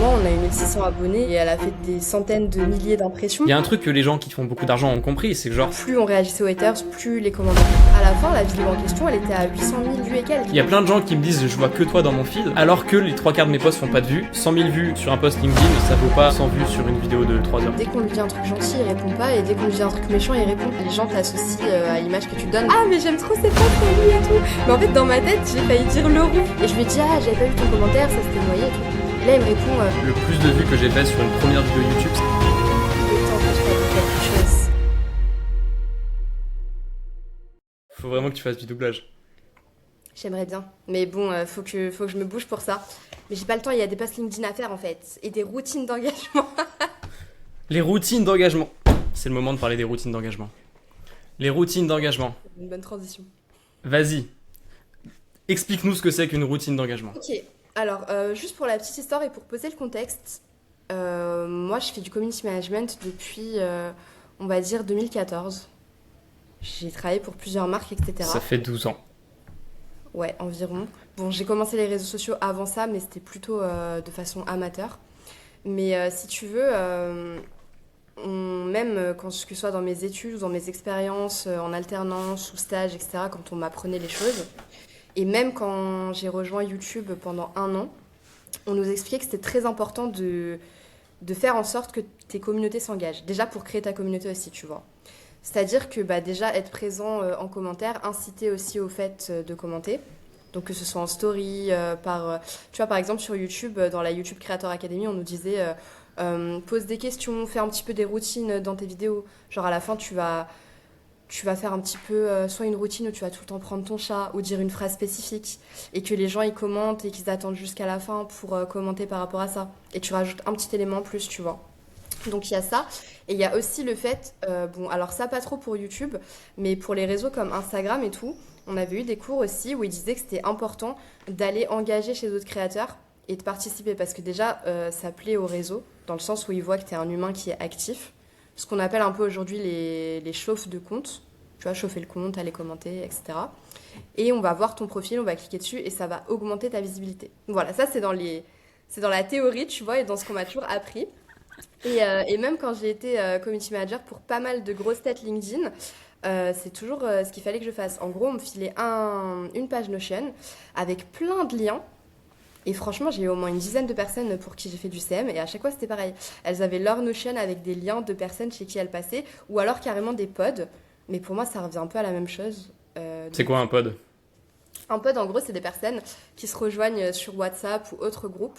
mois, on a eu 1600 abonnés et elle a fait des centaines de milliers d'impressions. Il y a un truc que les gens qui font beaucoup d'argent ont compris, c'est que genre, Plus on réagissait aux haters, plus les commentaires. À la fin, la vidéo en question, elle était à 800 000 vues et quelques. il y a plein de gens qui me disent je vois que toi dans mon feed, alors que les trois quarts de mes posts font pas de vues. 100 000 vues sur un post LinkedIn, ça vaut pas 100 vues sur une vidéo de 3 heures. Dès qu'on lui dit un truc gentil, il répond pas, et dès qu'on lui dit un truc méchant, il répond. Les gens t'associent à l'image que tu donnes. Ah, mais j'aime trop ses posts pour lui et tout. Mais en fait, dans ma tête, j'ai failli dire le roux. Et je lui ai dit, ah, j'avais pas vu ton commentaire, ça s'était noyé et tout. Et là, il me répond, Le plus de vues que j'ai fait sur une première vidéo YouTube, le temps que je t'avoue quelque chose. faut vraiment que tu fasses du doublage. J'aimerais bien. Mais bon, faut que je me bouge pour ça. Mais j'ai pas le temps, il y a des posts LinkedIn à faire en fait. Et des routines d'engagement. Les routines d'engagement. C'est le moment de parler des routines d'engagement. Les routines d'engagement. Une bonne transition. Vas-y. Explique-nous ce que c'est qu'une routine d'engagement. Ok, alors juste pour la petite histoire et pour poser le contexte, moi je fais du community management depuis, on va dire, 2014. J'ai travaillé pour plusieurs marques, etc. Ça fait 12 ans. Ouais, environ. Bon, j'ai commencé les réseaux sociaux avant ça, mais c'était plutôt de façon amateur. Mais si tu veux, même quand que ce soit dans mes études ou dans mes expériences en alternance ou stage, etc., quand on m'apprenait les choses, et même quand j'ai rejoint YouTube pendant 1 an, on nous expliquait que c'était très important de faire en sorte que tes communautés s'engagent. Déjà pour créer ta communauté aussi, tu vois. C'est-à-dire que bah, déjà être présent en commentaire, inciter aussi au fait de commenter. Donc que ce soit en story, tu vois par exemple sur YouTube, dans la YouTube Creator Academy, on nous disait pose des questions, fais un petit peu des routines dans tes vidéos. Genre à la fin tu vas faire un petit peu soit une routine où tu vas tout le temps prendre ton chat ou dire une phrase spécifique et que les gens ils commentent et qu'ils attendent jusqu'à la fin pour commenter par rapport à ça. Et tu rajoutes un petit élément en plus, tu vois. Donc il y a ça. Et il y a aussi le fait, bon alors ça pas trop pour YouTube, mais pour les réseaux comme Instagram et tout, on avait eu des cours aussi où ils disaient que c'était important d'aller engager chez d'autres créateurs et de participer parce que déjà ça plaît au réseau dans le sens où ils voient que tu es un humain qui est actif, ce qu'on appelle un peu aujourd'hui les chauffes de compte, tu vois, chauffer le compte, aller commenter, etc. Et on va voir ton profil, on va cliquer dessus et ça va augmenter ta visibilité. Voilà, ça c'est dans la théorie, tu vois, et dans ce qu'on m'a toujours appris. Et même quand j'ai été community manager pour pas mal de grosses têtes LinkedIn, c'est toujours ce qu'il fallait que je fasse. En gros, on me filait une page Notion avec plein de liens. Et franchement, j'ai eu au moins une dizaine de personnes pour qui j'ai fait du CM. Et à chaque fois, c'était pareil. Elles avaient leur Notion avec des liens de personnes chez qui elles passaient. Ou alors carrément des pods. Mais pour moi, ça revient un peu à la même chose. C'est quoi un pod? Un pod, en gros, c'est des personnes qui se rejoignent sur WhatsApp ou autres groupes.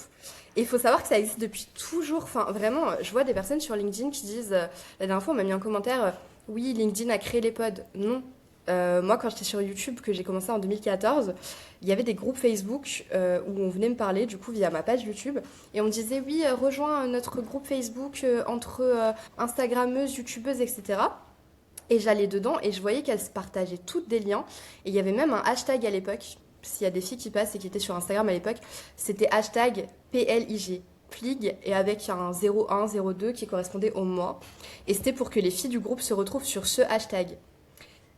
Et il faut savoir que ça existe depuis toujours. Enfin, vraiment, je vois des personnes sur LinkedIn qui disent la dernière fois, on m'a mis un commentaire oui, LinkedIn a créé les pods. Non. Moi, quand j'étais sur YouTube, que j'ai commencé en 2014, il y avait des groupes Facebook où on venait me parler, du coup, via ma page YouTube. Et on me disait oui, rejoins notre groupe Facebook entre Instagrammeuses, YouTubeuses, etc. Et j'allais dedans et je voyais qu'elles se partageaient toutes des liens. Et il y avait même un hashtag à l'époque. S'il y a des filles qui passent et qui étaient sur Instagram à l'époque, c'était hashtag PLIG, Plig, et avec un 01, 02 qui correspondait au mois. Et c'était pour que les filles du groupe se retrouvent sur ce hashtag.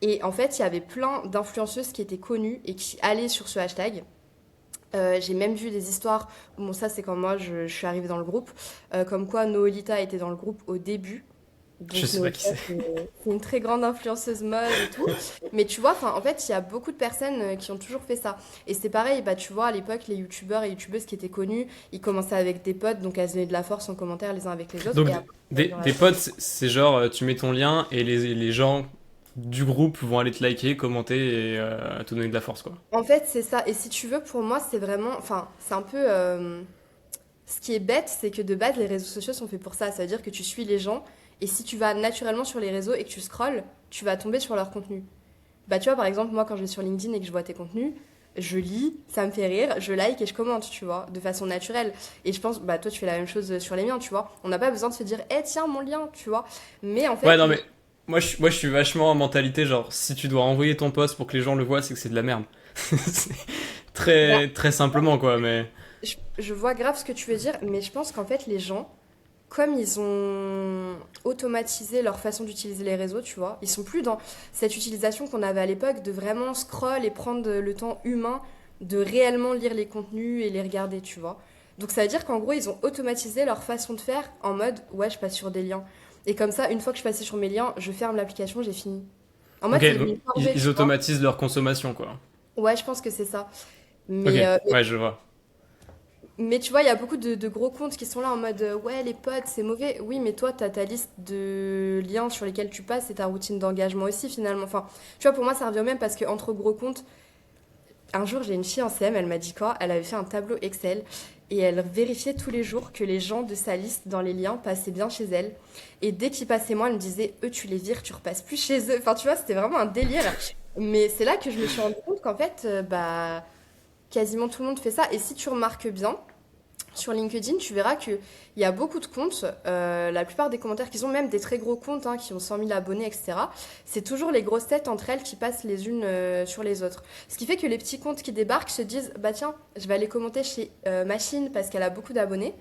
Et en fait, il y avait plein d'influenceuses qui étaient connues et qui allaient sur ce hashtag. J'ai même vu des histoires, bon ça c'est quand moi je suis arrivée dans le groupe, comme quoi Noelita était dans le groupe au début. Je Donc sais pas qui c'est. c'est une très grande influenceuse mode et tout. Mais tu vois, en fait, il y a beaucoup de personnes qui ont toujours fait ça. Et c'est pareil, bah, tu vois, à l'époque, les youtubeurs et youtubeuses qui étaient connus, ils commençaient avec des potes, donc elles se donnaient de la force en commentaire les uns avec les autres. Donc, Et après, des pods, c'est genre, tu mets ton lien et les gens du groupe vont aller te liker, commenter et te donner de la force, quoi. en fait, c'est ça. Et si tu veux, pour moi, c'est vraiment... Enfin, c'est un peu... Ce qui est bête, c'est que de base, les réseaux sociaux sont faits pour ça. Ça veut dire que tu suis les gens. Et si tu vas naturellement sur les réseaux et que tu scrolles, tu vas tomber sur leur contenu. Bah, tu vois, par exemple, moi, quand je vais sur LinkedIn et que je vois tes contenus, je lis, ça me fait rire, je like et je commente, tu vois, de façon naturelle. Et je pense, bah, toi, tu fais la même chose sur les miens, tu vois. On n'a pas besoin de se dire, eh, tiens, mon lien, tu vois. Mais en Ouais, fait, non, mais moi, je suis vachement en mentalité, genre, si tu dois envoyer ton post pour que les gens le voient, c'est que c'est de la merde. C'est bah, très, très simplement, quoi, mais... je vois grave ce que tu veux dire, mais je pense qu'en fait, les gens, comme ils ont automatisé leur façon d'utiliser les réseaux, tu vois, ils sont plus dans cette utilisation qu'on avait à l'époque de vraiment scroll et prendre le temps humain de réellement lire les contenus et les regarder, tu vois. Donc ça veut dire qu'en gros, ils ont automatisé leur façon de faire en mode, ouais, je passe sur des liens. Et comme ça, une fois que je passais sur mes liens, je ferme l'application, j'ai fini. En mode, Ok, c'est donc une ils, corvée, ils tu vois. automatisent leur consommation, quoi. Ouais, je pense que c'est ça. Ok, Mais, euh, ouais, je vois. mais tu vois, il y a beaucoup de gros comptes qui sont là en mode ouais, les potes, c'est mauvais. Oui, mais toi, t'as ta liste de liens sur lesquels tu passes et ta routine d'engagement aussi, finalement. Enfin, tu vois, pour moi, ça revient au même parce qu'entre gros comptes, un jour, j'ai une fille en CM, elle m'a dit quoi? Elle avait fait un tableau Excel et elle vérifiait tous les jours que les gens de sa liste dans les liens passaient bien chez elle. Et dès qu'ils passaient moins, elle me disait, eux, tu les vires, tu repasses plus chez eux. Enfin, tu vois, c'était vraiment un délire. Mais c'est là que je me suis rendu compte qu'en fait, bah, quasiment tout le monde fait ça. Et si tu remarques bien, sur LinkedIn, tu verras qu'il y a beaucoup de comptes, la plupart des commentaires qu'ils ont, même des très gros comptes hein, qui ont 100 000 abonnés, etc., c'est toujours les grosses têtes entre elles qui passent les unes sur les autres. Ce qui fait que les petits comptes qui débarquent se disent, bah tiens, je vais aller commenter chez Machine parce qu'elle a beaucoup d'abonnés,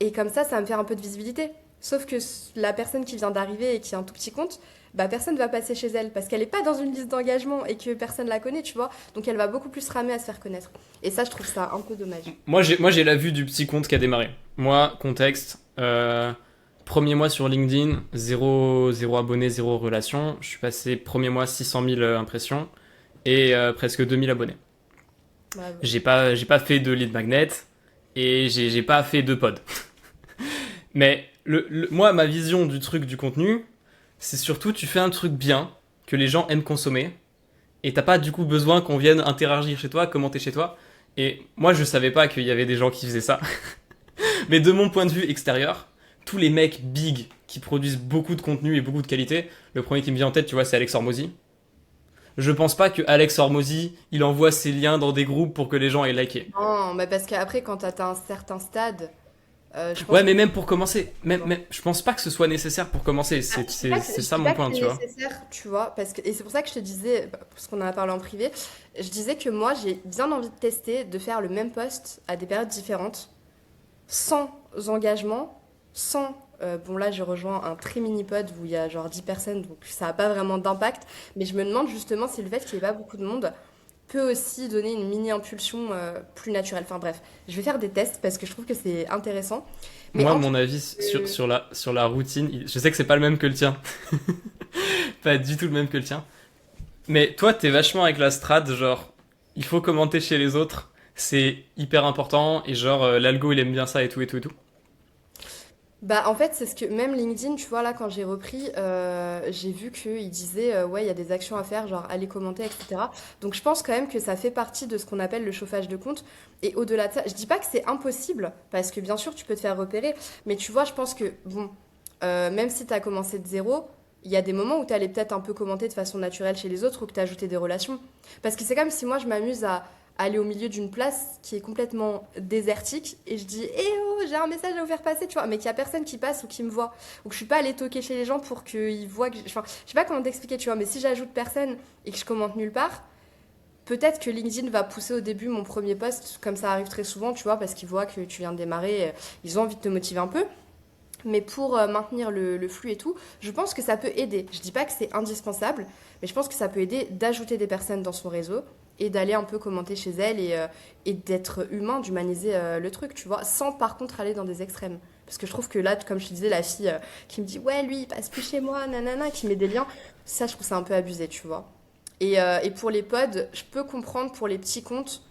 et comme ça va me faire un peu de visibilité. Sauf que la personne qui vient d'arriver et qui a un tout petit compte, bah personne va passer chez elle parce qu'elle n'est pas dans une liste d'engagement et que personne la connaît, tu vois. Donc elle va beaucoup plus ramer à se faire connaître. Et ça, je trouve ça un peu dommage. Moi, j'ai la vue du petit compte qui a démarré. Moi, contexte, premier mois sur LinkedIn, zéro abonné, zéro relation. Je suis passé premier mois 600 000 impressions et presque 2000 abonnés. Ouais, J'ai pas fait de lead magnet et j'ai pas fait de pod. Mais moi, ma vision du truc du contenu, c'est surtout tu fais un truc bien, que les gens aiment consommer, et t'as pas du coup besoin qu'on vienne interagir chez toi, commenter chez toi. Et moi, je savais pas qu'il y avait des gens qui faisaient ça. Mais de mon point de vue extérieur, tous les mecs big qui produisent beaucoup de contenu et beaucoup de qualité, le premier qui me vient en tête, tu vois, c'est Alex Hormozy. Je pense pas que Alex Hormozy, il envoie ses liens dans des groupes pour que les gens aient liké. non, mais parce qu'après, quand tu atteins un certain stade, je pense Ouais, que... mais même pour commencer, même, je pense pas que ce soit nécessaire pour commencer. Ah, C'est je ça dis mon pas que point, c'est tu vois. nécessaire, tu vois, parce que, et c'est pour ça que je te disais, parce qu'on en a parlé en privé, je disais que moi, j'ai bien envie de tester, de faire le même post à des périodes différentes, sans engagement, sans... bon là, je rejoins un très mini-pod où il y a genre 10 personnes, donc ça n'a pas vraiment d'impact, mais je me demande justement si le fait qu'il n'y ait pas beaucoup de monde peut aussi donner une mini-impulsion plus naturelle. Enfin bref, je vais faire des tests parce que je trouve que c'est intéressant. Mais Moi, en tout mon avis sur la routine, je sais que c'est pas le même que le tien. Pas du tout le même que le tien. Mais toi, t'es vachement avec la strat, genre, il faut commenter chez les autres, c'est hyper important, et genre, l'algo, il aime bien ça et tout et tout et tout. bah, en fait, c'est ce que même LinkedIn, tu vois, là, quand j'ai repris, j'ai vu qu'il disait, ouais, il y a des actions à faire, genre aller commenter, etc. Donc, je pense quand même que ça fait partie de ce qu'on appelle le chauffage de compte. Et au-delà de ça, je dis pas que c'est impossible, parce que bien sûr, tu peux te faire repérer, mais tu vois, je pense que, bon, même si tu as commencé de zéro, il y a des moments où tu allais peut-être un peu commenter de façon naturelle chez les autres ou que tu as ajouté des relations. Parce que c'est comme si moi, je m'amuse à aller au milieu d'une place qui est complètement désertique et je dis eh oh j'ai un message à vous faire passer tu vois mais qu'il y a personne qui passe ou qui me voit ou que je suis pas allée toquer chez les gens pour qu'ils voient que enfin je sais pas comment t'expliquer tu vois mais si j'ajoute personne et que je commente nulle part peut-être que LinkedIn va pousser au début mon premier post comme ça arrive très souvent tu vois parce qu'ils voient que tu viens de démarrer ils ont envie de te motiver un peu mais pour maintenir le flux et tout, je pense que ça peut aider. Je dis pas que c'est indispensable, mais je pense que ça peut aider d'ajouter des personnes dans son réseau et d'aller un peu commenter chez elles et d'être humain, d'humaniser le truc, tu vois, sans par contre aller dans des extrêmes. Parce que je trouve que là, comme je te disais, la fille qui me dit ouais, lui, il passe plus chez moi, nanana, qui met des liens, ça, je trouve ça un peu abusé, tu vois. Et pour les pods, je peux comprendre pour les petits comptes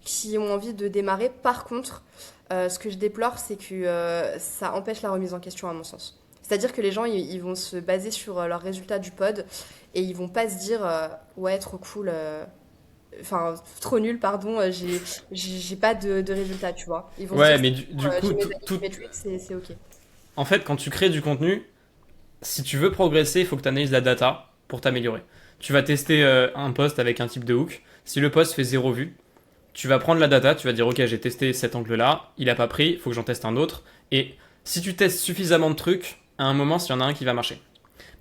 qui ont envie de démarrer. Par contre, ce que je déplore, c'est que ça empêche la remise en question, à mon sens. C'est-à-dire que les gens, ils vont se baser sur leurs résultats du pod et ils vont pas se dire ouais, trop cool, enfin, trop nul, pardon, j'ai pas de résultats, tu vois. Ils vont se Ouais, dire mais du coup, j'ai mes metrics, c'est ok. en fait, quand tu crées du contenu, si tu veux progresser, il faut que tu analyses la data pour t'améliorer. Tu vas tester un post avec un type de hook. Si le post fait zéro vue, tu vas prendre la data, tu vas dire ok j'ai testé cet angle-là, il a pas pris, il faut que j'en teste un autre. Et si tu testes suffisamment de trucs, à un moment, s'il y en a un qui va marcher.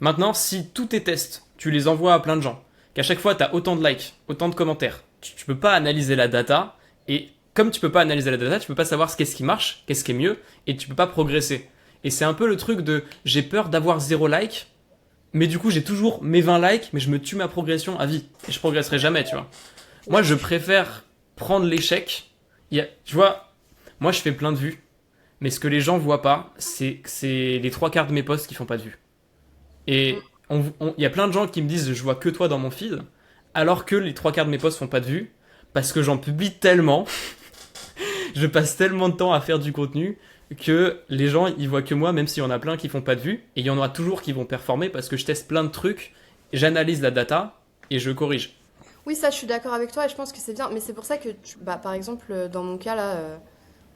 Maintenant, si tous tes tests, tu les envoies à plein de gens, qu'à chaque fois tu as autant de likes, autant de commentaires, tu peux pas analyser la data, et comme tu peux pas analyser la data, tu peux pas savoir qu'est-ce qui marche, qu'est-ce qui est mieux, et tu peux pas progresser. Et c'est un peu le truc de j'ai peur d'avoir zéro like, mais du coup j'ai toujours mes 20 likes, mais je me tue ma progression à vie. Et je progresserai jamais, tu vois. Moi Ouais, je préfère prendre l'échec. Tu vois, moi je fais plein de vues, mais ce que les gens voient pas, c'est que c'est les trois quarts de mes posts qui font pas de vues. Mm. Et il y a plein de gens qui me disent je vois que toi dans mon feed, alors que les trois quarts de mes posts font pas de vues, parce que j'en publie tellement, je passe tellement de temps à faire du contenu que les gens ils voient que moi, même s'il y en a plein qui font pas de vues, et il y en aura toujours qui vont performer parce que je teste plein de trucs, j'analyse la data et je corrige. Oui, ça, je suis d'accord avec toi et je pense que c'est bien. Mais c'est pour ça que, bah, par exemple, dans mon cas, là,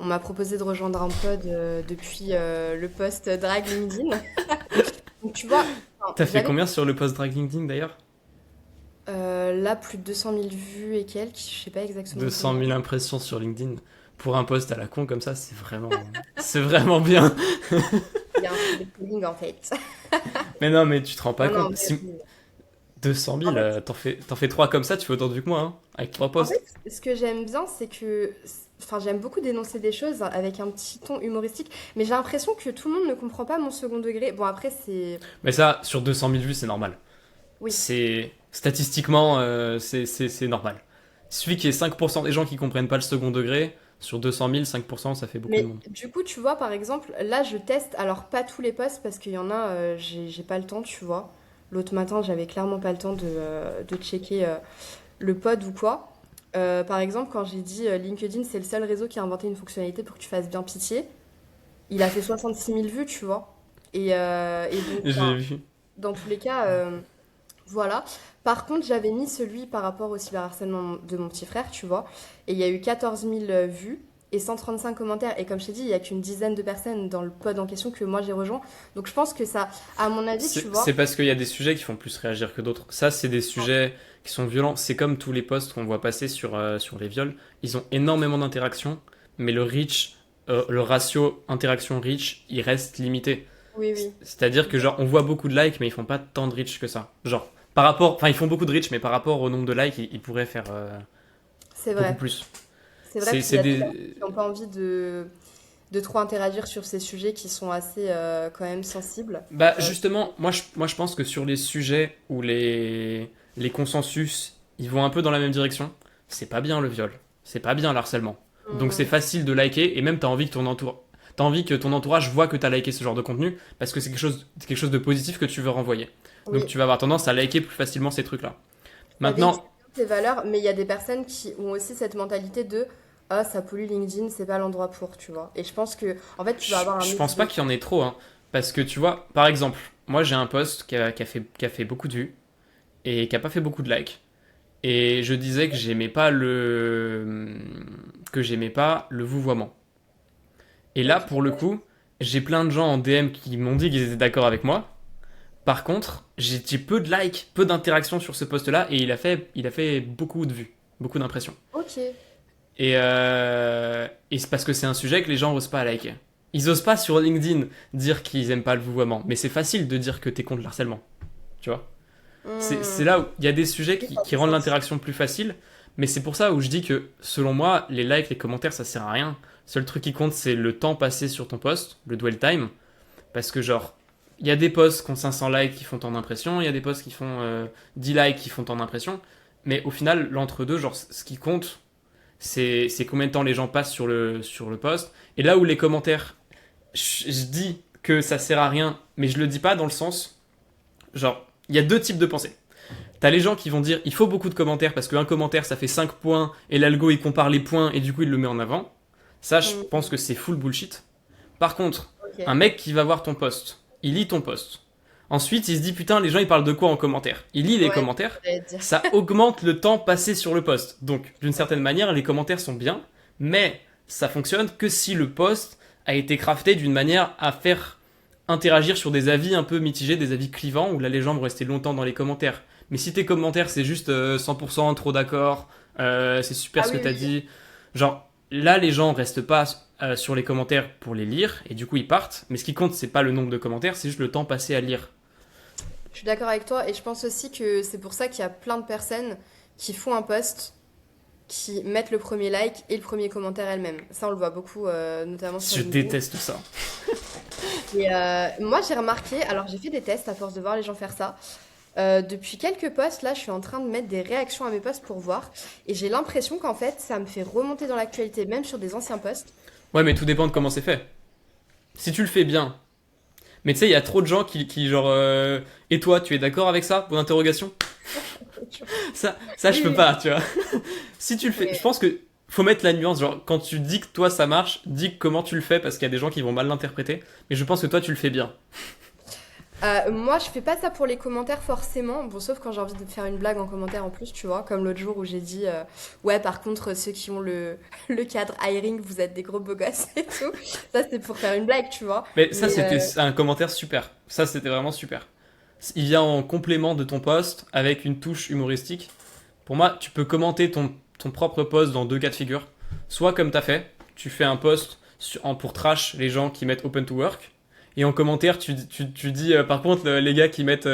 on m'a proposé de rejoindre un pod depuis le post Drag LinkedIn. Donc, tu vois, enfin, T'as fait j'avais combien sur le post drag LinkedIn d'ailleurs? là plus de 200 000 vues et quelques. Je sais pas exactement 200 combien. 000 impressions sur LinkedIn. Pour un post à la con comme ça, c'est vraiment bien. Il y a un peu de coding en fait. Mais non, mais tu te rends pas Non, non, compte. mais, Si 200 000, en fait, t'en fais 3 comme ça, tu fais autant de vues que moi, hein, avec 3 en posts. fait, ce que j'aime bien, c'est que, enfin, j'aime beaucoup dénoncer des choses avec un petit ton humoristique, mais j'ai l'impression que tout le monde ne comprend pas mon second degré. Bon, après, c'est, Mais ça, sur 200 000 vues, c'est normal. oui, C'est statistiquement, c'est normal. Il suffit qu'il y ait 5% des gens qui comprennent pas le second degré. Sur 200 000, 5%, ça fait beaucoup de mais monde. du coup, tu vois, par exemple, là, je teste, alors pas tous les posts parce qu'il y en a, j'ai pas le temps, tu vois. L'autre matin, j'avais clairement pas le temps de checker le pod ou quoi. Par exemple, quand j'ai dit LinkedIn, c'est le seul réseau qui a inventé une fonctionnalité pour que tu fasses bien pitié, il a fait 66 000 vues, tu vois. Et donc, J'ai enfin, vu. dans tous les cas, voilà. Par contre, j'avais mis celui par rapport au cyberharcèlement de mon petit frère, tu vois. Et il y a eu 14 000 vues et 135 commentaires. Et comme je t'ai dit, il y a qu'une dizaine de personnes dans le pod en question que moi j'ai rejoint. Donc je pense que ça, à mon avis, tu C'est vois. parce qu'il y a des sujets qui font plus réagir que d'autres. Ça, c'est des sujets qui sont violents. C'est comme tous les posts qu'on voit passer sur les viols. Ils ont énormément d'interactions, mais le reach, le ratio interaction-reach, il reste limité. Oui, oui, C'est-à-dire que, genre, on voit beaucoup de likes, mais ils font pas tant de reach que ça. Genre, par rapport. Enfin, ils font beaucoup de reach, mais par rapport au nombre de likes, ils pourraient faire c'est beaucoup vrai. plus. C'est vrai parce qu'il y C'est a des personnes des. qui n'ont pas envie de trop interagir sur ces sujets qui sont assez quand même sensibles. Bah, Euh, justement, moi, je pense que sur les sujets où les consensus, ils vont un peu dans la même direction, c'est pas bien le viol. C'est pas bien l'harcèlement. Donc c'est hmm, facile de liker et même t'as envie que ton entourage voit que t'as liké ce genre de contenu parce que c'est quelque chose de positif que tu veux renvoyer. Donc oui, tu vas avoir tendance à liker plus facilement ces trucs-là. ça véhicule Maintenant, tes valeurs, mais il y a des personnes qui ont aussi cette mentalité de ah, ça pollue LinkedIn, c'est pas l'endroit pour, tu vois. Et je pense que, en fait, tu vas avoir un je mix pense pas de. qu'il y en ait trop, hein, parce que tu vois, par exemple, moi j'ai un post qui a fait beaucoup de vues et qui a pas fait beaucoup de likes. Et je disais que j'aimais pas le vouvoiement. Et là, Ok. pour le coup, j'ai plein de gens en DM qui m'ont dit qu'ils étaient d'accord avec moi. Par contre, j'ai peu de likes, peu d'interactions sur ce post-là, et il a fait beaucoup de vues, beaucoup d'impressions. Ok. Et c'est parce que c'est un sujet que les gens osent pas liker. Ils osent pas sur LinkedIn dire qu'ils aiment pas le vouvoiement, mais c'est facile de dire que t'es contre le harcèlement, tu vois. C'est Hmm. là où il y a des sujets Oui, qui, ça qui fait rendent sens. l'interaction plus facile, mais c'est pour ça où je dis que, selon moi, les likes, les commentaires, ça sert à rien. Seul truc qui compte, c'est le temps passé sur ton post, le dwell time, parce que genre, il y a des posts qui ont 500 likes qui font tant d'impressions, il y a des posts qui font 10 likes qui font tant d'impressions, mais au final, l'entre-deux, genre, ce qui compte, c'est combien de temps les gens passent sur le post, et là où les commentaires, je dis que ça sert à rien, mais je le dis pas dans le sens, genre, il y a deux types de pensées. T'as les gens qui vont dire il faut beaucoup de commentaires parce qu'un commentaire ça fait 5 points et l'algo il compare les points et du coup il le met en avant. Ça, je pense Hmm. que c'est full bullshit. Par contre, un Ok. mec qui va voir ton post, il lit ton post. Ensuite, il se dit putain, les gens ils parlent de quoi en commentaire. Il lit les Ouais, commentaires, j'allais te dire. ça augmente le temps passé sur le post. Donc, d'une certaine manière, les commentaires sont bien, mais ça fonctionne que si le post a été crafté d'une manière à faire interagir sur des avis un peu mitigés, des avis clivants, où là les gens vont rester longtemps dans les commentaires. Mais si tes commentaires c'est juste 100% trop d'accord, c'est super Ah ce que oui, t'as oui. dit, genre là les gens restent pas sur les commentaires pour les lire et du coup ils partent. Mais ce qui compte c'est pas le nombre de commentaires, c'est juste le temps passé à lire. Je suis d'accord avec toi et je pense aussi que c'est pour ça qu'il y a plein de personnes qui font un post, qui mettent le premier like et le premier commentaire elles-mêmes. Ça, on le voit beaucoup, notamment sur Je LinkedIn. déteste ça. Et moi, j'ai remarqué, alors j'ai fait des tests à force de voir les gens faire ça. Depuis quelques posts, là, je suis en train de mettre des réactions à mes posts pour voir. Et j'ai l'impression qu'en fait, ça me fait remonter dans l'actualité, même sur des anciens posts. Ouais, mais tout dépend de comment c'est fait. Si tu le fais bien. Mais tu sais, il y a trop de gens qui genre. Et toi, tu es d'accord avec ça? Pour l'interrogation. Ça, je Oui, peux oui, pas, tu vois. Si tu le fais, je mais pense que faut mettre la nuance. Genre, quand tu dis que toi ça marche, dis comment tu le fais parce qu'il y a des gens qui vont mal l'interpréter. Mais je pense que toi tu le fais bien. moi, je fais pas ça pour les commentaires forcément. Bon, sauf quand j'ai envie de faire une blague en commentaire en plus, tu vois. Comme l'autre jour où j'ai dit, ouais, par contre, ceux qui ont le cadre hiring, vous êtes des gros beaux gosses et tout. Ça, c'est pour faire une blague, tu vois. Mais ça, Mais c'était un commentaire super. Ça, c'était vraiment super. Il vient en complément de ton post avec une touche humoristique. Pour moi, tu peux commenter ton propre post dans deux cas de figure. Soit comme t'as fait, tu fais un post pour trash les gens qui mettent open to work. Et en commentaire, tu dis par contre, les gars qui mettent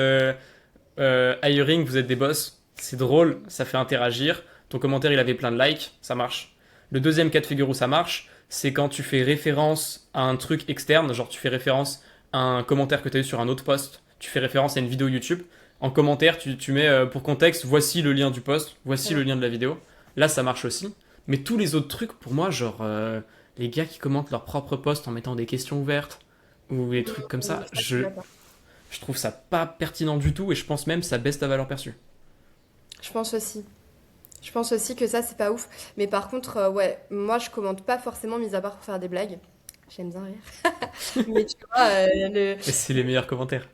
hiring, vous êtes des boss. C'est drôle, ça fait interagir. Ton commentaire, il avait plein de likes, ça marche. Le deuxième cas de figure où ça marche, c'est quand tu fais référence à un truc externe, genre tu fais référence à un commentaire que tu as eu sur un autre post, tu fais référence à une vidéo YouTube. En commentaire, tu mets pour contexte, voici le lien du post, voici le ouais. lien de la vidéo. Là, ça marche aussi. Mais tous les autres trucs, pour moi, genre les gars qui commentent leur propre post en mettant des questions ouvertes ou des trucs comme ça, Ça, je suis d'accord. je trouve ça pas pertinent du tout et je pense même que ça baisse ta valeur perçue. Je pense aussi. Je pense aussi que ça, c'est pas ouf. Mais par contre, ouais, moi, je commente pas forcément, mis à part pour faire des blagues. J'aime bien rire. Mais tu vois, Et c'est les meilleurs commentaires.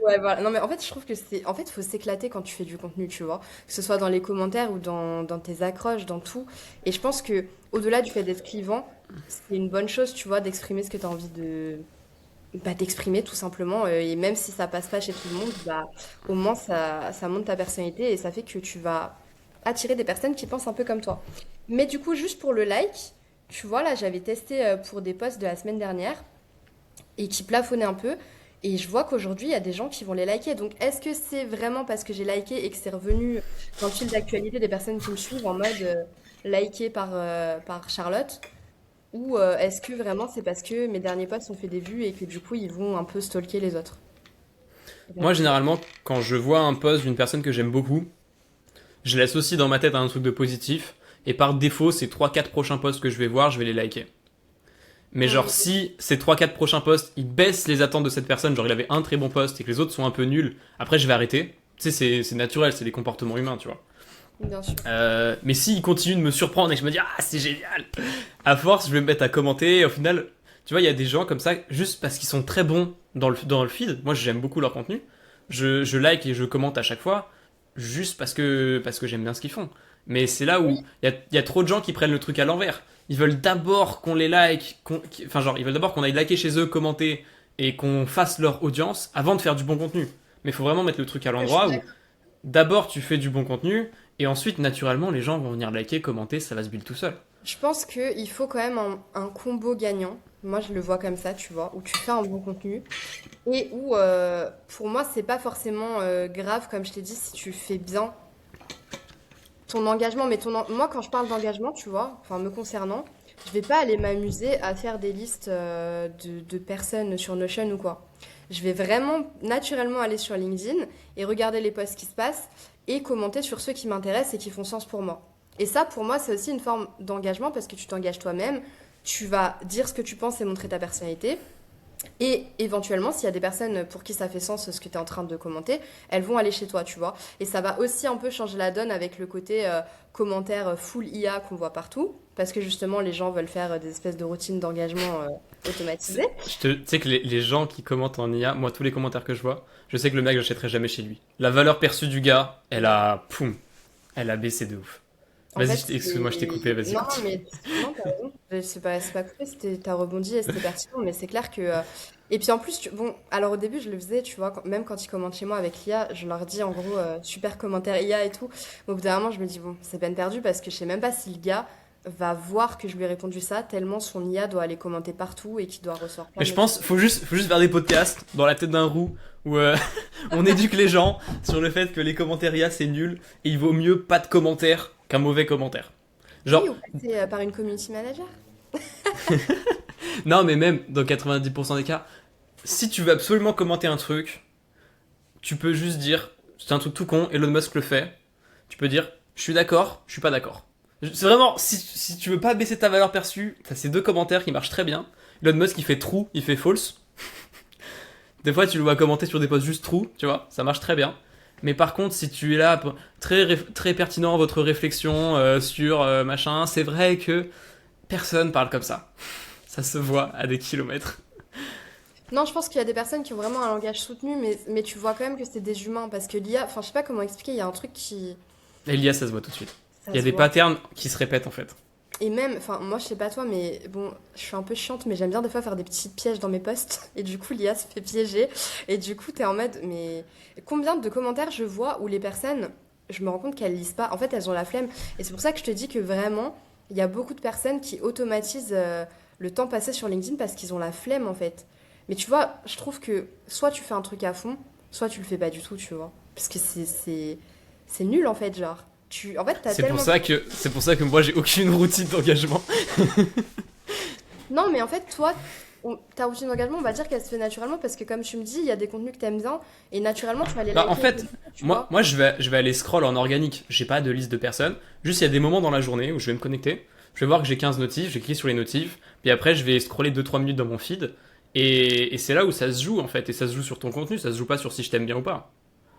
ouais, voilà. Non, mais en fait, je trouve que c'est. En fait, faut s'éclater quand tu fais du contenu, tu vois. Que ce soit dans les commentaires ou dans tes accroches, dans tout. Et je pense que, au-delà du fait d'être clivant, c'est une bonne chose, tu vois, d'exprimer ce que tu as envie de. Bah, d'exprimer tout simplement. Et même si ça passe pas chez tout le monde, bah, au moins, ça montre ta personnalité et ça fait que tu vas attirer des personnes qui pensent un peu comme toi. Mais du coup, juste pour le like, tu vois, là, j'avais testé pour des posts de la semaine dernière et qui plafonnaient un peu. Et je vois qu'aujourd'hui, il y a des gens qui vont les liker. Donc, est-ce que c'est vraiment parce que j'ai liké et que c'est revenu dans le fil d'actualité des personnes qui me suivent en mode liké par Charlotte? Ou est-ce que vraiment c'est parce que mes derniers posts ont fait des vues et que du coup, ils vont un peu stalker les autres? Moi, généralement, quand je vois un post d'une personne que j'aime beaucoup, je l'associe dans ma tête à un truc de positif. Et par défaut, ces trois quatre prochains posts que je vais voir, je vais les liker. Mais genre, Hmm. si ces trois quatre prochains posts, ils baissent les attentes de cette personne, genre il avait un très bon post et que les autres sont un peu nuls, après je vais arrêter. Tu sais, c'est naturel, c'est des comportements humains, tu vois. Bien sûr. Mais s'il continue de me surprendre et que je me dis, ah, c'est génial, à force, je vais me mettre à commenter. Et au final, tu vois, il y a des gens comme ça, juste parce qu'ils sont très bons dans le feed. Moi, j'aime beaucoup leur contenu. Je like et je commente à chaque fois, juste parce que j'aime bien ce qu'ils font. Mais c'est là où Oui. il y a trop de gens qui prennent le truc à l'envers. Ils veulent d'abord qu'on les like, enfin, genre, ils veulent d'abord qu'on aille liker chez eux, commenter et qu'on fasse leur audience avant de faire du bon contenu. Mais il faut vraiment mettre le truc à Je suis l'endroit où d'accord. d'abord tu fais du bon contenu et ensuite, naturellement, les gens vont venir liker, commenter, ça va se build tout seul. Je pense qu'il faut quand même un combo gagnant. Moi, je le vois comme ça, tu vois, où tu fais un bon contenu et où, pour moi, c'est pas forcément grave, comme je t'ai dit, si tu fais bien ton engagement. Mais moi, quand je parle d'engagement, tu vois, enfin, me concernant, je vais pas aller m'amuser à faire des listes de personnes sur Notion ou quoi. Je vais vraiment naturellement aller sur LinkedIn et regarder les posts qui se passent et commenter sur ceux qui m'intéressent et qui font sens pour moi. Et ça, pour moi, c'est aussi une forme d'engagement parce que tu t'engages toi-même, tu vas dire ce que tu penses et montrer ta personnalité. Et éventuellement, s'il y a des personnes pour qui ça fait sens ce que tu es en train de commenter, elles vont aller chez toi, tu vois. Et ça va aussi un peu changer la donne avec le côté commentaire full IA qu'on voit partout, parce que justement, les gens veulent faire des espèces de routines d'engagement automatisées. Tu sais que les gens qui commentent en IA, moi, tous les commentaires que je vois, je sais que le mec, j'achèterai jamais chez lui. La valeur perçue du gars, elle a baissé de ouf. En Vas-y, fait, excuse-moi, je t'ai coupé, vas-y, non, continue. mais non, t'as raison. C'est pas coupé, t'as rebondi et c'était pertinent, mais c'est clair que. Et puis en plus, bon, alors au début, je le faisais, tu vois, même quand ils commentent chez moi avec l'IA, je leur dis en gros, super commentaire IA et tout. Mais au bout d'un moment, je me dis, bon, c'est peine perdue parce que je sais même pas si le gars va voir que je lui ai répondu ça, tellement son IA doit aller commenter partout et qu'il doit recevoir plein Mais de je pense, notifications. faut juste faire des podcasts dans la tête d'un roux où on éduque les gens sur le fait que les commentaires IA c'est nul et il vaut mieux pas de commentaires qu'un mauvais commentaire. Oui, Genre, ou passer par une community manager. non, mais même dans 90% des cas, si tu veux absolument commenter un truc, tu peux juste dire, c'est un truc tout con, Elon Musk le fait. Tu peux dire, je suis d'accord, je suis pas d'accord. C'est vraiment, si tu veux pas baisser ta valeur perçue, t'as ces deux commentaires qui marchent très bien. Elon Musk, il fait true, il fait false. Des fois, tu le vois commenter sur des posts juste true, tu vois, ça marche très bien. Mais par contre, si tu es là, très pertinent votre réflexion sur machin, c'est vrai que personne parle comme ça. Ça se voit à des kilomètres. Non, je pense qu'il y a des personnes qui ont vraiment un langage soutenu, mais tu vois quand même que c'est des humains, parce que l'IA, enfin, je sais pas comment expliquer, il y a un truc qui... Et l'IA, ça se voit tout de suite. Ça Il y a se des voit. patterns qui se répètent en fait. Et même, enfin, moi, je sais pas toi, mais bon, je suis un peu chiante, mais j'aime bien des fois faire des petits pièges dans mes posts. Et du coup, l'IA se fait piéger. Et du coup, t'es en mode, mais combien de commentaires je vois où les personnes, je me rends compte qu'elles lisent pas. En fait, elles ont la flemme. Et c'est pour ça que je te dis que vraiment, il y a beaucoup de personnes qui automatisent le temps passé sur LinkedIn parce qu'ils ont la flemme, en fait. Mais tu vois, je trouve que soit tu fais un truc à fond, soit tu le fais pas du tout, tu vois. Parce que c'est nul, en fait, genre. En fait, t'as tellement... C'est pour ça que moi j'ai aucune routine d'engagement. Non, mais en fait, toi, ta routine d'engagement, on va dire qu'elle se fait naturellement parce que, comme tu me dis, il y a des contenus que t'aimes bien et naturellement, tu vas les Bah en liker, fait, tu moi, vois. moi je vais aller scroll en organique. J'ai pas de liste de personnes. Juste il y a des moments dans la journée où je vais me connecter. Je vais voir que j'ai 15 notifs, j'ai cliqué sur les notifs. Puis après je vais scroller 2-3 minutes dans mon feed. Et c'est là où ça se joue en fait. Et ça se joue sur ton contenu, ça se joue pas sur si je t'aime bien ou pas.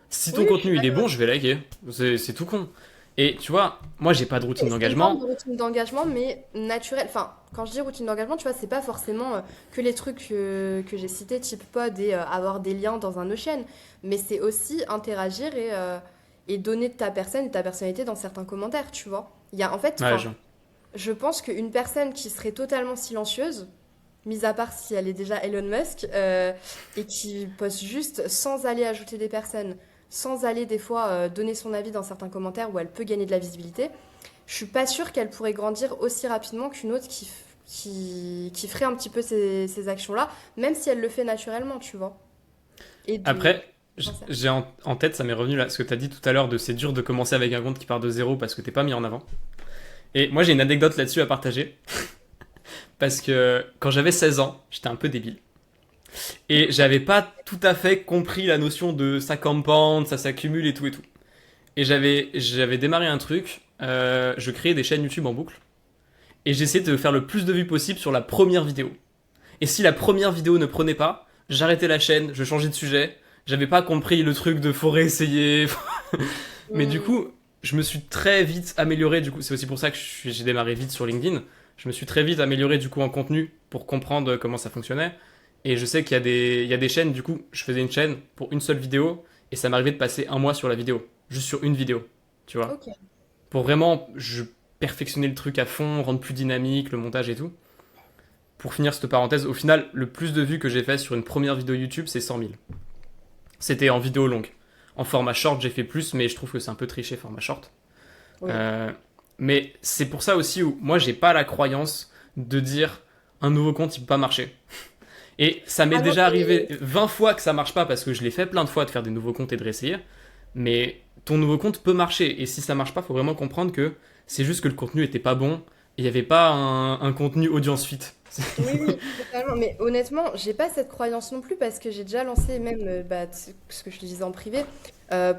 Si ton Oui, oui, je suis contenu il est d'accord. bon, je vais liker. C'est tout con. Et tu vois, moi j'ai pas de routine C'est une forme de d'engagement. routine d'engagement, mais naturelle. Enfin, quand je dis routine d'engagement, tu vois, c'est pas forcément que les trucs que j'ai cités, type pod et avoir des liens dans un Notion, mais c'est aussi interagir et donner de ta personne et de ta personnalité dans certains commentaires, tu vois. Il y a, en fait, Ouais, enfin, je pense qu'une personne qui serait totalement silencieuse, mis à part si elle est déjà Elon Musk, et qui poste juste sans aller ajouter des personnes, sans aller des fois donner son avis dans certains commentaires où elle peut gagner de la visibilité, je suis pas sûre qu'elle pourrait grandir aussi rapidement qu'une autre qui ferait un petit peu ces actions-là, même si elle le fait naturellement, tu vois. Et de... après, j'ai en tête, ça m'est revenu là, ce que t'as dit tout à l'heure de c'est dur de commencer avec un compte qui part de zéro parce que t'es pas mis en avant. Et moi j'ai une anecdote là-dessus à partager. Parce que quand j'avais 16 ans, j'étais un peu débile. Et j'avais pas tout à fait compris la notion de ça compound, ça s'accumule et tout et tout. Et j'avais démarré un truc, je créais des chaînes YouTube en boucle. Et j'essayais de faire le plus de vues possible sur la première vidéo. Et si la première vidéo ne prenait pas, j'arrêtais la chaîne, je changeais de sujet. J'avais pas compris le truc de faut réessayer. Mais du Hmm. coup, je me suis très vite amélioré. Du coup, c'est aussi pour ça que j'ai démarré vite sur LinkedIn. Je me suis très vite amélioré du coup en contenu pour comprendre comment ça fonctionnait. Et je sais qu'il y a des chaînes, du coup, je faisais une chaîne pour une seule vidéo et ça m'arrivait de passer un mois sur la vidéo, juste sur une vidéo, tu vois. Ok. Pour vraiment perfectionner le truc à fond, rendre plus dynamique, le montage et tout. Pour finir cette parenthèse, au final, le plus de vues que j'ai fait sur une première vidéo YouTube, c'est 100 000. C'était en vidéo longue. En format short, j'ai fait plus, mais je trouve que c'est un peu triché format short. Oui. Euh, mais c'est pour ça aussi où moi j'ai pas la croyance de dire un nouveau compte il peut pas marcher. Et ça m'est Ah non, déjà arrivé 20 fois que ça marche pas parce que je l'ai fait plein de fois de faire des nouveaux comptes et de réessayer. Mais ton nouveau compte peut marcher et si ça marche pas, faut vraiment comprendre que c'est juste que le contenu était pas bon et il y avait pas un contenu audience fit. oui, oui, totalement. Mais honnêtement, j'ai pas cette croyance non plus parce que j'ai déjà lancé même bah, ce que je te disais en privé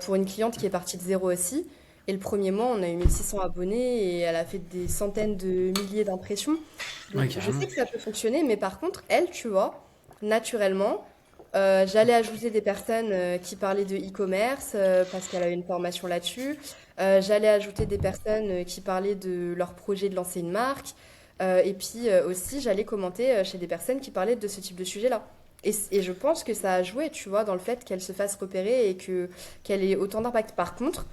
pour une cliente qui est partie de zéro aussi. Et le premier mois, on a eu 1600 abonnés et elle a fait des centaines de milliers d'impressions. Ouais, Donc je carrément. sais que ça peut fonctionner, mais par contre, elle, tu vois, naturellement, j'allais ajouter des personnes qui parlaient de e-commerce parce qu'elle a eu une formation là-dessus. J'allais ajouter des personnes qui parlaient de leur projet de lancer une marque. Et puis aussi, j'allais commenter chez des personnes qui parlaient de ce type de sujet-là. Et je pense que ça a joué, tu vois, dans le fait qu'elle se fasse repérer et qu'elle ait autant d'impact. Par contre,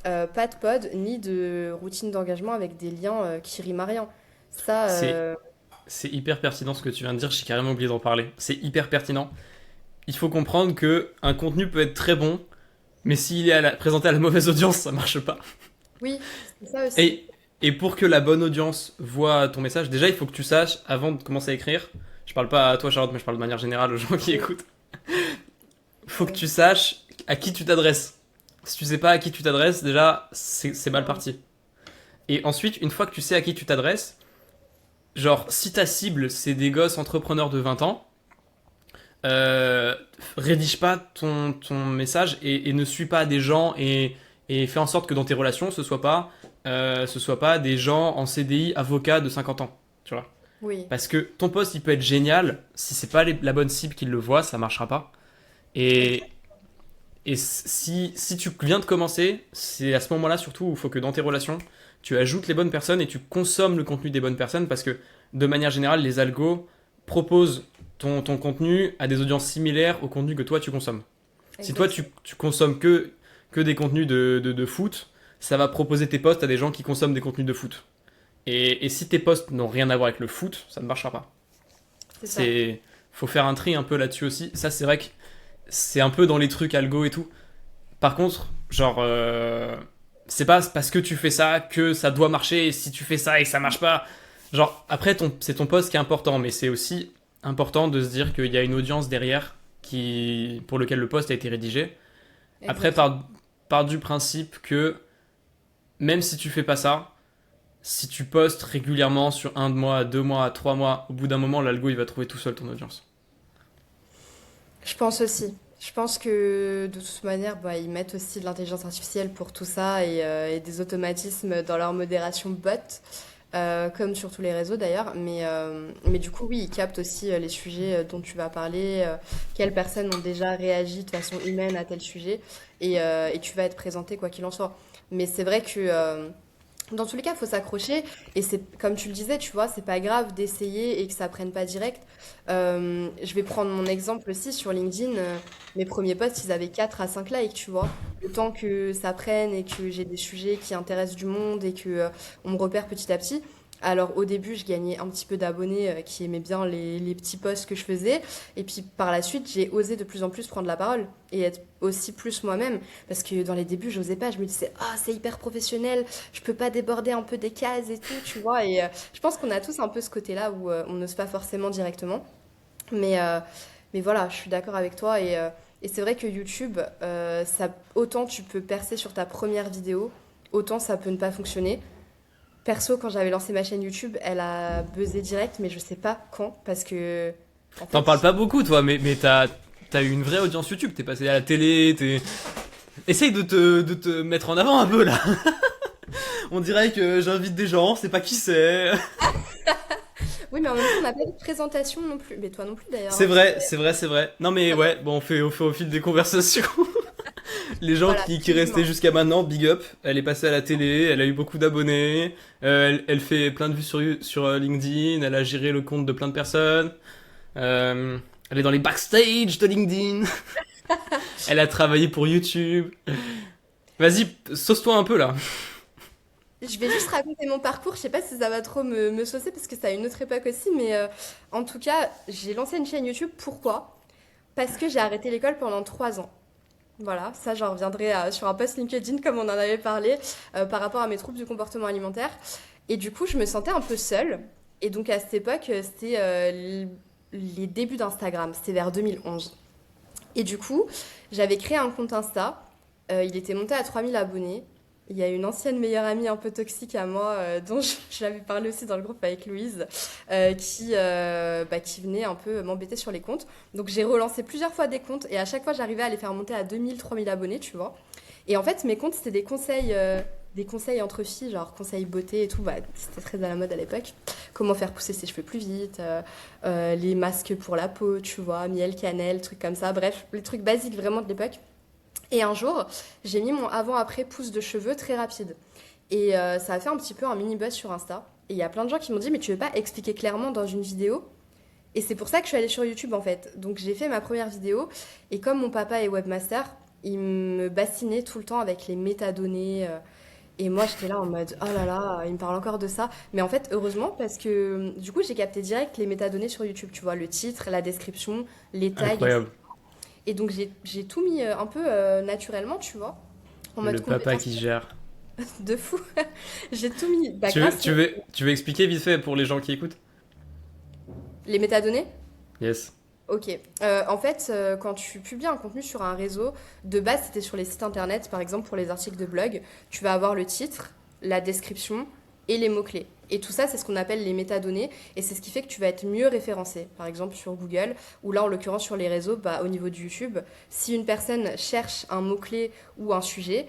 pas de pod ni de routine d'engagement avec des liens qui riment à rien. Ça, C'est c'est hyper pertinent ce que tu viens de dire, j'ai carrément oublié d'en parler. C'est hyper pertinent. Il faut comprendre que un contenu peut être très bon, mais s'il est présenté à la mauvaise audience, ça marche pas. oui, c'est ça aussi. Et, et pour que la bonne audience voit ton message, déjà il faut que tu saches, avant de commencer à écrire, je parle pas à toi Charlotte, mais je parle de manière générale aux gens qui Oui, écoutent, faut que oui. tu saches à qui tu t'adresses. Si tu sais pas à qui tu t'adresses, déjà c'est mal parti. Et ensuite, une fois que tu sais à qui tu t'adresses, genre si ta cible c'est des gosses entrepreneurs de 20 ans, euh, rédige pas ton message et ne suis pas des gens et fais en sorte que dans tes relations, ce soit pas ce soit pas des gens en CDI, avocats de 50 ans, tu vois. Oui, Parce que ton post, il peut être génial, si c'est pas la bonne cible qui le voit, ça marchera pas. Et, exact. et si tu viens de commencer, c'est à ce moment-là surtout où il faut que dans tes relations, tu ajoutes les bonnes personnes et tu consommes le contenu des bonnes personnes parce que de manière générale, les algos proposent ton contenu à des audiences similaires au contenu que toi tu consommes. Si toi Exactement. tu consommes que des contenus de foot, ça va proposer tes posts à des gens qui consomment des contenus de foot. Et si tes posts n'ont rien à voir avec le foot, ça ne marchera pas. C'est ça. C'est, faut faire un tri un peu là-dessus aussi. Ça, c'est vrai que c'est un peu dans les trucs algo et tout. Par contre, genre, c'est pas parce que tu fais ça que ça doit marcher. Et si tu fais ça et que ça marche pas, genre, après, c'est ton post qui est important, mais c'est aussi important de se dire qu'il y a une audience derrière pour lequel le post a été rédigé. Après, Exactement. part du principe que même si tu fais pas ça, si tu postes régulièrement sur un mois, 2 mois, 3 mois, au bout d'un moment, l'algo il va trouver tout seul ton audience. Je pense aussi. Je pense que de toute manière, bah, ils mettent aussi de l'intelligence artificielle pour tout ça et des automatismes dans leur modération bot, comme sur tous les réseaux d'ailleurs. Mais du coup, oui, ils captent aussi les sujets dont tu vas parler, quelles personnes ont déjà réagi de façon humaine à tel sujet, et tu vas être présenté quoi qu'il en soit. Mais c'est vrai que dans tous les cas, il faut s'accrocher. Et c'est comme tu le disais, tu vois, c'est pas grave d'essayer et que ça prenne pas direct. Je vais prendre mon exemple aussi sur LinkedIn. Mes premiers posts, ils avaient 4 à 5 likes, tu vois. Le temps que ça prenne et que j'ai des sujets qui intéressent du monde et que on me repère petit à petit. Alors au début, je gagnais un petit peu d'abonnés qui aimaient bien les petits posts que je faisais. Et puis par la suite, j'ai osé de plus en plus prendre la parole et être aussi plus moi-même. Parce que dans les débuts, j'osais pas. Je me disais, ah, c'est hyper professionnel, je peux pas déborder un peu des cases et tout, tu vois. Et je pense qu'on a tous un peu ce côté-là où on n'ose pas forcément directement. Mais, euh, mais voilà, je suis d'accord avec toi. Et c'est vrai que YouTube, autant tu peux percer sur ta première vidéo, autant ça peut ne pas fonctionner. Perso, quand j'avais lancé ma chaîne YouTube, elle a buzzé direct, mais je sais pas quand, parce que, en T'en parles fait, pas beaucoup, toi, mais t'as eu une vraie audience YouTube. T'es passé à la télé, Essaye de te mettre en avant un peu là. On dirait que j'invite des gens, c'est pas qui c'est. oui, mais en même temps, on n'a pas eu de présentation non plus. Mais toi non plus d'ailleurs, C'est hein. vrai, c'est vrai, c'est vrai. Non mais ouais, bon, on fait au fil des conversations. Les gens Voilà, qui c'est restaient humain. jusqu'à maintenant, big up. Elle est passée à la télé, elle a eu beaucoup d'abonnés. Elle fait plein de vues sur LinkedIn, elle a géré le compte de plein de personnes. Elle est dans les backstage de LinkedIn. Elle a travaillé pour YouTube. Vas-y, sauce-toi un peu là. Je vais juste raconter mon parcours. Je sais pas si ça va trop me saucer parce que c'est à une autre époque aussi, mais en tout cas, j'ai lancé une chaîne YouTube. Pourquoi? Parce que j'ai arrêté l'école pendant 3 ans. Voilà, ça j'en reviendrai sur un post LinkedIn comme on en avait parlé par rapport à mes troubles du comportement alimentaire. Et du coup, je me sentais un peu seule. Et donc à cette époque, c'était les débuts d'Instagram, c'était vers 2011. Et du coup, j'avais créé un compte Insta. Il était monté à 3000 abonnés. Il y a une ancienne meilleure amie un peu toxique à moi, dont j'avais parlé aussi dans le groupe avec Louise, qui venait un peu m'embêter sur les comptes. Donc j'ai relancé plusieurs fois des comptes et à chaque fois j'arrivais à les faire monter à 2000, 3000 abonnés, tu vois. Et en fait, mes comptes, c'était des conseils entre filles, genre conseils beauté et tout. Bah, c'était très à la mode à l'époque. Comment faire pousser ses cheveux plus vite, les masques pour la peau, tu vois, miel, cannelle, trucs comme ça. Bref, les trucs basiques vraiment de l'époque. Et un jour, j'ai mis mon avant-après pousse de cheveux très rapide. Et ça a fait un petit peu un mini buzz sur Insta. Et il y a plein de gens qui m'ont dit, mais tu veux pas expliquer clairement dans une vidéo? Et c'est pour ça que je suis allée sur YouTube en fait. Donc j'ai fait ma première vidéo. Et comme mon papa est webmaster, il me bassinait tout le temps avec les métadonnées. Et moi j'étais là en mode, oh là là, il me parle encore de ça. Mais en fait, heureusement, parce que du coup j'ai capté direct les métadonnées sur YouTube. Tu vois, le titre, la description, les tags, etc. Incroyable. Et donc j'ai tout mis un peu naturellement, tu vois, en mode Le papa compétence qui gère. de fou. J'ai tout mis, bah, Tu veux, grâce tu veux, tu veux expliquer vite fait pour les gens qui écoutent? les métadonnées. Yes. Ok. En fait, quand tu publies un contenu sur un réseau, de base, c'était sur les sites internet, par exemple pour les articles de blog, tu vas avoir le titre, la description et les mots-clés. Et tout ça, c'est ce qu'on appelle les métadonnées, et c'est ce qui fait que tu vas être mieux référencé. Par exemple sur Google, ou là, en l'occurrence, sur les réseaux, bah, au niveau de YouTube, si une personne cherche un mot-clé ou un sujet,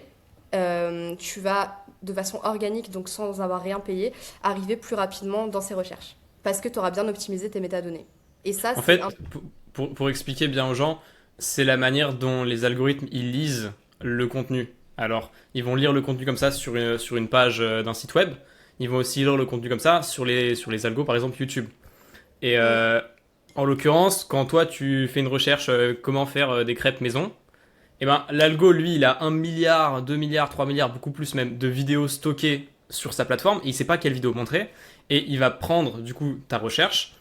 tu vas, de façon organique, donc sans avoir rien payé, arriver plus rapidement dans ces recherches. Parce que tu auras bien optimisé tes métadonnées. Et ça, En c'est un... fait, pour expliquer bien aux gens, c'est la manière dont les algorithmes ils lisent le contenu. Alors, ils vont lire le contenu comme ça sur une page d'un site web. Ils vont aussi lire le contenu comme ça sur les algos, par exemple YouTube. Et Mm. en l'occurrence, quand toi tu fais une recherche comment faire des crêpes maison, et ben l'algo lui il a 1 milliard, 2 milliards, 3 milliards, beaucoup plus même de vidéos stockées sur sa plateforme et il sait pas quelle vidéo montrer et il va prendre du coup ta recherche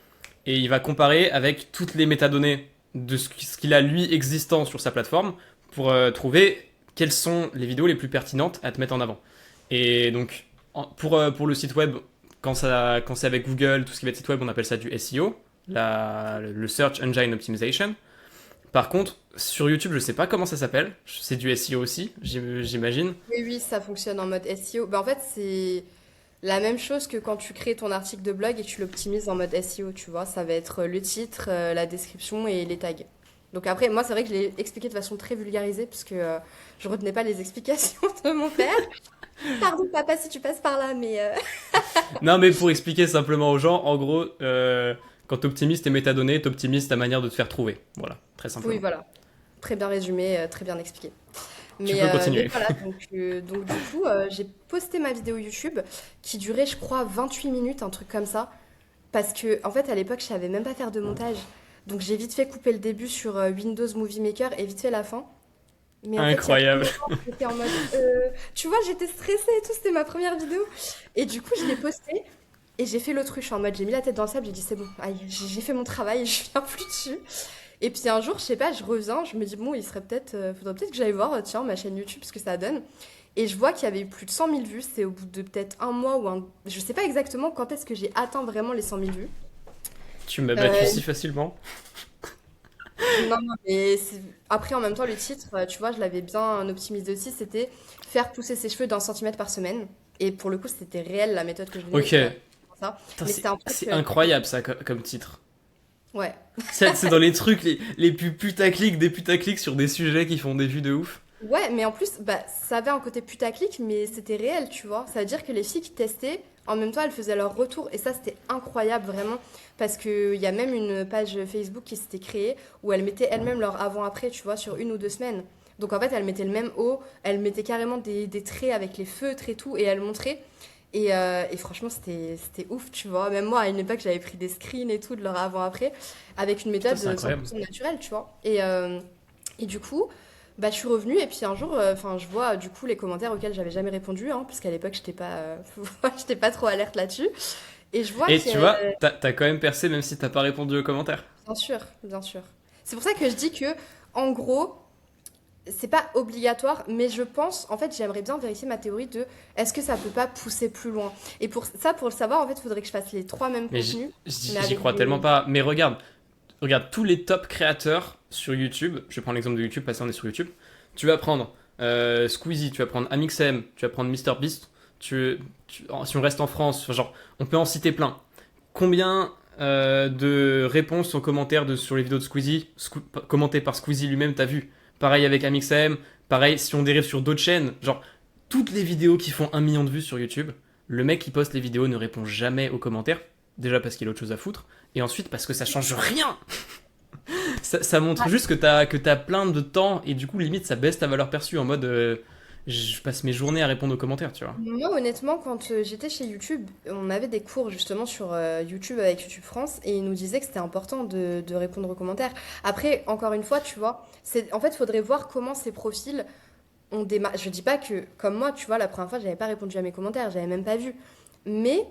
et il va comparer avec toutes les métadonnées de ce qu'il a lui existant sur sa plateforme pour trouver quelles sont les vidéos les plus pertinentes à te mettre en avant. Et donc pour le site web, quand c'est avec Google, tout ce qui va être site web, on appelle ça du SEO, le Search Engine Optimization. Par contre, sur YouTube, je sais pas comment ça s'appelle. C'est du SEO aussi, j'imagine. Oui, oui, ça fonctionne en mode SEO. En fait, c'est la même chose que quand tu crées ton article de blog et tu l'optimises en mode SEO, tu vois. Ça va être le titre, la description et les tags. Donc après, moi, c'est vrai que je l'ai expliqué de façon très vulgarisée parce que je retenais pas les explications de mon père. Pardon, papa, si tu passes par là, mais Non, mais pour expliquer simplement aux gens, en gros, quand tu optimises tes métadonnées, tu optimises ta manière de te faire trouver. Voilà, très oui, simplement. voilà. Très bien résumé, très bien expliqué. Tu peux Mais continuer. voilà, donc du coup, j'ai posté ma vidéo YouTube qui durait, je crois, 28 minutes, un truc comme ça. Parce que, en fait, à l'époque, je savais même pas faire de montage. Donc j'ai vite fait couper le début sur Windows Movie Maker et vite fait la fin. Mais en fait, il y a trop Incroyable. longtemps, j'étais en mode... tu vois, j'étais stressée et tout, c'était ma première vidéo. Et du coup, je l'ai postée et j'ai fait l'autruche en mode, j'ai mis la tête dans le sable, j'ai dit c'est bon, aïe, j'ai fait mon travail, je viens plus dessus. Et puis un jour, je sais pas, je reviens, je me dis bon, il serait peut-être, faudrait peut-être que j'aille voir, tiens, ma chaîne YouTube, ce que ça donne. Et je vois qu'il y avait eu plus de 100 000 vues, c'est au bout de peut-être un mois ou un... Je sais pas exactement quand est-ce que j'ai atteint vraiment les 100 000 vues. Tu m'as battu Euh, si facilement. non, non, mais après, en même temps, le titre, tu vois, je l'avais bien optimisé aussi, c'était faire pousser ses cheveux d'un centimètre par semaine. Et pour le coup, c'était réel la méthode que je venais Ok. ça. Putain, Mais c'était un truc, c'est incroyable ça comme titre. ouais. C'est dans les trucs les plus putaclic des putaclics sur des sujets qui font des vues de ouf. Ouais, mais en plus, bah, ça avait un côté putaclic, mais c'était réel, tu vois. Ça veut dire que les filles qui testaient, en même temps, elles faisaient leur retour. Et ça, c'était incroyable, vraiment. Parce qu'il y a même une page Facebook qui s'était créée où elles mettaient elles-mêmes leur avant-après, tu vois, sur 1 ou 2 semaines. Donc en fait, elles mettaient le même haut, elles mettaient carrément des traits avec les feutres et tout, et elles montraient. Et franchement, c'était ouf, tu vois. Même moi, à une époque, j'avais pris des screens et tout de leur avant-après, avec une Putain, méthode c'est incroyable. 100% naturelle, tu vois. Et du coup, bah, je suis revenue, et puis un jour, enfin, je vois du coup les commentaires auxquels j'avais jamais répondu, hein, parce qu'à l'époque, j'étais pas trop alerte là-dessus. Et je vois Et que, tu vois, t'as quand même percé même si t'as pas répondu aux commentaires. bien sûr, bien sûr. C'est pour ça que je dis que, en gros, c'est pas obligatoire, mais je pense, en fait, j'aimerais bien vérifier ma théorie de est-ce que ça peut pas pousser plus loin. Et pour ça, pour le savoir, en fait, il faudrait que je fasse les trois mêmes Mais contenus, mais j'y avec crois tellement des... pas. Mais regarde tous les top créateurs sur YouTube. Je vais prendre l'exemple de YouTube parce qu'on est sur YouTube. Tu vas prendre Squeezie, tu vas prendre Amixem, tu vas prendre MrBeast. Si on reste en France, enfin, genre, on peut en citer plein. Combien de réponses aux commentaires sur les vidéos de Squeezie, commentées par Squeezie lui-même, t'as vu? Pareil avec Amixem, pareil si on dérive sur d'autres chaînes, genre toutes les vidéos qui font 1 million de vues sur YouTube, le mec qui poste les vidéos ne répond jamais aux commentaires, déjà parce qu'il a autre chose à foutre, et ensuite parce que ça change rien. Ça montre juste que t'as plein de temps, et du coup limite ça baisse ta valeur perçue en mode je passe mes journées à répondre aux commentaires, tu vois. Moi, honnêtement, quand j'étais chez YouTube, on avait des cours justement sur YouTube avec YouTube France et ils nous disaient que c'était important de répondre aux commentaires. Après, encore une fois, tu vois, en fait, il faudrait voir comment ces profils ont démarré. Je dis pas que, comme moi, tu vois, la première fois, j'avais pas répondu à mes commentaires, j'avais même pas vu. Mais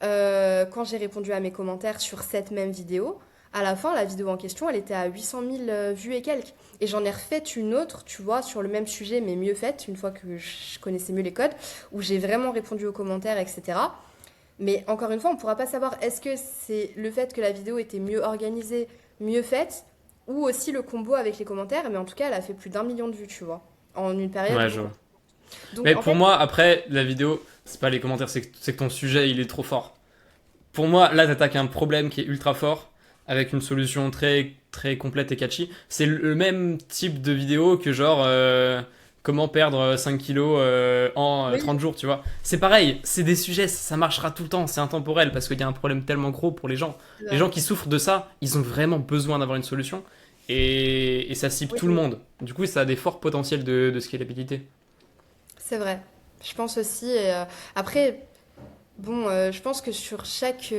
quand j'ai répondu à mes commentaires sur cette même vidéo, à la fin, la vidéo en question, elle était à 800 000 vues et quelques. Et j'en ai refait une autre, tu vois, sur le même sujet, mais mieux faite, une fois que je connaissais mieux les codes, où j'ai vraiment répondu aux commentaires, etc. Mais encore une fois, on ne pourra pas savoir est-ce que c'est le fait que la vidéo était mieux organisée, mieux faite, ou aussi le combo avec les commentaires. Mais en tout cas, elle a fait plus d'1 million de vues, tu vois, en une période. Ouais, je vois. Donc Mais en pour fait, moi, après, la vidéo, c'est pas les commentaires, c'est que ton sujet, il est trop fort. Pour moi, là, t'attaques un problème qui est ultra fort, avec une solution très, très complète et catchy. C'est le même type de vidéo que genre, comment perdre 5 kilos en Oui, 30 jours, tu vois. C'est pareil, c'est des sujets, ça marchera tout le temps, c'est intemporel parce qu'il y a un problème tellement gros pour les gens. c'est Les vrai. gens qui souffrent de ça, ils ont vraiment besoin d'avoir une solution et ça cible Oui, tout le oui, monde. Du coup, ça a des forts potentiels de scalabilité. c'est vrai. Je pense aussi. Et, après, bon, je pense que sur chaque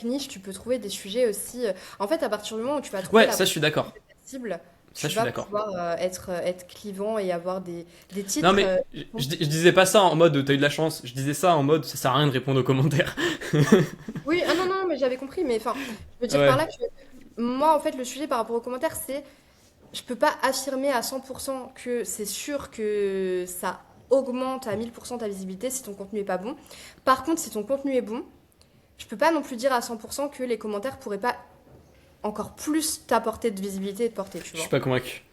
niche, tu peux trouver des sujets aussi. En fait, à partir du moment où tu vas trouver Ouais, la ça je suis d'accord. cible, Ça tu je suis vas d'accord. pouvoir être clivant et avoir des Non titres. mais je disais pas ça en mode t'as eu de la chance, je disais ça en mode ça sert à rien de répondre aux commentaires. Oui, ah non, non, mais j'avais compris. Mais enfin, je veux dire par Ouais. là que moi, en fait, le sujet par rapport aux commentaires, c'est je peux pas affirmer à 100% que c'est sûr que ça augmente à 1000% ta visibilité si ton contenu est pas bon. Par contre, si ton contenu est bon, je peux pas non plus dire à 100% que les commentaires pourraient pas encore plus t'apporter de visibilité et de portée, tu Je suis vois. pas convaincu.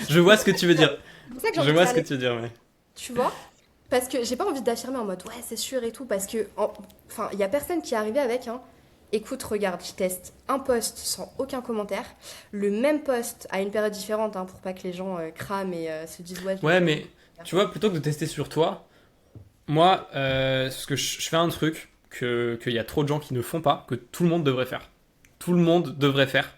Je C'est vois pour ce ça que tu veux dire. c'est pour ça que j'ai Je envie de vois faire ce que les... tu veux dire, mais. Tu vois? Parce que j'ai pas envie d'affirmer en mode ouais, c'est sûr et tout. Parce que, enfin, il y a personne qui est arrivé avec un. Écoute, regarde, je teste un post sans aucun commentaire. Le même post à une période différente, hein, pour pas que les gens crament et se disent ouais, je l'ai Ouais, choisi. mais tu vois, plutôt que de tester sur toi, moi, ce que je fais un truc qu'il y a trop de gens qui ne font pas, que tout le monde devrait faire. Tout le monde devrait faire.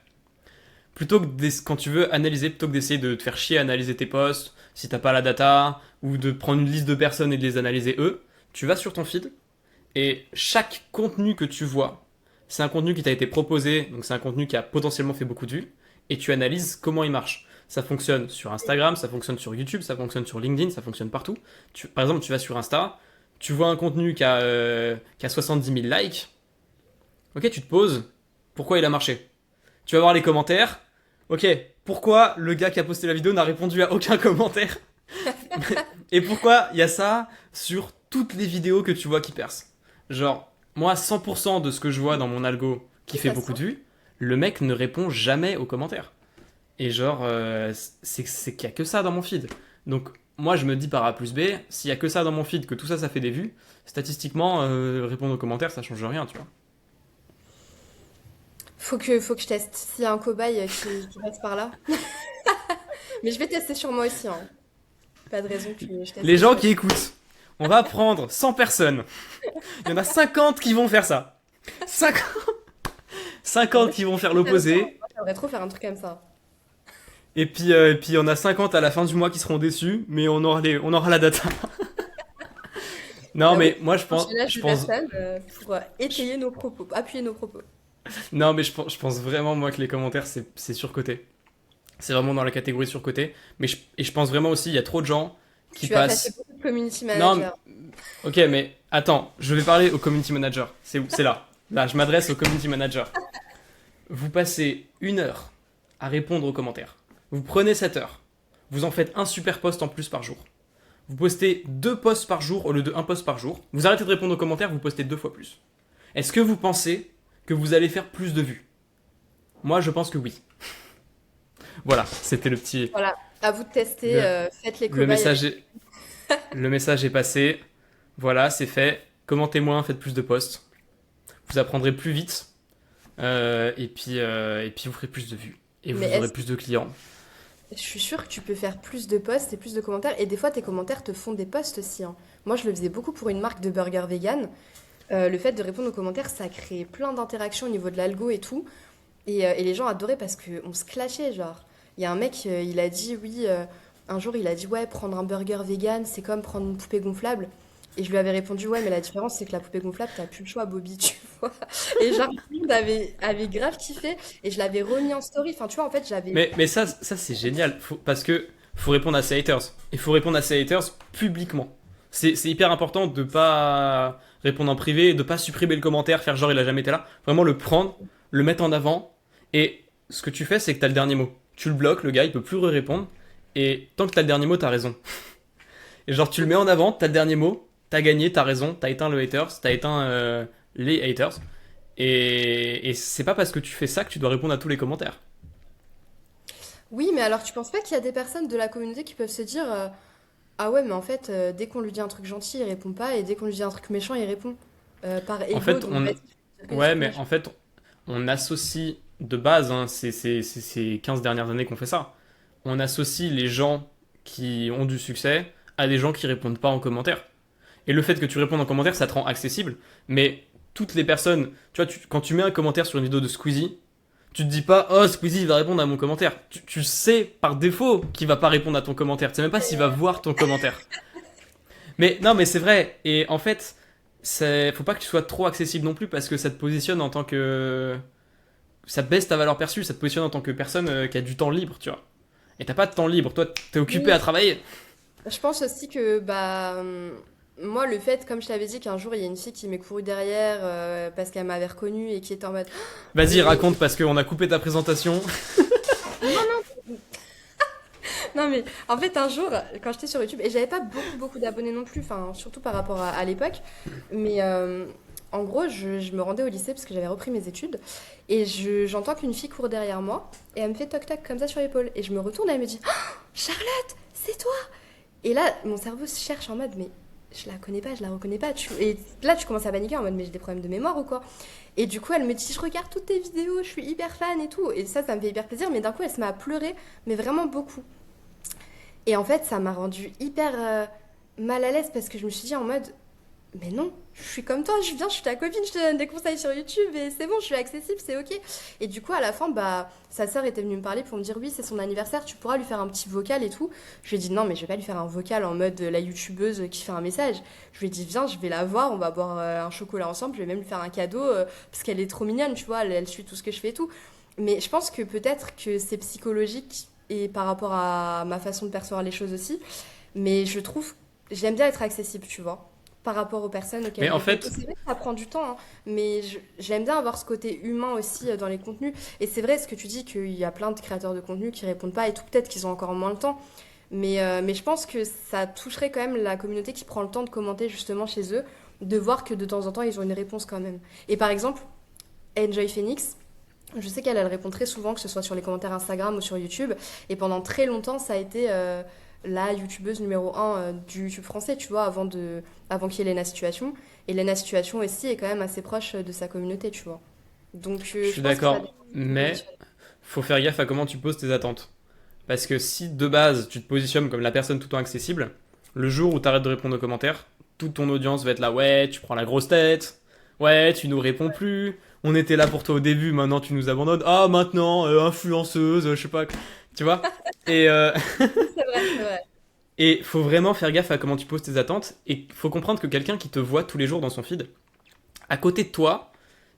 Plutôt que quand tu veux analyser, plutôt que d'essayer de te faire chier à analyser tes posts, si t'as pas la data, ou de prendre une liste de personnes et de les analyser eux, tu vas sur ton feed et chaque contenu que tu vois, c'est un contenu qui t'a été proposé, donc c'est un contenu qui a potentiellement fait beaucoup de vues, et tu analyses comment il marche. Ça fonctionne sur Instagram, ça fonctionne sur YouTube, ça fonctionne sur LinkedIn, ça fonctionne partout. Par exemple, tu vas sur Insta, tu vois un contenu qui a 70 000 likes, ok, tu te poses, pourquoi il a marché? Tu vas voir les commentaires, ok, pourquoi le gars qui a posté la vidéo n'a répondu à aucun commentaire? Et pourquoi il y a ça sur toutes les vidéos que tu vois qui percent? Genre, moi, 100% de ce que je vois dans mon algo qui Oui, fait ça se beaucoup sent. de vues, le mec ne répond jamais aux commentaires. Et genre, c'est qu'il y a que ça dans mon feed. Donc, moi, je me dis par A plus B, s'il y a que ça dans mon feed, que tout ça, ça fait des vues, statistiquement, répondre aux commentaires, ça change rien, tu vois. Faut que je teste. S'il y a un cobaye qui passe par là. Mais je vais tester sur moi aussi, hein. Pas de raison que je Les teste gens sur... qui écoutent, on va prendre 100 personnes. Il y en a 50 qui vont faire ça. 50, En vrai, 50 je suis qui vont faire trop faire ça, hein. l'opposé. Moi, j'aimerais trop faire un truc comme ça. Et puis on a 50 à la fin du mois qui seront déçus, mais on aura la data. Non, Bah oui, mais moi je un pense, chaînage je de pense, personnes pour je- étayer nos propos, appuyer nos propos. non, mais je pense vraiment moi que les commentaires c'est surcoté. C'est vraiment dans la catégorie surcoté. Et je pense vraiment aussi, il y a trop de gens qui Tu as passé passent. beaucoup de community Non, managers. ok, mais attends, je vais parler au community manager. C'est là. Là, je m'adresse au community manager. Vous passez 1 heure à répondre aux commentaires. Vous prenez cette heure. Vous en faites un super post en plus par jour. Vous postez 2 posts par jour au lieu de un post par jour. Vous arrêtez de répondre aux commentaires, vous postez 2 fois plus. Est-ce que vous pensez que vous allez faire plus de vues? Moi, je pense que oui. Voilà, c'était le petit. Voilà, à vous de tester, Le, faites les le cobayes avec. message est, le message est passé. Voilà, c'est fait. Commentez moins, faites plus de posts. Vous apprendrez plus vite. Et puis vous ferez plus de vues. Et Mais vous aurez plus de clients. je suis sûre que tu peux faire plus de posts et plus de commentaires. Et des fois, tes commentaires te font des posts aussi, hein. Moi, je le faisais beaucoup pour une marque de burger vegan. Le fait de répondre aux commentaires, ça crée plein d'interactions au niveau de l'algo et tout. Et les gens adoraient parce qu'on se clashait, genre. Il y a un mec, il a dit, oui, un jour, il a dit, ouais, prendre un burger vegan, c'est comme prendre une poupée gonflable. Et je lui avais répondu, ouais, mais la différence, c'est que la poupée gonflable, t'as plus le choix, Bobby, tu vois. Et genre, tout le monde avait grave kiffé. Et je l'avais remis en story. Enfin, tu vois, en fait, j'avais... Mais ça c'est génial. Parce que faut répondre à ses haters. Il faut répondre à ses haters publiquement. C'est hyper important de pas répondre en privé, de pas supprimer le commentaire, faire genre il a jamais été là. Vraiment le prendre, le mettre en avant. Et ce que tu fais, c'est que t'as le dernier mot. Tu le bloques, le gars, il peut plus répondre. Et tant que t'as le dernier mot, t'as raison. Et genre, tu le mets en avant, t'as le dernier mot, t'as gagné, t'as raison, t'as éteint le haters, t'as éteint les haters. Et c'est pas parce que tu fais ça que tu dois répondre à tous les commentaires. Oui, mais alors, tu penses pas qu'il y a des personnes de la communauté qui peuvent se dire, ah ouais, mais en fait, dès qu'on lui dit un truc gentil, il répond pas. Et dès qu'on lui dit un truc méchant, il répond. Par En ego, fait, donc vas-y, je vais dire que des ouais, trucs mais méchants. en fait, on associe de base, hein, c'est ces 15 dernières années qu'on fait ça. On associe les gens qui ont du succès à des gens qui répondent pas en commentaire. Et le fait que tu répondes en commentaire, ça te rend accessible. Mais toutes les personnes, tu vois, quand tu mets un commentaire sur une vidéo de Squeezie, tu te dis pas, oh Squeezie va répondre à mon commentaire. Tu sais par défaut qu'il va pas répondre à ton commentaire. Tu sais même pas s'il va voir ton commentaire. Mais non, mais c'est vrai. Et en fait, faut pas que tu sois trop accessible non plus parce que ça te positionne en tant que. Ça baisse ta valeur perçue, ça te positionne en tant que personne qui a du temps libre, tu vois. Et t'as pas de temps libre, toi t'es occupé Oui, à travailler. je pense aussi que moi, le fait, comme je t'avais dit, qu'un jour il y a une fille qui m'est courue derrière parce qu'elle m'avait reconnue et qui était en mode Vas-y, mais raconte parce qu'on a coupé ta présentation. non mais en fait un jour quand j'étais sur YouTube et j'avais pas beaucoup d'abonnés non plus, enfin surtout par rapport à l'époque, mais en gros je me rendais au lycée parce que j'avais repris mes études et j'entends qu'une fille court derrière moi et elle me fait toc toc comme ça sur l'épaule et je me retourne et elle me dit oh, Charlotte, c'est toi. Et là mon cerveau se cherche en mode mais je la connais pas, je la reconnais pas. Et là, tu commences à paniquer en mode, mais j'ai des problèmes de mémoire ou quoi? Et du coup, elle me dit, je regarde toutes tes vidéos, je suis hyper fan et tout. Et ça me fait hyper plaisir. Mais d'un coup, elle se met à pleurer, mais vraiment beaucoup. Et en fait, ça m'a rendu hyper mal à l'aise parce que je me suis dit en mode, mais non, je suis comme toi, je viens, je suis ta copine, je te donne des conseils sur YouTube et c'est bon, je suis accessible, c'est ok. Et du coup, à la fin, bah, sa sœur était venue me parler pour me dire, oui, c'est son anniversaire, tu pourras lui faire un petit vocal et tout. Je lui ai dit, non, mais je vais pas lui faire un vocal en mode la youtubeuse qui fait un message. Je lui ai dit, viens, je vais la voir, on va boire un chocolat ensemble, je vais même lui faire un cadeau parce qu'elle est trop mignonne, tu vois, elle suit tout ce que je fais et tout. Mais je pense que peut-être que c'est psychologique et par rapport à ma façon de percevoir les choses aussi. Mais je trouve, j'aime bien être accessible, tu vois, par rapport aux personnes auxquelles Mais je en réponds. Et fait, c'est vrai que ça prend du temps, hein, mais j'aime bien avoir ce côté humain aussi dans les contenus. Et c'est vrai ce que tu dis qu'il y a plein de créateurs de contenu qui répondent pas et tout, peut-être qu'ils ont encore moins le temps. Mais je pense que ça toucherait quand même la communauté qui prend le temps de commenter justement chez eux, de voir que de temps en temps, ils ont une réponse quand même. Et par exemple, Enjoy Phoenix, je sais qu'elle répond très souvent, que ce soit sur les commentaires Instagram ou sur YouTube. Et pendant très longtemps, ça a été la youtubeuse numéro un du YouTube français, tu vois, avant qu'il y ait Lena Situation. Et Lena Situation aussi est quand même assez proche de sa communauté, tu vois. Donc je je suis pense que ça d'accord, dépend du mais positionnement. faut faire gaffe à comment tu poses tes attentes. Parce que si de base tu te positionnes comme la personne tout le temps accessible, le jour où tu arrêtes de répondre aux commentaires, toute ton audience va être là, ouais, tu prends la grosse tête, ouais, tu nous réponds plus, on était là pour toi au début, maintenant tu nous abandonnes, ah maintenant, influenceuse, je sais pas, tu vois. Et, C'est vrai, c'est vrai. et faut vraiment faire gaffe à comment tu poses tes attentes, et faut comprendre que quelqu'un qui te voit tous les jours dans son feed, à côté de toi,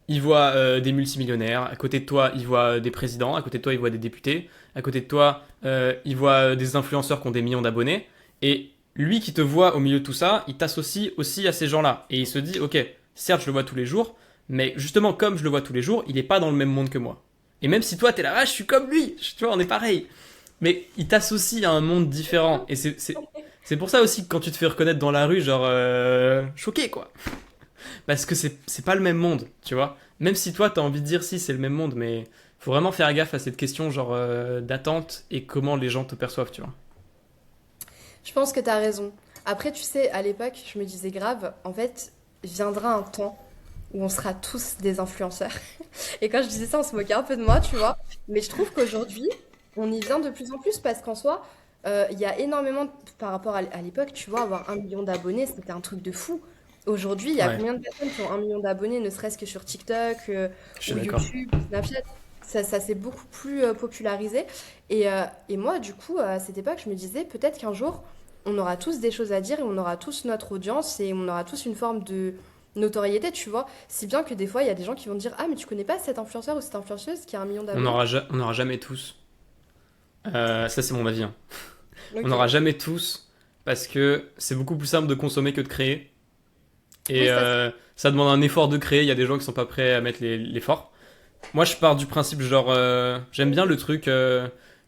il voit des multimillionnaires, à côté de toi, il voit des présidents, à côté de toi, il voit des députés, à côté de toi, il voit des influenceurs qui ont des millions d'abonnés. Et lui qui te voit au milieu de tout ça, il t'associe aussi à ces gens-là. Et il se dit, ok, certes, je le vois tous les jours, mais justement, comme je le vois tous les jours, il n'est pas dans le même monde que moi. Et même si toi, t'es là, ah, je suis comme lui, tu vois, on est pareil. Mais il t'associe à un monde différent. Et c'est pour ça aussi que quand tu te fais reconnaître dans la rue, genre, choqué, quoi. Parce que c'est pas le même monde, tu vois. Même si toi, t'as envie de dire si c'est le même monde, mais faut vraiment faire gaffe à cette question, genre, d'attente et comment les gens te perçoivent, tu vois. Je pense que tu as raison. Après, tu sais, à l'époque, je me disais grave, en fait, viendra un temps où on sera tous des influenceurs. Et quand je disais ça, on se moquait un peu de moi, tu vois. Mais je trouve qu'aujourd'hui, on y vient de plus en plus parce qu'en soi, il y a énormément, par rapport à l'époque, tu vois, avoir 1 million d'abonnés, c'était un truc de fou. Aujourd'hui, il y a Ouais, combien de personnes qui ont 1 million d'abonnés, ne serait-ce que sur TikTok je suis ou d'accord. YouTube, ou Snapchat? Ça s'est beaucoup plus popularisé. Et moi, du coup, à cette époque, je me disais peut-être qu'un jour, on aura tous des choses à dire et on aura tous notre audience et on aura tous une forme de notoriété, tu vois. Si bien que des fois, il y a des gens qui vont dire, ah, mais tu connais pas cet influenceur ou cette influenceuse qui a 1 million d'abonnés? On n'aura jamais tous. Ça, c'est mon avis, hein. On Ok. n'aura jamais tous parce que c'est beaucoup plus simple de consommer que de créer. Oui, Et ça c'est. ça demande un effort de créer. Il y a des gens qui sont pas prêts à mettre l'effort. Moi, je pars du principe, genre, j'aime bien le truc,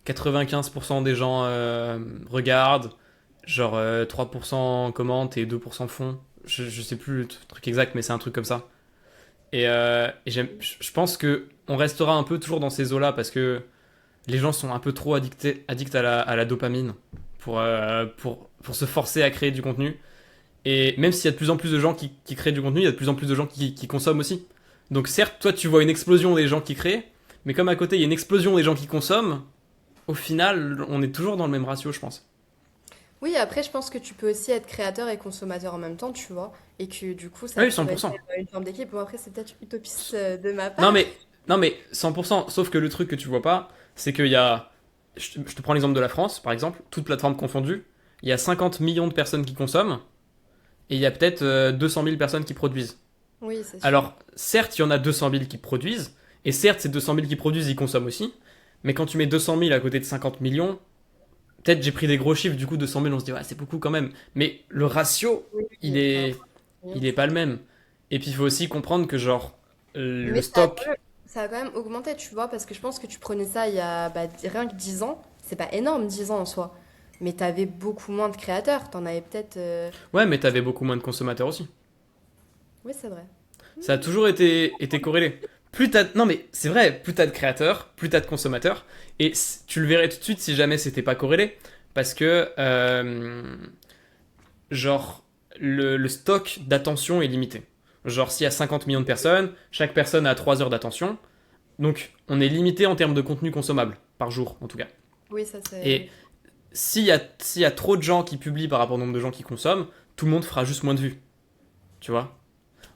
95% des gens regardent, genre 3% commentent et 2% font. Je sais plus le truc exact, mais c'est un truc comme ça. Et je pense que on restera un peu toujours dans ces eaux-là parce que les gens sont un peu trop addicts à la dopamine pour se forcer à créer du contenu. Et même s'il y a de plus en plus de gens qui créent du contenu, il y a de plus en plus de gens qui consomment aussi. Donc certes, toi tu vois une explosion des gens qui créent, mais comme à côté il y a une explosion des gens qui consomment, au final on est toujours dans le même ratio, je pense. Oui, après, je pense que tu peux aussi être créateur et consommateur en même temps, tu vois, et que du coup, Ah ça oui, cent pourrait pour faire cent. une forme d'équipe. Bon, après, c'est peut-être utopiste de ma Non part. mais, non mais 100%. Sauf que le truc que tu vois pas, c'est qu'il y a. Je te prends l'exemple de la France, par exemple, toute plateforme confondue. Il y a 50 millions de personnes qui consomment et il y a peut-être 200 000 personnes qui produisent. Oui, c'est sûr. Alors, certes, il y en a 200 000 qui produisent, et certes, ces 200 000 qui produisent, ils consomment aussi, mais quand tu mets 200 000 à côté de 50 millions, peut-être j'ai pris des gros chiffres, du coup 200 000, on se dit, ouais, c'est beaucoup quand même. Mais le ratio, Oui, il par est, rapport à il est pas le même. Et puis il faut aussi comprendre que, genre, le Mais stock. ça a quand même augmenté, tu vois, parce que je pense que tu prenais ça il y a rien que 10 ans. C'est pas énorme, 10 ans en soi. Mais t'avais beaucoup moins de créateurs. T'en avais peut-être. Ouais, mais t'avais beaucoup moins de consommateurs aussi. Oui, c'est vrai. Ça a toujours été corrélé. Plus t'as. Non, mais c'est vrai, plus t'as de créateurs, plus t'as de consommateurs. Et tu le verrais tout de suite si jamais c'était pas corrélé. Parce que, genre, le stock d'attention est limité. Genre, s'il y a 50 millions de personnes, chaque personne a 3 heures d'attention. Donc, on est limité en termes de contenu consommable, par jour en tout cas. Oui, ça c'est. Et Oui. s'il y a trop de gens qui publient par rapport au nombre de gens qui consomment, tout le monde fera juste moins de vues. Tu vois?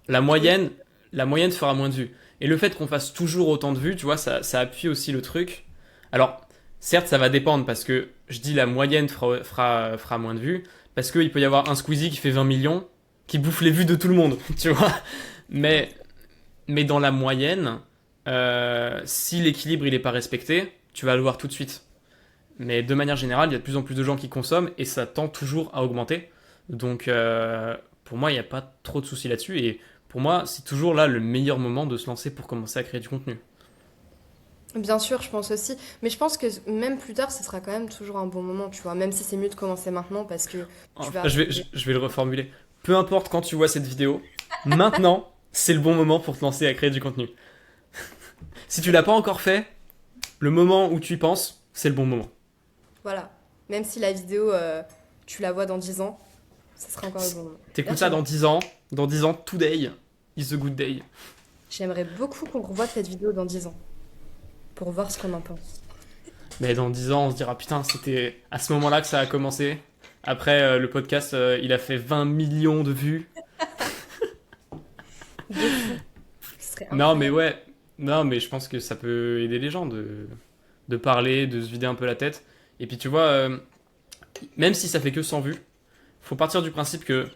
La Oui. moyenne, la moyenne fera moins de vues. Et le fait qu'on fasse toujours autant de vues, tu vois, ça appuie aussi le truc. Alors, certes, ça va dépendre parce que je dis la moyenne fera moins de vues, parce qu'il peut y avoir un Squeezie qui fait 20 millions, qui bouffe les vues de tout le monde, tu vois. Mais, mais dans la moyenne, si l'équilibre il est pas respecté, tu vas le voir tout de suite. Mais de manière générale, il y a de plus en plus de gens qui consomment et ça tend toujours à augmenter. Donc pour moi, il n'y a pas trop de soucis là-dessus. Et pour moi, c'est toujours là le meilleur moment de se lancer pour commencer à créer du contenu. Bien sûr, je pense aussi. Mais je pense que même plus tard, ce sera quand même toujours un bon moment, tu vois. Même si c'est mieux de commencer maintenant parce que tu vas Enfin, je vais, je arriver. je vais le reformuler. Peu importe quand tu vois cette vidéo, maintenant, c'est le bon moment pour te lancer à créer du contenu. Si tu l'as pas encore fait, le moment où tu y penses, c'est le bon moment. Voilà. Même si la vidéo, tu la vois dans 10 ans, ça sera encore le bon moment. T'écoutes D'ailleurs, ça dans 10 ans, today is a good day. j'aimerais beaucoup qu'on revoie cette vidéo dans 10 ans pour voir ce qu'on en pense. Mais dans 10 ans, on se dira putain, c'était à ce moment-là que ça a commencé. Après, le podcast, il a fait 20 millions de vues. De fou. Ce serait Non, mais incroyable. ouais. Non, mais je pense que ça peut aider les gens de parler, de se vider un peu la tête. Et puis tu vois, même si ça fait que 100 vues, faut partir du principe que,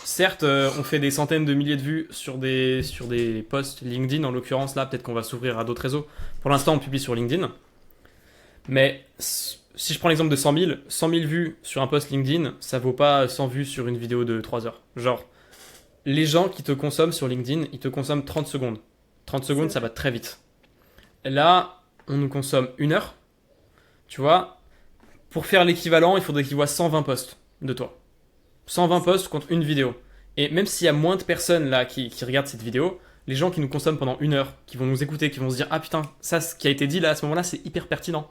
certes, on fait des centaines de milliers de vues sur des posts LinkedIn, en l'occurrence là, peut-être qu'on va s'ouvrir à d'autres réseaux. Pour l'instant, on publie sur LinkedIn. Mais si je prends l'exemple de 100 000 vues sur un post LinkedIn, ça vaut pas 100 vues sur une vidéo de 3 heures. Genre, les gens qui te consomment sur LinkedIn, ils te consomment 30 secondes. 30 C'est secondes, ça vrai. va très vite. Là, on nous consomme 1 heure. Tu vois, pour faire l'équivalent, il faudrait qu'ils voient 120 posts de toi. 120 C'est posts contre une vidéo. Et même s'il y a moins de personnes là qui regardent cette vidéo, les gens qui nous consomment pendant 1 heure, qui vont nous écouter, qui vont se dire ah putain, ça ce qui a été dit là à ce moment-là, c'est hyper pertinent.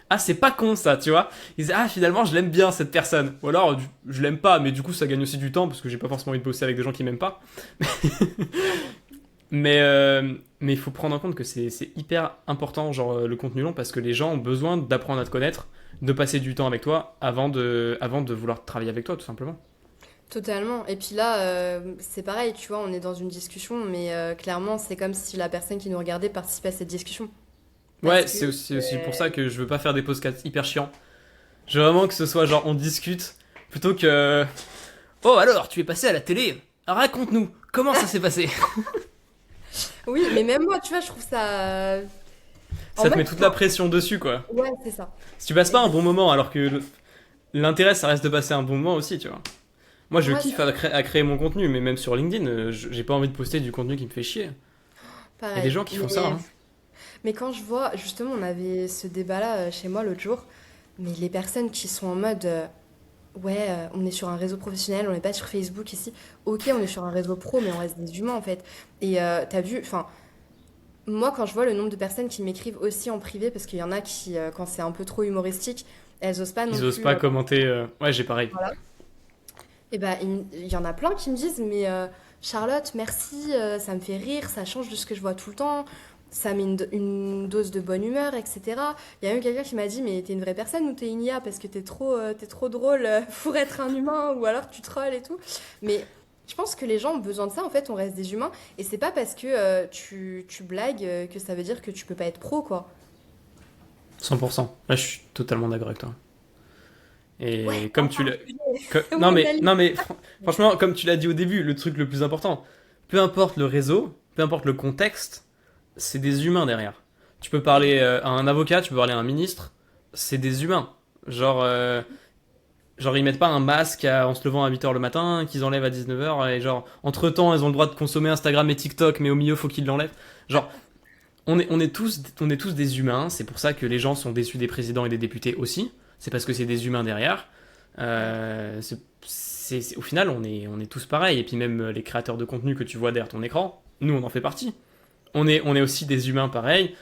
Ah c'est pas con ça, tu vois. Ils disent ah finalement je l'aime bien cette personne. Ou alors je l'aime pas, mais du coup ça gagne aussi du temps parce que j'ai pas forcément envie de bosser avec des gens qui m'aiment pas. Mais il faut prendre en compte que c'est hyper important, genre le contenu long, parce que les gens ont besoin d'apprendre à te connaître, de passer du temps avec toi avant de vouloir travailler avec toi, tout simplement. totalement. Et puis là, c'est pareil, tu vois, on est dans une discussion, mais clairement, c'est comme si la personne qui nous regardait participait à cette discussion. Parce Ouais, que, c'est aussi pour ça que je veux pas faire des podcasts hyper chiants. Je veux vraiment que ce soit genre on discute, plutôt que oh alors, tu es passé à la télé, raconte-nous, comment ça s'est passé. oui, mais même moi, tu vois, je trouve ça. En Ça te fait, met toute la pression dessus, quoi. ouais, c'est ça. Si tu passes pas un Exact. bon moment, alors que l'intérêt, ça reste de passer un bon moment aussi, tu vois. Moi, je Moi, kiffe à créer mon contenu, mais même sur LinkedIn, j'ai pas envie de poster du contenu qui me fait chier. Il y a des pareil. gens qui font ça, hein. Mais quand je vois, justement, on avait ce débat-là chez moi l'autre jour, mais les personnes qui sont en mode, ouais, on est sur un réseau professionnel, on n'est pas sur Facebook ici. Ok, on est sur un réseau pro, mais on reste des humains en fait. Et t'as vu, enfin, moi quand je vois le nombre de personnes qui m'écrivent aussi en privé, parce qu'il y en a qui, quand c'est un peu trop humoristique, elles osent pas non Ils osent plus. pas commenter. Ouais, j'ai pareil. Voilà. Et ben, il y en a plein qui me disent, mais Charlotte, merci, ça me fait rire, ça change de ce que je vois tout le temps. ça met une dose de bonne humeur, etc. Il y a même quelqu'un qui m'a dit, mais t'es une vraie personne ou t'es une IA parce que t'es trop drôle pour être un humain ou alors tu trolls et tout. Mais je pense que les gens ont besoin de ça, en fait, on reste des humains. Et c'est pas parce que tu blagues que ça veut dire que tu peux pas être pro, quoi. 100%. Là, je suis totalement d'accord avec toi. Ouais, Et comme tu enfin, l'as... où on allait. Non mais, franchement, comme tu l'as dit au début, le truc le plus important, peu importe le réseau, peu importe le contexte, c'est des humains derrière. Tu peux parler à un avocat, tu peux parler à un ministre, c'est des humains. Genre, genre ils mettent pas un masque en se levant à 8h le matin, qu'ils enlèvent à 19h, et genre, entre-temps, ils ont le droit de consommer Instagram et TikTok, mais au milieu, faut qu'ils l'enlèvent. Genre, on est tous des humains, c'est pour ça que les gens sont déçus des présidents et des députés aussi, c'est parce que c'est des humains derrière. Au final, on est tous pareils, et puis même les créateurs de contenu que tu vois derrière ton écran, nous, on en fait partie. On est aussi des humains pareils,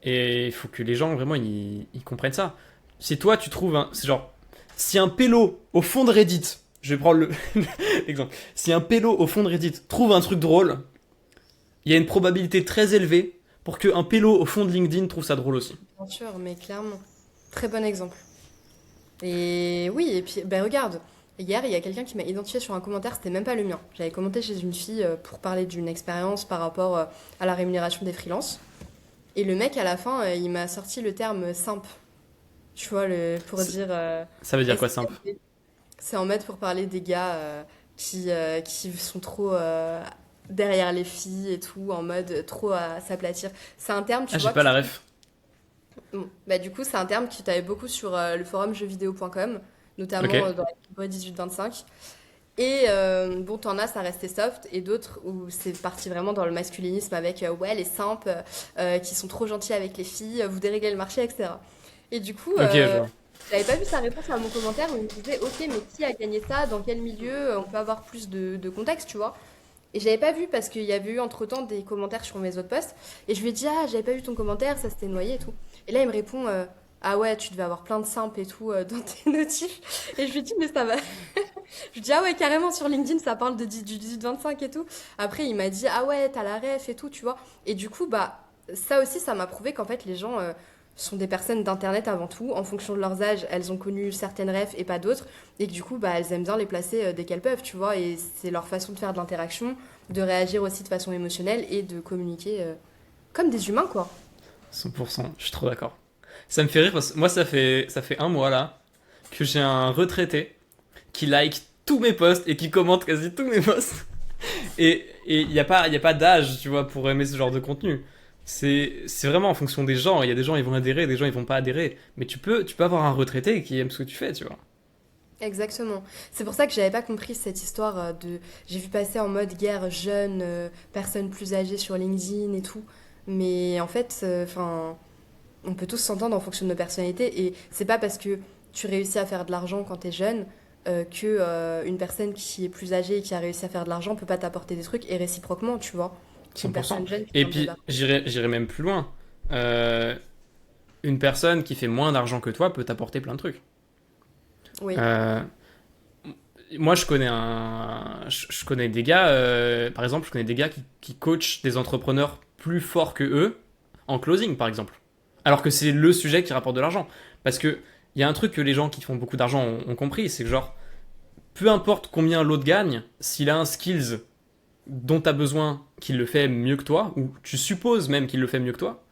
et il faut que les gens, vraiment, ils comprennent ça. Si toi, tu trouves un... C'est genre, si un pélo au fond de Reddit, je vais prendre l'exemple, si un pélo au fond de Reddit trouve un truc drôle, il y a une probabilité très élevée pour qu'un pélo au fond de LinkedIn trouve ça drôle aussi. Bien sûr, mais clairement. Très bon exemple. Et oui, et puis, ben regarde, hier, il y a quelqu'un qui m'a identifié sur un commentaire, c'était même pas le mien. J'avais commenté chez une fille pour parler d'une expérience par rapport à la rémunération des freelances. Et le mec, à la fin, il m'a sorti le terme simp. Tu vois, pour dire. Ça veut dire quoi, simple? STMP. C'est en mode pour parler des gars qui sont trop derrière les filles et tout, en mode trop à s'aplatir. C'est un terme, tu Ah, j'ai vois, pas la ref. bon, bah, du coup, c'est un terme que tu avais beaucoup sur le forum jeuxvideo.com, Ok. notamment dans la catégorie 18-25. Et bon, t'en as, ça restait soft, et d'autres où c'est parti vraiment dans le masculinisme avec ouais, les simpes qui sont trop gentils avec les filles, vous déréglez le marché, etc. Et du coup, Ok, je vois. j'avais pas vu sa réponse à mon commentaire où il me disait ok, mais qui a gagné ça, dans quel milieu, on peut avoir plus de contexte, tu vois. Et j'avais pas vu parce qu'il y avait eu entre-temps des commentaires sur mes autres posts. Et je lui ai dit, ah, j'avais pas vu ton commentaire, ça s'était noyé et tout. Et là, il me répond, ah ouais, tu devais avoir plein de simples et tout dans tes notifs. Et je lui dis, mais ça va. Je lui dis, ah ouais, carrément, sur LinkedIn, ça parle du 18-25 et tout. Après, il m'a dit, ah ouais, t'as la ref et tout, tu vois. Et du coup, bah, ça aussi, ça m'a prouvé qu'en fait, les gens sont des personnes d'Internet avant tout. En fonction de leurs âges, elles ont connu certaines refs et pas d'autres. Et que du coup, bah, elles aiment bien les placer dès qu'elles peuvent, tu vois. Et c'est leur façon de faire de l'interaction, de réagir aussi de façon émotionnelle et de communiquer comme des humains, quoi. 100%, je suis trop d'accord. Ça me fait rire parce que moi, ça fait un mois là que j'ai un retraité qui like tous mes posts et qui commente quasi tous mes posts. Et il y a pas d'âge, tu vois, pour aimer ce genre de contenu. C'est vraiment en fonction des gens. Il y a des gens, ils vont adhérer, des gens, ils vont pas adhérer. Mais tu peux avoir un retraité qui aime ce que tu fais, tu vois. Exactement. C'est pour ça que j'avais pas compris cette histoire de. J'ai vu passer en mode guerre jeune, personnes plus âgées sur LinkedIn et tout. Mais en fait, enfin, on peut tous s'entendre en fonction de nos personnalités. Et c'est pas parce que tu réussis à faire de l'argent quand t'es jeune que une personne qui est plus âgée et qui a réussi à faire de l'argent peut pas t'apporter des trucs. Et réciproquement, tu vois. Une 100%. personne jeune qui Et vient de puis, débarquer. j'irai même plus loin. Euh, une personne qui fait moins d'argent que toi peut t'apporter plein de trucs. Oui. Euh, Moi, je connais des gars, par exemple, je connais des gars qui coachent des entrepreneurs plus forts que eux en closing, par exemple. Alors que c'est le sujet qui rapporte de l'argent. Parce que il y a un truc que les gens qui font beaucoup d'argent ont compris, c'est que genre, peu importe combien l'autre gagne, s'il a un skills dont tu as besoin qu'il le fait mieux que toi, ou tu supposes même qu'il le fait mieux que toi,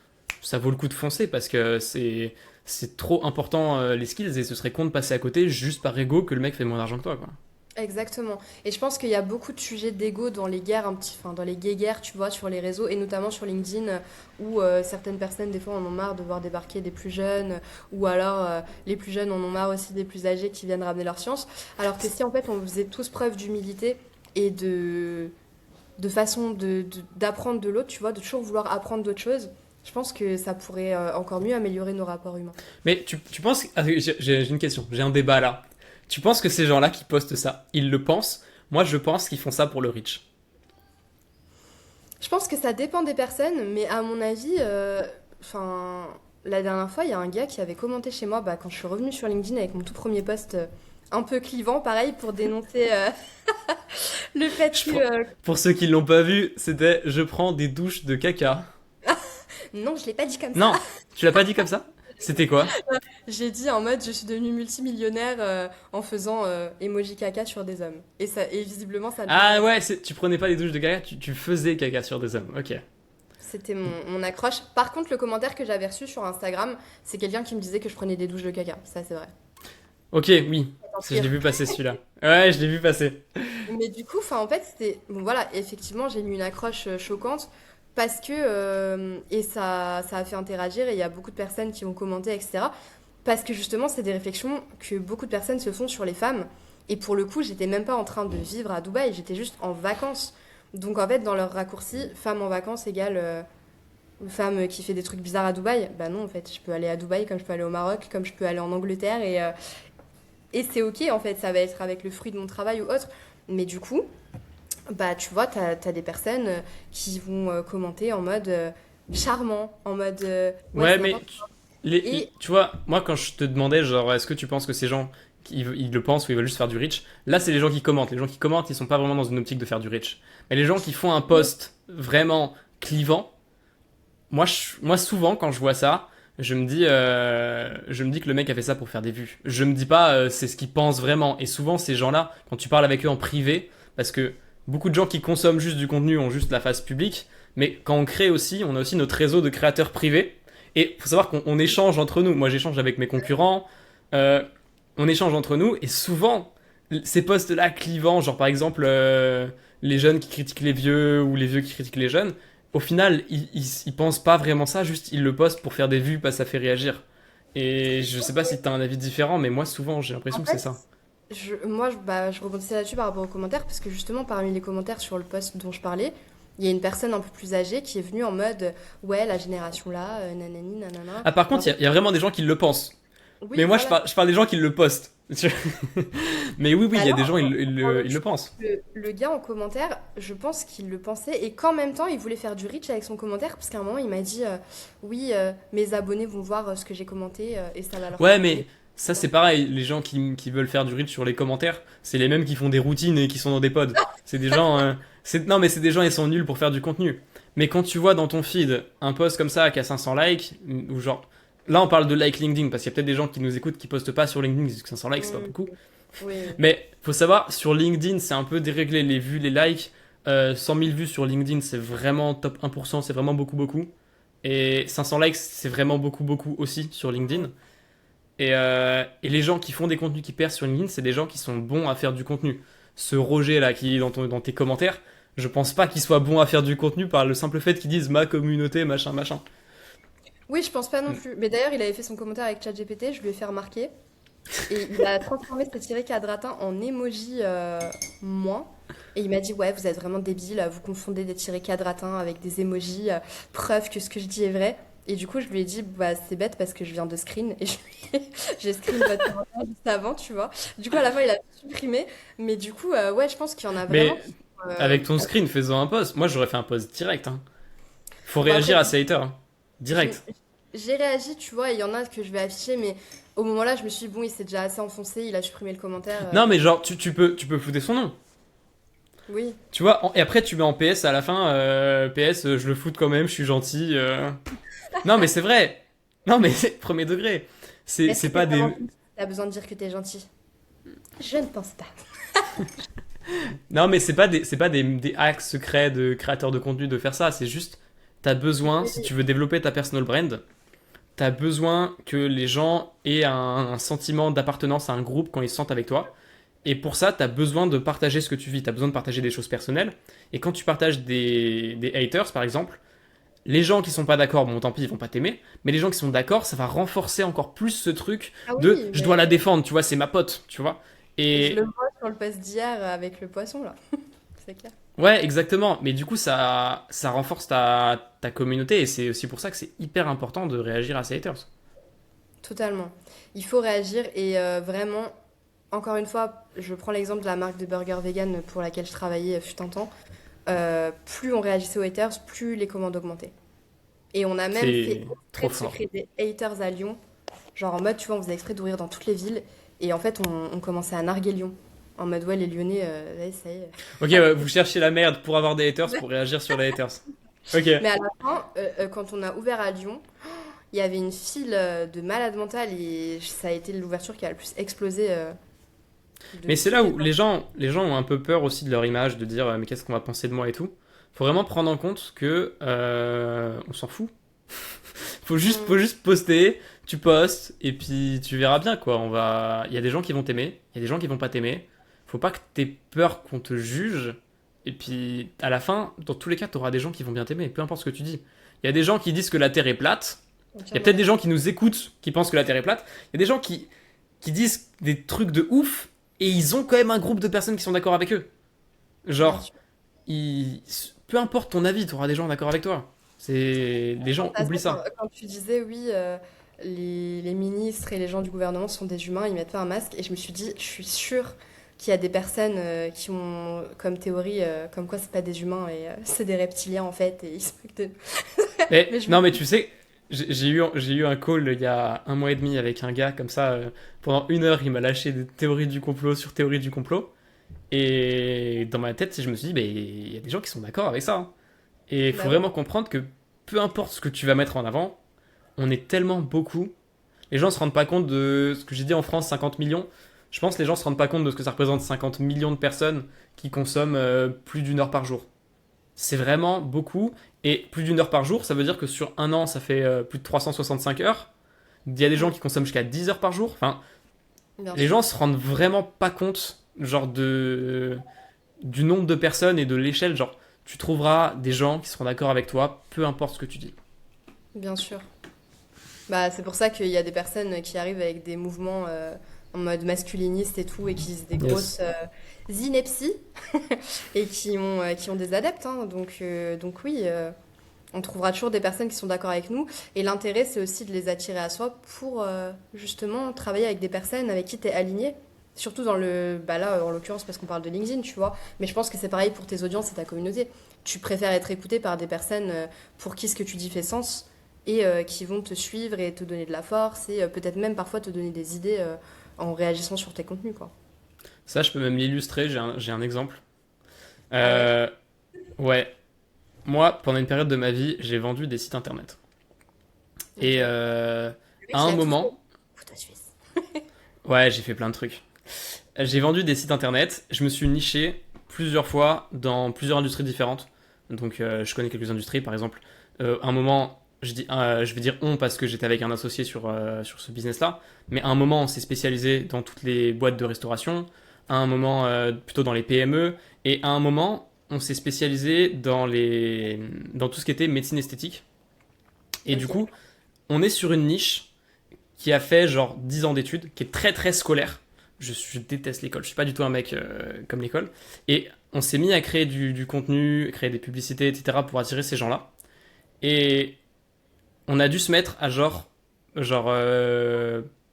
ça vaut le coup de foncer parce que c'est trop important les skills et ce serait con de passer à côté juste par ego que le mec fait moins d'argent que toi, quoi. Exactement. Et je pense qu'il y a beaucoup de sujets d'ego dans les guerres, enfin, dans les guéguerres, tu vois, sur les réseaux, et notamment sur LinkedIn, où certaines personnes, des fois, en ont marre de voir débarquer des plus jeunes, ou alors les plus jeunes en ont marre aussi des plus âgés qui viennent ramener leur science. Alors que si, en fait, on faisait tous preuve d'humilité et de façon d'apprendre de l'autre, tu vois, de toujours vouloir apprendre d'autres choses, je pense que ça pourrait encore mieux améliorer nos rapports humains. Mais tu penses... Ah, j'ai une question, j'ai un débat là. Tu penses que ces gens-là qui postent ça, ils le pensent? Moi, je pense qu'ils font ça pour le reach. Je pense que ça dépend des personnes, mais à mon avis, enfin, la dernière fois, il y a un gars qui avait commenté chez moi bah, quand je suis revenue sur LinkedIn avec mon tout premier post un peu clivant, pareil, pour dénoncer le fait Je que... prends- Pour ceux qui l'ont pas vu, c'était je prends des douches de caca. Non, je l'ai pas dit comme ça. Non, tu l'as pas dit comme ça? C'était quoi? J'ai dit en mode je suis devenue multimillionnaire en faisant emoji caca sur des hommes. Et visiblement ça Ah ouais, tu prenais pas les douches de caca, tu faisais caca sur des hommes. Ok. c'était mon accroche. Par contre, le commentaire que j'avais reçu sur Instagram, c'est quelqu'un qui me disait que je prenais des douches de caca. Ça, c'est vrai. Ok, oui. Attends, Je l'ai vu passer celui-là. Ouais, je l'ai vu passer. mais du coup, en fait, c'était. Bon, voilà, effectivement, j'ai eu une accroche choquante parce que. Et ça a fait interagir et il y a beaucoup de personnes qui ont commenté, etc. Parce que justement, c'est des réflexions que beaucoup de personnes se font sur les femmes. Et pour le coup, j'étais même pas en train de vivre à Dubaï, j'étais juste en vacances. Donc en fait, dans leur raccourci, femme en vacances égale femme qui fait des trucs bizarres à Dubaï. Bah non, en fait, je peux aller à Dubaï comme je peux aller au Maroc, comme je peux aller en Angleterre. Et c'est ok, en fait, ça va être avec le fruit de mon travail ou autre. Mais du coup, bah tu vois, t'as des personnes qui vont commenter en mode charmant, en mode ouais, Ouais, c'est mais n'importe quoi. Et tu vois, moi quand je te demandais, genre, est-ce que tu penses que ces gens, ils le pensent ou ils veulent juste faire du rich? Là, c'est les gens qui commentent. Les gens qui commentent, ils sont pas vraiment dans une optique de faire du rich. Mais les gens qui font un post vraiment clivant, moi souvent, quand je vois ça, je me dis que le mec a fait ça pour faire des vues. Je me dis pas, c'est ce qu'il pense vraiment. Et souvent, ces gens-là, quand tu parles avec eux en privé, parce que beaucoup de gens qui consomment juste du contenu ont juste la face publique, mais quand on crée aussi, on a aussi notre réseau de créateurs privés. Et faut savoir qu'on échange entre nous. Moi, j'échange avec mes concurrents. euh, on échange entre nous. Et souvent, ces posts-là clivants, genre par exemple les jeunes qui critiquent les vieux ou les vieux qui critiquent les jeunes, au final, ils pensent pas vraiment ça, juste ils le postent pour faire des vues parce que ça fait réagir. Et je sais pas si t'as un avis différent, mais moi souvent j'ai en l'impression que c'est fait, ça. je rebondissais là-dessus par rapport aux commentaires, parce que justement, parmi les commentaires sur le post dont je parlais, il y a une personne un peu plus âgée qui est venue en mode ouais, la génération là, nanani, nanana. Ah par En contre, fait, il y a vraiment des gens qui le pensent. Mais oui, moi voilà. je parle des gens qui le postent. Mais oui, oui, Bah il y a là, des gens, en ils le l'occurrence, pensent. le gars en commentaire, je pense qu'il le pensait et qu'en même temps, il voulait faire du reach avec son commentaire, parce qu'à un moment, il m'a dit oui, mes abonnés vont voir ce que j'ai commenté et ça va leur Ouais, faire plaisir. mais ça c'est pareil, les gens qui veulent faire du reach sur les commentaires, c'est les mêmes qui font des routines et qui sont dans des pods. C'est des gens, non mais c'est des gens, ils sont nuls pour faire du contenu. Mais quand tu vois dans ton feed un post comme ça qui a 500 likes, ou genre, là on parle de like LinkedIn, parce qu'il y a peut-être des gens qui nous écoutent qui postent pas sur LinkedIn, parce que 500 likes c'est pas Mm, beaucoup. oui, oui. Mais faut savoir, sur LinkedIn c'est un peu déréglé, les vues, les likes, 100 000 vues sur LinkedIn c'est vraiment top 1%, c'est vraiment beaucoup beaucoup. Et 500 likes c'est vraiment beaucoup beaucoup aussi sur LinkedIn. Et les gens qui font des contenus qui percent sur LinkedIn, c'est des gens qui sont bons à faire du contenu. Ce Roger là qui est dans tes commentaires, je pense pas qu'il soit bon à faire du contenu par le simple fait qu'ils disent ma communauté, machin, machin. Oui, je pense pas non Mm. plus. Mais d'ailleurs, il avait fait son commentaire avec ChatGPT, je lui ai fait remarquer. Et il a transformé cet tiré quadratin en emoji moins. Et il m'a dit, ouais, vous êtes vraiment débiles, vous confondez des tirés quadratins avec des emojis, preuve que ce que je dis est vrai. Et du coup, je lui ai dit, bah, c'est bête parce que je viens de screen et j'ai screen votre commentaire juste avant, tu vois. Du coup, à la fin, il a supprimé. Mais du coup, ouais, je pense qu'il y en a vraiment Mais qui sont, avec ton screen, faisant un post. Moi j'aurais fait un post direct. Hein. Faut bon, après, réagir à ces haters. Hein. j'ai Direct. j'ai réagi, tu vois, et il y en a que je vais afficher, mais au moment-là, je me suis dit, bon, il s'est déjà assez enfoncé, il a supprimé le commentaire. Non mais genre tu peux flouter son nom. Oui. Tu vois, et après tu mets en PS à la fin, PS, je le floute quand même, je suis gentil. Non mais c'est vrai. Non mais c'est premier degré. Est-ce que C'est t'es pas des. vraiment gentil? T'as besoin de dire que t'es gentil? Je ne pense pas. Non mais c'est pas des hacks secrets de créateurs de contenu de faire ça. C'est juste, t'as besoin, si tu veux développer ta personal brand, t'as besoin que les gens aient un sentiment d'appartenance à un groupe quand ils se sentent avec toi. Et pour ça, t'as besoin de partager ce que tu vis, t'as besoin de partager des choses personnelles. Et quand tu partages des haters, par exemple, les gens qui sont pas d'accord, bon tant pis, ils vont pas t'aimer. Mais les gens qui sont d'accord, ça va renforcer encore plus ce truc Ah de oui, je dois la mais défendre, tu vois, c'est ma pote, tu vois. je le Et vois sur le post d'hier avec le poisson, là. C'est clair. ouais, exactement. Mais du coup, ça renforce ta communauté. Et c'est aussi pour ça que c'est hyper important de réagir à ces haters. Totalement. Il faut réagir et vraiment, encore une fois, je prends l'exemple de la marque de burger vegan pour laquelle je travaillais fut un temps. Plus on réagissait aux haters, plus les commandes augmentaient. Et on a même fait C'est exprès trop de se fort. créer des haters à Lyon. Genre en mode, tu vois, on faisait exprès d'ouvrir dans toutes les villes. Et en fait, on commençait à narguer Lyon. En mode, ouais, les Lyonnais, ouais, ça y est. Ok, ouais, vous cherchez la merde pour avoir des haters, pour réagir sur les haters. Ok. Mais à la fin, quand on a ouvert à Lyon, il y avait une file de malades mentales et ça a été l'ouverture qui a le plus explosé Mais de c'est toutes là les où les gens ont un peu peur aussi de leur image, de dire mais qu'est-ce qu'on va penser de moi et tout. Faut vraiment prendre en compte que on s'en fout. Faut Mm, juste poster, tu postes et puis tu verras bien quoi. Il y a des gens qui vont t'aimer, il y a des gens qui vont pas t'aimer. Faut pas que t'aies peur qu'on te juge. Et puis à la fin, dans tous les cas, t'auras des gens qui vont bien t'aimer, peu importe ce que tu dis. Il y a des gens qui disent que la Terre est plate. Il y a entièrement peut-être des gens d'accord. qui nous écoutent qui pensent que la Terre est plate. Il y a des gens qui disent des trucs de ouf et ils ont quand même un groupe de personnes qui sont d'accord avec eux. Bien Genre, sûr. ils- peu importe ton avis, tu auras des gens d'accord avec toi. Les gens oublient Intéressant ça. quand tu disais, oui, les ministres et les gens du gouvernement sont des humains, ils mettent pas un masque. Et je me suis dit, je suis sûre qu'il y a des personnes qui ont comme théorie, comme quoi c'est pas des humains et c'est des reptiliens en fait. Et ils se moquent de... Mais Mais je me non, mais dis, tu sais, j'ai eu un call il y a un mois et demi avec un gars comme ça. Pendant 1 heure, il m'a lâché des théories du complot sur théories du complot. Et dans ma tête, je me suis dit, il y a des gens qui sont d'accord avec ça, hein. Et il faut bah oui, vraiment comprendre que peu importe ce que tu vas mettre en avant, on est tellement beaucoup. Les gens se rendent pas compte de ce que j'ai dit en France, 50 millions. Je pense que les gens se rendent pas compte de ce que ça représente 50 millions de personnes qui consomment plus d'1 heure par jour. C'est vraiment beaucoup. Et plus d'1 heure par jour, ça veut dire que sur un an, ça fait plus de 365 heures. Il y a des gens mm, qui consomment jusqu'à 10 heures par jour. Enfin, bien les sûr. gens se rendent vraiment pas compte, genre, du nombre de personnes et de l'échelle. Genre, tu trouveras des gens qui seront d'accord avec toi, peu importe ce que tu dis. Bien sûr. Bah, c'est pour ça qu'il y a des personnes qui arrivent avec des mouvements en mode masculiniste et tout, et qui disent des Yes. grosses inepties, et qui ont des adeptes, hein. Donc oui, on trouvera toujours des personnes qui sont d'accord avec nous. Et l'intérêt, c'est aussi de les attirer à soi pour justement travailler avec des personnes avec qui tu es aligné. Surtout dans le... Bah là, en l'occurrence, parce qu'on parle de LinkedIn, tu vois. Mais je pense que c'est pareil pour tes audiences et ta communauté. Tu préfères être écouté par des personnes pour qui ce que tu dis fait sens et qui vont te suivre et te donner de la force et peut-être même parfois te donner des idées en réagissant sur tes contenus, quoi. Ça, je peux même l'illustrer. J'ai un exemple. Ah ouais? Euh, ouais. Moi, pendant une période de ma vie, j'ai vendu des sites internet. Ok. Et Le à mec, il un a tout fait. moment, Couteau suisse. ouais, j'ai fait plein de trucs. J'ai vendu des sites internet. Je me suis niché plusieurs fois dans plusieurs industries différentes. Donc, je connais quelques industries. Par exemple, à un moment, je vais dire on parce que j'étais avec un associé sur ce business-là. Mais à un moment, on s'est spécialisé dans toutes les boîtes de restauration. À un moment, plutôt dans les PME. Et à un moment, on s'est spécialisé dans tout ce qui était médecine esthétique. Et du Ok. coup, on est sur une niche qui a fait genre 10 ans d'études, qui est très très scolaire. Je déteste l'école, je suis pas du tout un mec comme l'école. Et on s'est mis à créer du contenu, créer des publicités, etc. pour attirer ces gens-là. Et on a dû se mettre à genre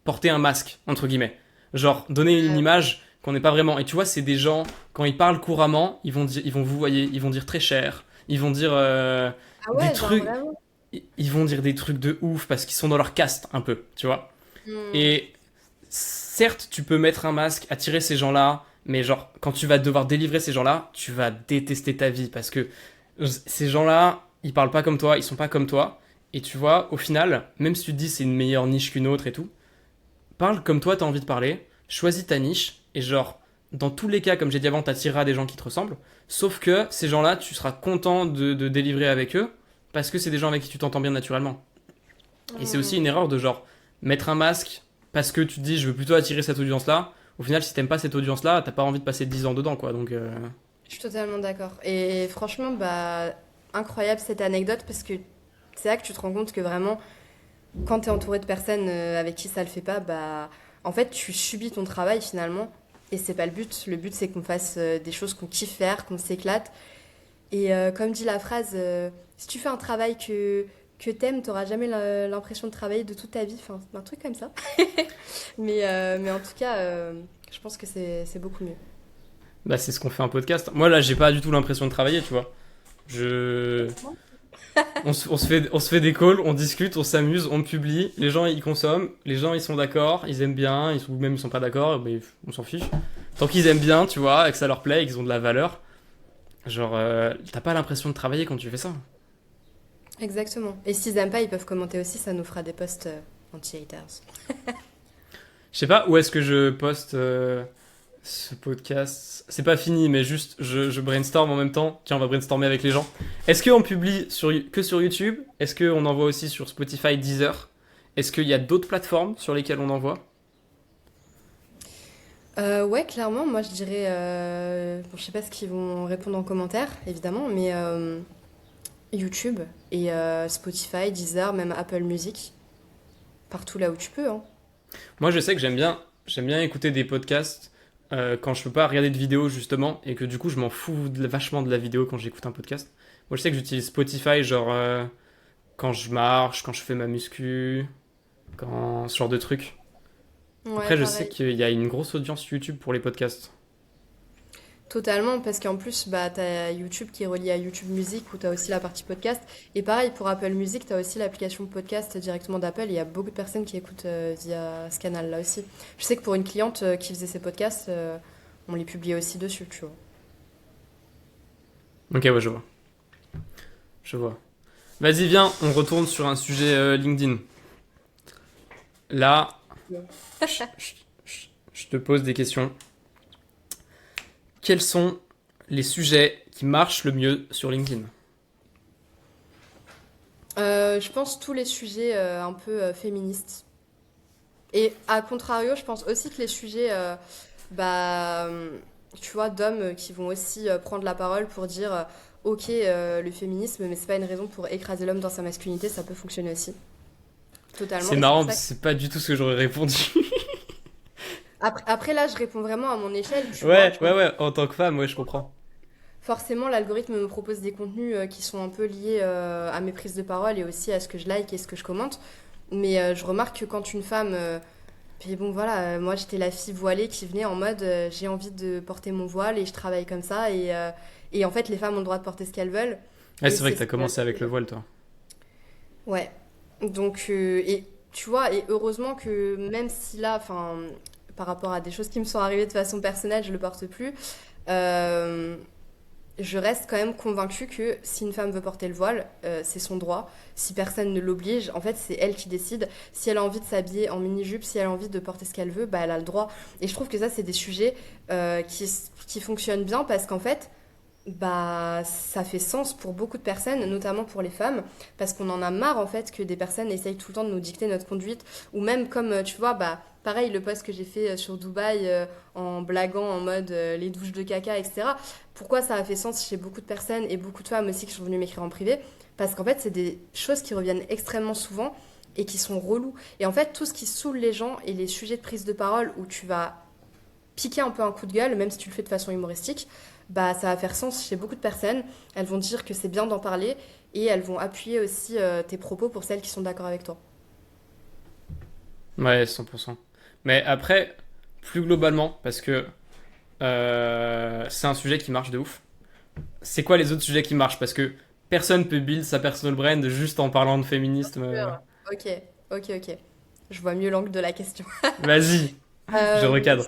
porter un masque, entre guillemets. Genre donner une image qu'on n'est pas vraiment. Et tu vois, c'est des gens, quand ils parlent couramment, ils vont vous voyez, ils vont dire très cher, ils vont dire Ah des ouais, genre trucs, vraiment. ils vont dire des trucs de ouf parce qu'ils sont dans leur caste un peu, tu vois. Hmm. Et certes, tu peux mettre un masque, attirer ces gens-là, mais genre, quand tu vas devoir délivrer ces gens-là, tu vas détester ta vie parce que ces gens-là, ils parlent pas comme toi, ils sont pas comme toi. Et tu vois, au final, même si tu te dis c'est une meilleure niche qu'une autre et tout, parle comme toi t'as envie de parler, choisis ta niche, et genre, dans tous les cas, comme j'ai dit avant, t'attireras des gens qui te ressemblent, sauf que ces gens-là, tu seras content de délivrer avec eux, parce que c'est des gens avec qui tu t'entends bien naturellement. Et c'est aussi Hmm. une erreur de genre, mettre un masque parce que tu te dis je veux plutôt attirer cette audience-là. Au final, si t'aimes pas cette audience-là, t'as pas envie de passer 10 ans dedans, quoi. Donc, Je suis totalement d'accord. Et franchement, bah, incroyable cette anecdote parce que c'est là que tu te rends compte que vraiment, quand tu es entouré de personnes avec qui ça le fait pas, bah, en fait, tu subis ton travail finalement. Et c'est pas le but. Le but, c'est qu'on fasse des choses qu'on kiffe faire, qu'on s'éclate. Et comme dit la phrase, si tu fais un travail que t'aimes, t'auras jamais l'impression de travailler de toute ta vie. Enfin, un truc comme ça. Mais en tout cas, je pense que c'est beaucoup mieux. bah, c'est ce qu'on fait un podcast. Moi, là, j'ai pas du tout l'impression de travailler, tu vois. Je... on se fait des calls, on discute, on s'amuse, on publie. Les gens, ils consomment. Les gens, ils sont d'accord, ils aiment bien. Ou même, ils sont pas d'accord, mais on s'en fiche. Tant qu'ils aiment bien, tu vois, et que ça leur plaît et qu'ils ont de la valeur. Genre, t'as pas l'impression de travailler quand tu fais ça. Exactement. Et s'ils aiment pas, ils peuvent commenter aussi, ça nous fera des posts anti-haters. Je sais pas où est-ce que je poste ce podcast. C'est pas fini, mais juste je brainstorm en même temps. Tiens, on va brainstormer avec les gens. Est-ce qu'on publie que sur YouTube? Est-ce qu'on envoie aussi sur Spotify, Deezer? Est-ce qu'il y a d'autres plateformes sur lesquelles on envoie? Ouais, clairement, moi je dirais. Bon, je sais pas ce qu'ils vont répondre en commentaire, évidemment, mais YouTube et Spotify, Deezer, même Apple Music, partout là où tu peux, hein. Moi, je sais que j'aime bien écouter des podcasts quand je peux pas regarder de vidéo justement et que du coup, je m'en fous vachement de la vidéo quand j'écoute un podcast. Moi, je sais que j'utilise Spotify genre quand je marche, quand je fais ma muscu, quand ce genre de trucs. Ouais, Après, je sais pareil. qu'il y a une grosse audience YouTube pour les podcasts. Totalement, parce qu'en plus, bah, t'as YouTube qui est relié à YouTube Music où t'as aussi la partie podcast. Et pareil, pour Apple Music, t'as aussi l'application podcast directement d'Apple. Et il y a beaucoup de personnes qui écoutent via ce canal-là aussi. Je sais que pour une cliente qui faisait ses podcasts, on les publiait aussi dessus, tu vois. Ok, ouais, je vois. Je vois. Vas-y, viens, on retourne sur un sujet LinkedIn. Là, Ouais. je te pose des questions. Quels sont les sujets qui marchent le mieux sur LinkedIn? Je pense tous les sujets un peu féministes. Et à contrario, je pense aussi que les sujets, bah, tu vois, d'hommes qui vont aussi prendre la parole pour dire, ok, le féminisme, mais c'est pas une raison pour écraser l'homme dans sa masculinité, ça peut fonctionner aussi. Totalement. C'est Et c'est pour marrant, ça parce que... que c'est pas du tout ce que j'aurais répondu. Après, là, je réponds vraiment à mon échelle, tu vois. Ouais, ouais, ouais, en tant que femme, ouais, je comprends. Forcément, l'algorithme me propose des contenus qui sont un peu liés à mes prises de parole et aussi à ce que je like et ce que je commente. Mais je remarque que quand une femme puis bon, voilà, moi j'étais la fille voilée qui venait en mode j'ai envie de porter mon voile et je travaille comme ça. Et en fait, les femmes ont le droit de porter ce qu'elles veulent. Ouais, Et c'est vrai c'est que t'as ce qui m'a commencé avec le fait. voile, toi. Ouais. Donc, et tu vois, et heureusement que même si là, enfin, par rapport à des choses qui me sont arrivées de façon personnelle, je le porte plus. euh, je reste quand même convaincue que si une femme veut porter le voile, c'est son droit. Si personne ne l'oblige, en fait, c'est elle qui décide. Si elle a envie de s'habiller en mini-jupe, si elle a envie de porter ce qu'elle veut, bah, elle a le droit. Et je trouve que ça, c'est des sujets qui fonctionnent bien parce qu'en fait, bah, ça fait sens pour beaucoup de personnes, notamment pour les femmes, parce qu'on en a marre en fait que des personnes essayent tout le temps de nous dicter notre conduite, ou même comme tu vois, bah, pareil, le post que j'ai fait sur Dubaï en blaguant en mode les douches de caca, etc. Pourquoi ça a fait sens chez beaucoup de personnes et beaucoup de femmes aussi qui sont venues m'écrire en privé? Parce qu'en fait, c'est des choses qui reviennent extrêmement souvent et qui sont relous. Et en fait, tout ce qui saoule les gens et les sujets de prise de parole où tu vas piquer un peu un coup de gueule, même si tu le fais de façon humoristique, bah ça va faire sens chez beaucoup de personnes. Elles vont dire que c'est bien d'en parler et elles vont appuyer aussi tes propos pour celles qui sont d'accord avec toi. Ouais, 100%. Mais après, plus globalement, parce que c'est un sujet qui marche de ouf. C'est quoi les autres sujets qui marchent? Parce que personne peut build sa personal brand juste en parlant de féminisme. Ok, ok. Je vois mieux l'angle de la question. Vas-y, je Euh, recadre.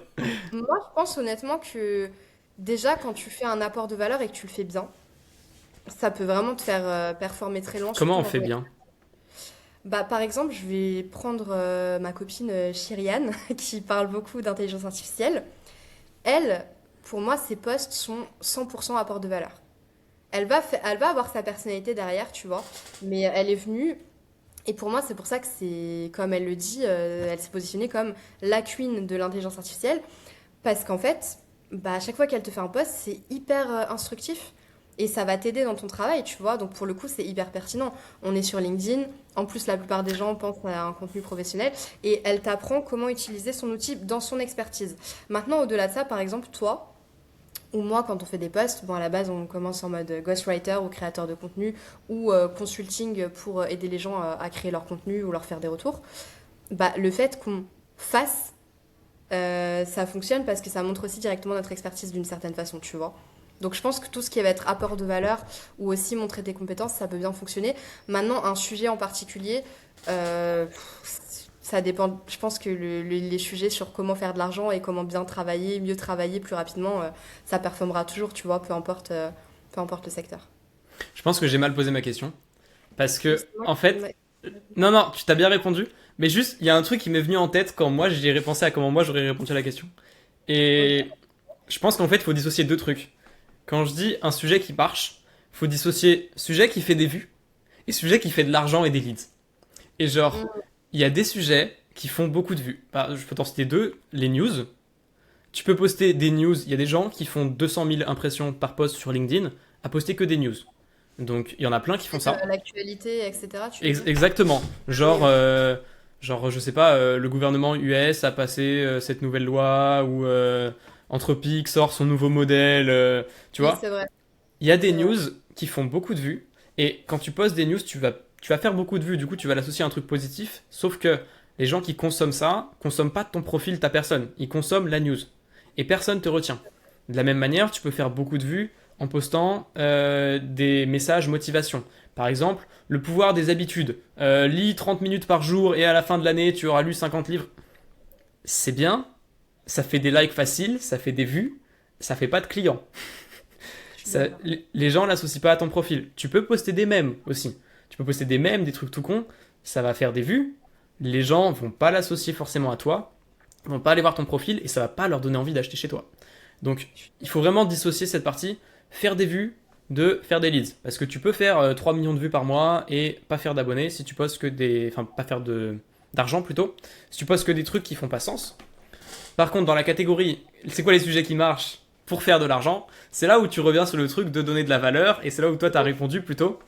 moi, je pense honnêtement que déjà, quand tu fais un apport de valeur et que tu le fais bien, ça peut vraiment te faire performer très loin, Comment surtout on dans fait ton... bien? Bah, par exemple, je vais prendre ma copine Kyriane, qui parle beaucoup d'intelligence artificielle. Elle, pour moi, ses posts sont 100% apport de valeur. Elle va avoir sa personnalité derrière, tu vois, mais elle est venue, et pour moi, c'est pour ça que c'est, comme elle le dit, elle s'est positionnée comme la queen de l'intelligence artificielle, parce qu'en fait, bah, à chaque fois qu'elle te fait un post, c'est hyper instructif. Et ça va t'aider dans ton travail, tu vois. Donc pour le coup, c'est hyper pertinent. On est sur LinkedIn. En plus, la plupart des gens pensent à un contenu professionnel. Et elle t'apprend comment utiliser son outil dans son expertise. Maintenant, au-delà de ça, par exemple, toi ou moi, quand on fait des posts, bon, à la base, on commence en mode ghostwriter ou créateur de contenu ou consulting pour aider les gens à créer leur contenu ou leur faire des retours. Bah, le fait qu'on fasse ça fonctionne parce que ça montre aussi directement notre expertise d'une certaine façon, tu vois. Donc je pense que tout ce qui va être apport de valeur ou aussi montrer tes compétences, ça peut bien fonctionner. Maintenant, un sujet en particulier, euh, ça dépend. Je pense que les sujets sur comment faire de l'argent et comment bien travailler, mieux travailler plus rapidement, ça performera toujours, tu vois, peu importe le secteur. Je pense que j'ai mal posé ma question. Parce que, Justement, en fait, ouais. non, non, tu t'as bien répondu. Mais juste, il y a un truc qui m'est venu en tête quand moi j'ai repensé à comment moi j'aurais répondu à la question. Ok. Et je pense qu'en fait, il faut dissocier deux trucs. Quand je dis un sujet qui marche, faut dissocier sujet qui fait des vues et sujet qui fait de l'argent et des leads. Et genre, Mm. il y a des sujets qui font beaucoup de vues. Bah, je peux t'en citer deux. Les news. Tu peux poster des news. Il y a des gens qui font 200 000 impressions par post sur LinkedIn à poster que des news. Donc, il y en a plein qui font ça. L'actualité, etc., tu veux dire? Exactement. Oui, oui. Genre, je sais pas, le gouvernement US a passé cette nouvelle loi ou Anthropic sort son nouveau modèle. Tu Oui, vois, c'est vrai, il y a des c'est vrai. news qui font beaucoup de vues. Et quand tu postes des news, tu vas faire beaucoup de vues. Du coup, tu vas l'associer à un truc positif. Sauf que les gens qui consomment ça, consomment pas ton profil, ta personne. Ils consomment la news. Et personne te retient. De la même manière, tu peux faire beaucoup de vues en postant des messages motivation. Par exemple, le pouvoir des habitudes. Lis 30 minutes par jour et à la fin de l'année, tu auras lu 50 livres. C'est bien, ça fait des likes faciles, ça fait des vues, ça fait pas de clients. Je suis d'accord. Les gens l'associent pas à ton profil. Tu peux poster des mèmes aussi. Tu peux poster des mèmes, des trucs tout cons, ça va faire des vues. Les gens vont pas l'associer forcément à toi, vont pas aller voir ton profil et ça va pas leur donner envie d'acheter chez toi. Donc, il faut vraiment dissocier cette partie, faire des vues de faire des leads. Parce que tu peux faire 3 millions de vues par mois et pas faire d'abonnés si tu postes que des. Enfin, pas faire d'argent plutôt. Si tu postes que des trucs qui font pas sens. Par contre, dans la catégorie, c'est quoi les sujets qui marchent pour faire de l'argent, c'est là où tu reviens sur le truc de donner de la valeur et c'est là où toi t'as répondu plutôt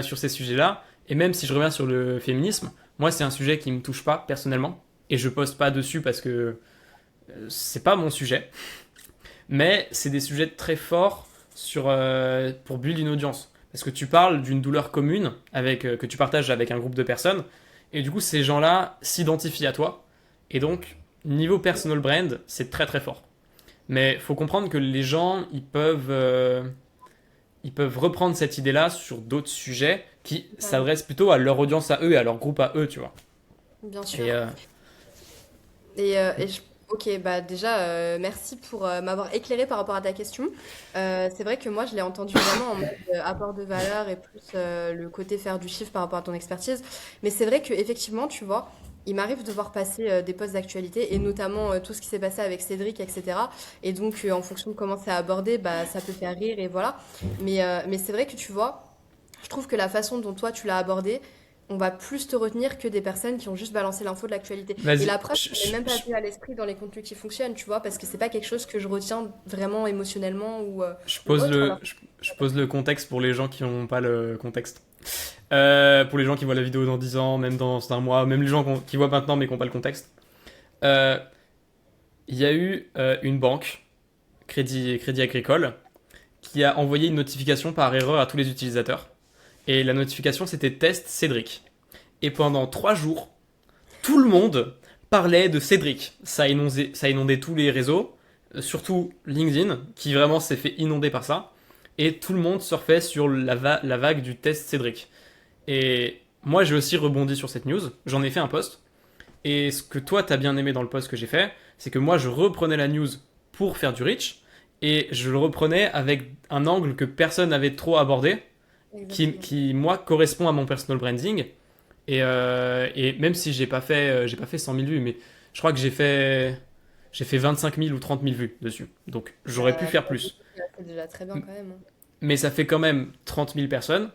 sur ces sujets-là. Et même si je reviens sur le féminisme, moi c'est un sujet qui me touche pas personnellement et je poste pas dessus parce que c'est pas mon sujet. Mais c'est des sujets très forts pour build une audience. Parce que tu parles d'une douleur commune que tu partages avec un groupe de personnes. Et du coup, ces gens-là s'identifient à toi. Et donc, niveau personal brand, c'est très très fort. Mais il faut comprendre que les gens, ils peuvent reprendre cette idée-là sur d'autres sujets qui Totalement. s'adressent plutôt à leur audience à eux et à leur groupe à eux, tu vois. Bien Et sûr. Ok, bah déjà, merci pour m'avoir éclairé par rapport à ta question. C'est vrai que moi, je l'ai entendu vraiment en mode apport de valeur et plus le côté faire du chiffre par rapport à ton expertise. Mais c'est vrai qu'effectivement, tu vois, il m'arrive de voir passer des posts d'actualité et notamment tout ce qui s'est passé avec Cédric, etc. Et donc, en fonction de comment c'est abordé, bah, ça peut faire rire et voilà. Mais c'est vrai que tu vois, je trouve que la façon dont toi tu l'as abordé, on va plus te retenir que des personnes qui ont juste balancé l'info de l'actualité. Et vas-y, la preuve, ça m'est même pas venu à l'esprit dans les contenus qui fonctionnent, tu vois, parce que c'est pas quelque chose que je retiens vraiment émotionnellement ou autre. Alors, je pose le contexte pour les gens qui n'ont pas le contexte. Pour les gens qui voient la vidéo dans 10 ans, même dans un mois, même les gens qui voient maintenant mais qui n'ont pas le contexte. Euh, Il y a eu une banque, Crédit Agricole, qui a envoyé une notification par erreur à tous les utilisateurs. Et la notification, c'était Test Cédric. Et pendant 3 jours, tout le monde parlait de Cédric. Ça a inondé tous les réseaux, surtout LinkedIn, qui vraiment s'est fait inonder par ça. Et tout le monde surfait sur la vague du test Cédric. Et moi, j'ai aussi rebondi sur cette news. J'en ai fait un post. Et ce que toi, t'as bien aimé dans le post que j'ai fait, c'est que moi, je reprenais la news pour faire du reach. Et je le reprenais avec un angle que personne n'avait trop abordé, exactement. moi, correspond à mon personal branding. Et même si j'ai pas fait 100 000 vues, mais je crois que j'ai fait 25 000 ou 30 000 vues dessus. Donc j'aurais pu faire Bah, du plus. coup, c'est déjà très bien quand même, hein. Mais ça fait quand même 30 000 personnes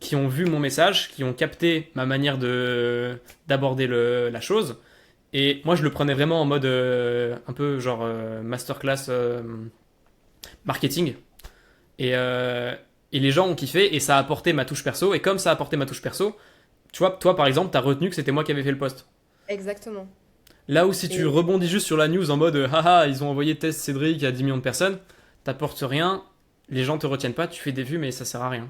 qui ont vu mon message, qui ont capté ma manière d'aborder la chose. Et moi, je le prenais vraiment en mode un peu genre masterclass marketing. Et, euh, et les gens ont kiffé et ça a apporté ma touche perso. Et comme ça a apporté ma touche perso, tu vois, toi par exemple, t'as retenu que c'était moi qui avais fait le post. Exactement. Là où si tu Et rebondis juste sur la news en mode haha, ils ont envoyé test Cédric à 10 millions de personnes, t'apportes rien, les gens te retiennent pas, tu fais des vues mais ça sert à rien.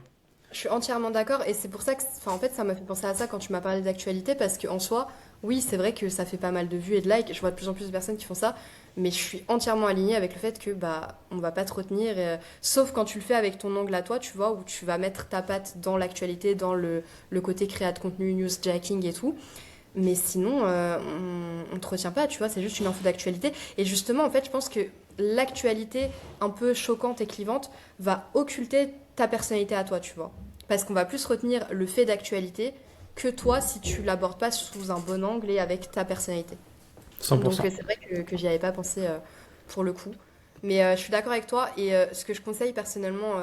je suis entièrement d'accord et c'est pour ça que, enfin, en fait, ça m'a fait penser à ça quand tu m'as parlé d'actualité parce qu'en soi, oui, c'est vrai que ça fait pas mal de vues et de likes. Je vois de plus en plus de personnes qui font ça, mais je suis entièrement alignée avec le fait que bah, on va pas te retenir, sauf quand tu le fais avec ton angle à toi, tu vois, où tu vas mettre ta patte dans l'actualité, dans le côté créa de contenu, newsjacking et tout. Mais sinon, on te retient pas, tu vois, c'est juste une info d'actualité. Et justement, en fait, je pense que l'actualité un peu choquante et clivante va occulter ta personnalité à toi, tu vois. parce qu'on va plus retenir le fait d'actualité que toi si tu l'abordes pas sous un bon angle et avec ta personnalité. Donc 100%. c'est vrai que j'y avais pas pensé pour le coup. Mais je suis d'accord avec toi et ce que je conseille personnellement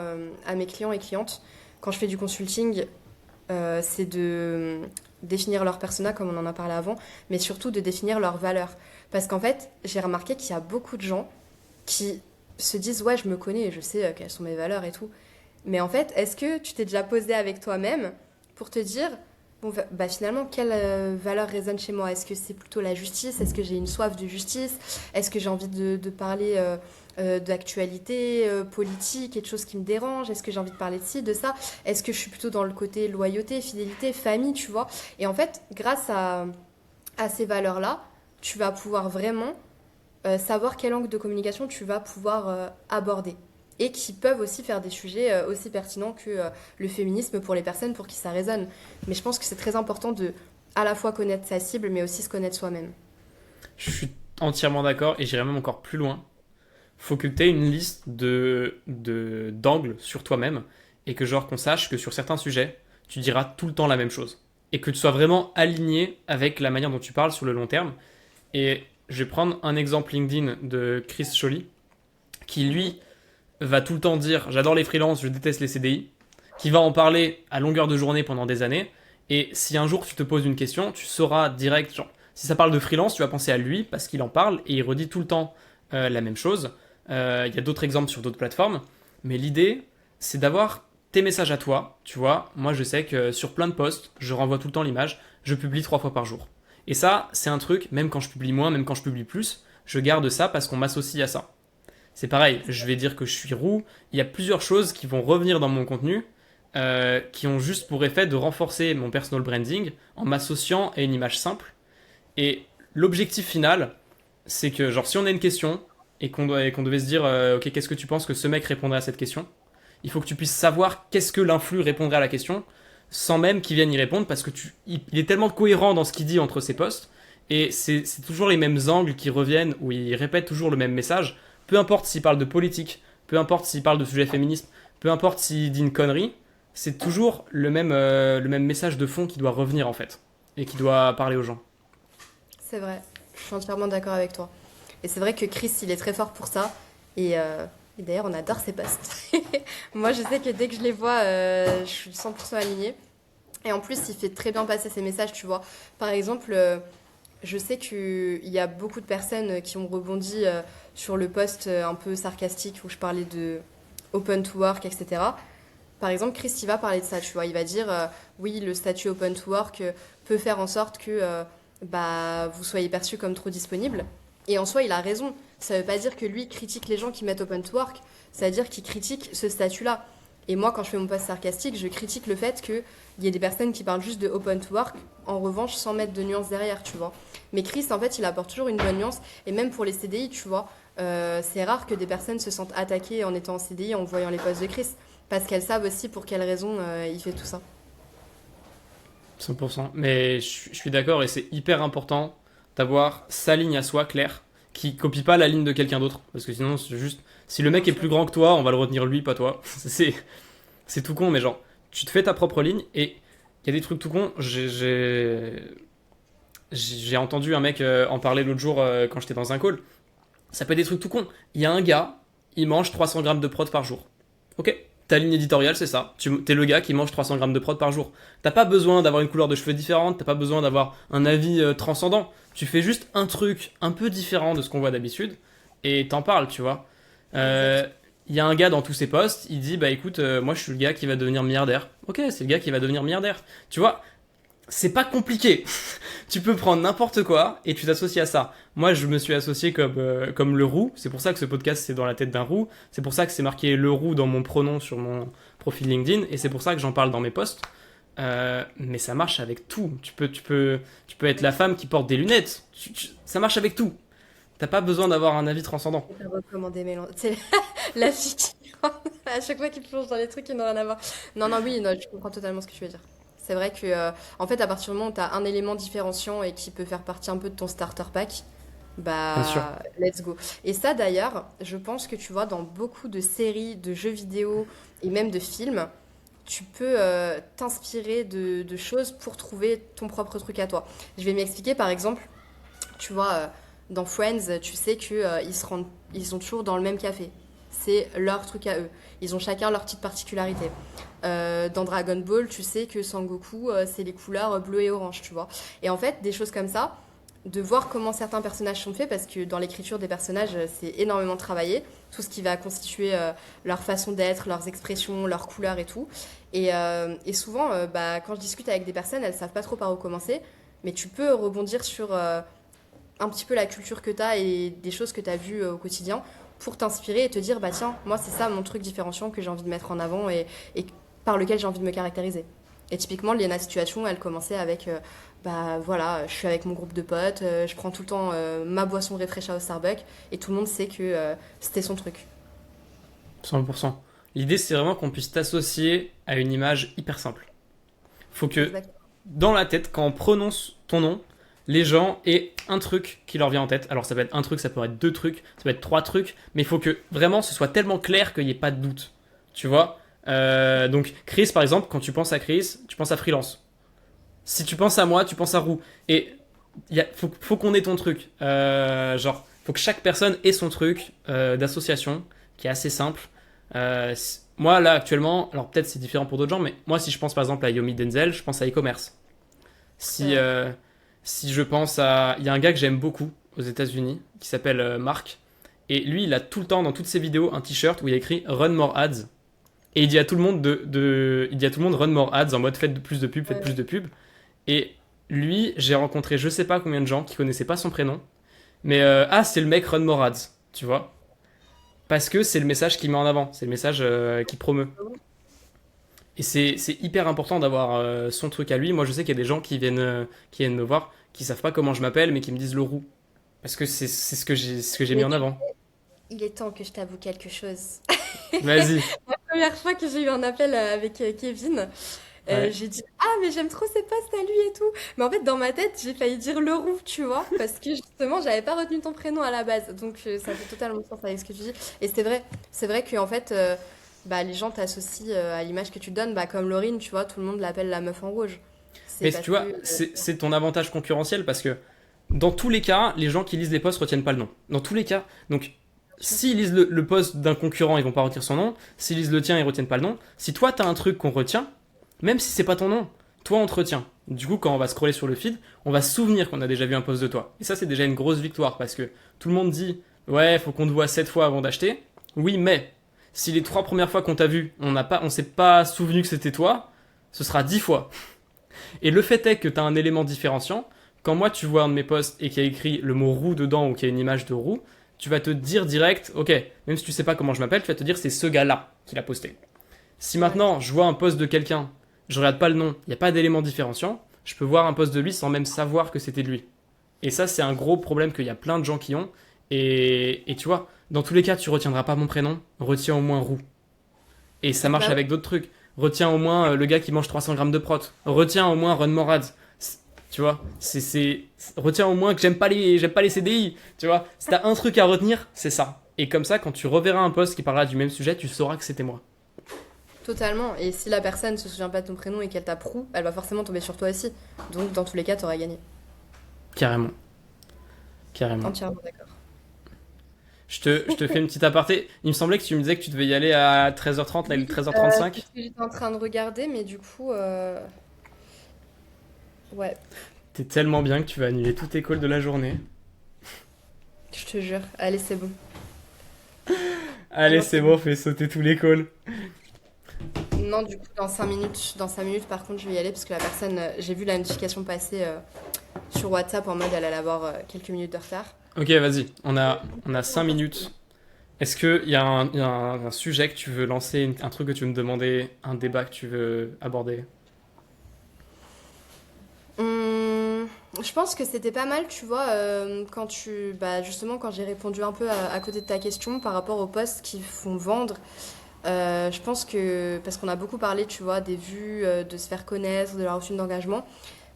à mes clients et clientes quand je fais du consulting, c'est de définir leur persona comme on en a parlé avant, mais surtout de définir leurs valeurs. Parce qu'en fait, j'ai remarqué qu'il y a beaucoup de gens qui se disent ouais, je me connais et je sais quelles sont mes valeurs et tout. Mais en fait, est-ce que tu t'es déjà posé avec toi-même pour te dire bon, bah, finalement, quelle valeur résonne chez moi? Est-ce que c'est plutôt la justice? Est-ce que j'ai une soif de justice? Est-ce que j'ai envie de parler d'actualité politique et de choses qui me dérangent? Est-ce que j'ai envie de parler de ci, de ça? Est-ce que je suis plutôt dans le côté loyauté, fidélité, famille, tu vois? Et en fait, grâce à ces valeurs-là, tu vas pouvoir vraiment savoir quel angle de communication tu vas pouvoir aborder. Et qui peuvent aussi faire des sujets aussi pertinents que le féminisme pour les personnes pour qui ça résonne. Mais je pense que c'est très important de à la fois connaître sa cible, mais aussi se connaître soi-même. Je suis entièrement d'accord et j'irai même encore plus loin. Faut que tu aies une liste d'angles sur toi-même et que genre qu'on sache que sur certains sujets, tu diras tout le temps la même chose. Et que tu sois vraiment aligné avec la manière dont tu parles sur le long terme. Et je vais prendre un exemple LinkedIn de Chris Scholly, qui lui va tout le temps dire j'adore les freelances, je déteste les CDI, qui va en parler à longueur de journée pendant des années. Et si un jour tu te poses une question, tu sauras direct, genre, si ça parle de freelance, tu vas penser à lui parce qu'il en parle et il redit tout le temps la même chose. Il y a d'autres exemples sur d'autres plateformes, mais l'idée, c'est d'avoir tes messages à toi. Tu vois, moi je sais que sur plein de posts, je renvoie tout le temps l'image, je publie 3 fois par jour. Et ça, c'est un truc, même quand je publie moins, même quand je publie plus, je garde ça parce qu'on m'associe à ça. C'est pareil, je vais dire que je suis roux. Il y a plusieurs choses qui vont revenir dans mon contenu qui ont juste pour effet de renforcer mon personal branding en m'associant à une image simple. Et l'objectif final, c'est que, genre, si on a une question et qu'on devait se dire, ok, qu'est-ce que tu penses que ce mec répondrait à cette question? Il faut que tu puisses savoir qu'est-ce que l'influx répondrait à la question sans même qu'il vienne y répondre parce que il est tellement cohérent dans ce qu'il dit entre ses posts et c'est toujours les mêmes angles qui reviennent où il répète toujours le même message. Peu importe s'il parle de politique, peu importe s'il parle de sujets féministes, peu importe s'il dit une connerie, c'est toujours le même message de fond qui doit revenir en fait et qui doit parler aux gens. C'est vrai, je suis entièrement d'accord avec toi. Et c'est vrai que Chris, il est très fort pour ça. Et d'ailleurs, on adore ses posts. Moi, je sais que dès que je les vois, je suis 100% alignée. Et en plus, il fait très bien passer ses messages, tu vois. Par exemple, je sais qu'il y a beaucoup de personnes qui ont rebondi sur le post un peu sarcastique où je parlais de open to work, etc. Par exemple, Chris, il va parler de ça, tu vois. Il va dire, oui, le statut open to work peut faire en sorte que bah, vous soyez perçu comme trop disponible. Et en soi, il a raison. Ça veut pas dire que lui critique les gens qui mettent open to work. Ça veut dire qu'il critique ce statut-là. Et moi, quand je fais mon post sarcastique, je critique le fait qu'il y ait des personnes qui parlent juste de open to work, en revanche, sans mettre de nuance derrière, tu vois. Mais Chris, en fait, il apporte toujours une bonne nuance. Et même pour les CDI, tu vois, c'est rare que des personnes se sentent attaquées en étant en CDI en voyant les posts de Chris. Parce qu'elles savent aussi pour quelles raisons il fait tout ça. 100%. Mais je suis d'accord et c'est hyper important d'avoir sa ligne à soi claire qui copie pas la ligne de quelqu'un d'autre parce que sinon c'est juste si le Bien mec est sûr. plus grand que toi on va le retenir lui pas toi c'est c'est tout con mais genre tu te fais ta propre ligne et il y a des trucs tout cons j'ai entendu un mec en parler l'autre jour quand j'étais dans un call. Ça peut être des trucs tout cons. Il y a un gars il mange 300 grammes de prod par jour. Ok, ta ligne éditoriale, c'est ça. T'es le gars qui mange 300 grammes de prod par jour. T'as pas besoin d'avoir une couleur de cheveux différente, t'as pas besoin d'avoir un avis transcendant. Tu fais juste un truc un peu différent de ce qu'on voit d'habitude et t'en parles, tu vois. Euh, Exactement. Il y a un gars dans tous ses posts, il dit bah écoute, moi je suis le gars qui va devenir milliardaire. Ok, c'est le gars qui va devenir milliardaire. Tu vois, c'est pas compliqué. Tu peux prendre n'importe quoi et tu t'associes à ça. Moi, je me suis associé comme le roux. C'est pour ça que ce podcast, c'est dans la tête d'un roux. C'est pour ça que c'est marqué le roux dans mon pronom sur mon profil LinkedIn. Et c'est pour ça que j'en parle dans mes posts. Mais ça marche avec tout. Tu peux être la femme qui porte des lunettes. Ça marche avec tout. T'as pas besoin d'avoir un avis transcendant. Je vais recommander Mélan. C'est la fille qui à chaque fois qu'il plonge dans les trucs qui n'ont rien à voir. Non, non, oui, non, je comprends totalement ce que tu veux dire. C'est vrai que, en fait, à partir du moment où tu as un élément différenciant et qui peut faire partie un peu de ton starter pack, Bien sûr. bah, let's go. Et ça, d'ailleurs, je pense que tu vois, dans beaucoup de séries, de jeux vidéo et même de films, tu peux t'inspirer de choses pour trouver ton propre truc à toi. Je vais m'expliquer, par exemple, tu vois, dans Friends, tu sais que ils sont toujours dans le même café. C'est leur truc à eux. Ils ont chacun leur petite particularité. Dans Dragon Ball, tu sais que Sangoku, c'est les couleurs bleu et orange, tu vois. Et en fait, des choses comme ça, de voir comment certains personnages sont faits, parce que dans l'écriture des personnages, c'est énormément travaillé, tout ce qui va constituer leur façon d'être, leurs expressions, leurs couleurs et tout. Et souvent, bah, quand je discute avec des personnes, elles savent pas trop par où commencer, mais tu peux rebondir sur un petit peu la culture que tu as et des choses que tu as vues au quotidien pour t'inspirer et te dire, bah tiens, moi c'est ça mon truc différenciant que j'ai envie de mettre en avant et par lequel j'ai envie de me caractériser. Et typiquement, Liena Situation, elle commençait avec, bah voilà, je suis avec mon groupe de potes, je prends tout le temps ma boisson réfléchie au Starbucks et tout le monde sait que c'était son truc. 100%. L'idée, c'est vraiment qu'on puisse t'associer à une image hyper simple. Faut que, Exact. dans la tête, quand on prononce ton nom, les gens aient un truc qui leur vient en tête. Alors, ça peut être un truc, ça peut être deux trucs, ça peut être trois trucs, mais il faut que vraiment ce soit tellement clair qu'il n'y ait pas de doute. Tu vois. Donc, Chris, par exemple, quand tu penses à Chris, tu penses à freelance. Si tu penses à moi, tu penses à roue. Et faut qu'on ait ton truc. Genre, faut que chaque personne ait son truc d'association qui est assez simple. Moi, là, actuellement, alors peut-être c'est différent pour d'autres gens, mais moi, si je pense par exemple à Yomi Denzel, je pense à e-commerce. C'est Si, vrai. si je pense à. Il y a un gars que j'aime beaucoup aux États-Unis qui s'appelle Mark. Et lui, il a tout le temps dans toutes ses vidéos un t-shirt où il y a écrit Run More Ads. Et il dit à tout le monde il dit à tout le monde Run More Ads en mode plus de pubs, faites plus Ouais. de pubs. Et lui, j'ai rencontré je sais pas combien de gens qui connaissaient pas son prénom. Mais ah, c'est le mec Run More Ads, tu vois. Parce que c'est le message qu'il met en avant, c'est le message qu'il promeut. Et c'est hyper important d'avoir son truc à lui. Moi, je sais qu'il y a des gens qui viennent me voir, qui savent pas comment je m'appelle, mais qui me disent le roux. Parce que c'est ce que j'ai mis Mais en avant. il est temps que je t'avoue quelque chose. Vas-y. La première fois que j'ai eu un appel avec Kevin, Ouais. j'ai dit ah mais j'aime trop ses posts à lui et tout. Mais en fait dans ma tête j'ai failli dire Leroux, tu vois, parce que justement j'avais pas retenu ton prénom à la base, donc ça fait totalement sens avec ce que tu dis. Et c'est vrai que en fait bah, les gens t'associent à l'image que tu donnes, bah, comme Laurine, tu vois, tout le monde l'appelle la meuf en rouge. C'est Mais parce tu que vois, c'est ton avantage concurrentiel parce que dans tous les cas, les gens qui lisent les posts retiennent pas le nom. Dans tous les cas. Donc, s'ils lisent le post d'un concurrent, ils vont pas retenir son nom. S'ils lisent le tien, ils retiennent pas le nom. Si toi, t'as un truc qu'on retient, même si c'est pas ton nom, toi, on te retient. Du coup, quand on va scroller sur le feed, on va se souvenir qu'on a déjà vu un post de toi. Et ça, c'est déjà une grosse victoire parce que tout le monde dit ouais, faut qu'on te voit 7 fois avant d'acheter. Oui, mais si les 3 premières fois qu'on t'a vu, on s'est pas souvenu que c'était toi, ce sera 10 fois. Et le fait est que tu as un élément différenciant. Quand moi, tu vois un de mes posts et qu'il y a écrit le mot roue dedans ou qu'il y a une image de roue, tu vas te dire direct, ok, même si tu sais pas comment je m'appelle, tu vas te dire c'est ce gars-là qui l'a posté. Si ouais, maintenant je vois un post de quelqu'un, je regarde pas le nom, il n'y a pas d'élément différenciant, je peux voir un post de lui sans même savoir que c'était de lui. Et ça, c'est un gros problème qu'il y a plein de gens qui ont. Et tu vois, dans tous les cas, tu retiendras pas mon prénom, retiens au moins roue. Et ça marche bah avec d'autres trucs. Retiens au moins le gars qui mange 300 grammes de prot. Retiens au moins Run Morad. Tu vois, retiens au moins que j'aime pas les CDI. Tu vois, si t'as un truc à retenir, c'est ça. Et comme ça, quand tu reverras un post qui parlera du même sujet, tu sauras que c'était moi. totalement. Et si la personne se souvient pas de ton prénom et qu'elle t'approuve, elle va forcément tomber sur toi aussi. Donc dans tous les cas t'auras gagné. Carrément. Carrément. Entièrement d'accord. Je te fais une petite aparté. Il me semblait que tu me disais que tu devais y aller à 13h30, là il Oui, est c'est 13h35. ce que j'étais en train de regarder, mais du coup, ouais, T'es tellement bien que tu vas annuler toute école de la journée. je te jure. Allez, c'est bon. Allez, Vraiment, c'est c'est bon, bon. fais sauter tous les calls. Non, du coup, dans 5 minutes, par contre, je vais y aller parce que la personne, j'ai vu la notification passer sur WhatsApp en mode elle allait avoir quelques minutes de retard. Ok, vas-y. On a 5 minutes. Est-ce qu'il y a, un sujet que tu veux lancer, un truc que tu veux me demander, un débat que tu veux aborder? Je pense que c'était pas mal, tu vois, quand bah, justement, quand j'ai répondu un peu à côté de ta question par rapport aux posts qui font vendre. Je pense que, parce qu'on a beaucoup parlé, tu vois, des vues, de se faire connaître, de la routine d'engagement,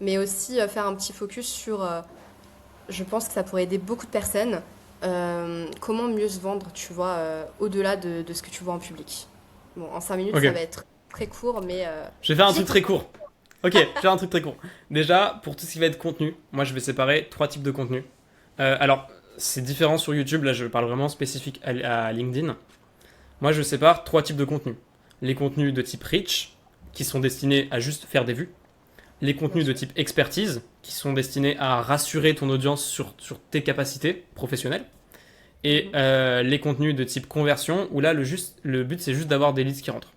mais aussi faire un petit focus sur, je pense que ça pourrait aider beaucoup de personnes, comment mieux se vendre, tu vois, au-delà de ce que tu vois en public. Bon, en 5 minutes, Ok, ça va être très court, mais Je vais faire un j'ai truc très court. Ok, je vais faire un truc très court. Déjà, pour tout ce qui va être contenu, moi je vais séparer 3 types de contenu. Alors, c'est différent sur YouTube, là je parle vraiment spécifique à LinkedIn. Moi je sépare 3 types de contenus. Les contenus de type rich, qui sont destinés à juste faire des vues. Les bien contenus de sûr. type expertise, qui sont destinés à rassurer ton audience sur tes capacités professionnelles. Et Mhm. les contenus de type conversion, où là le but c'est juste d'avoir des leads qui rentrent.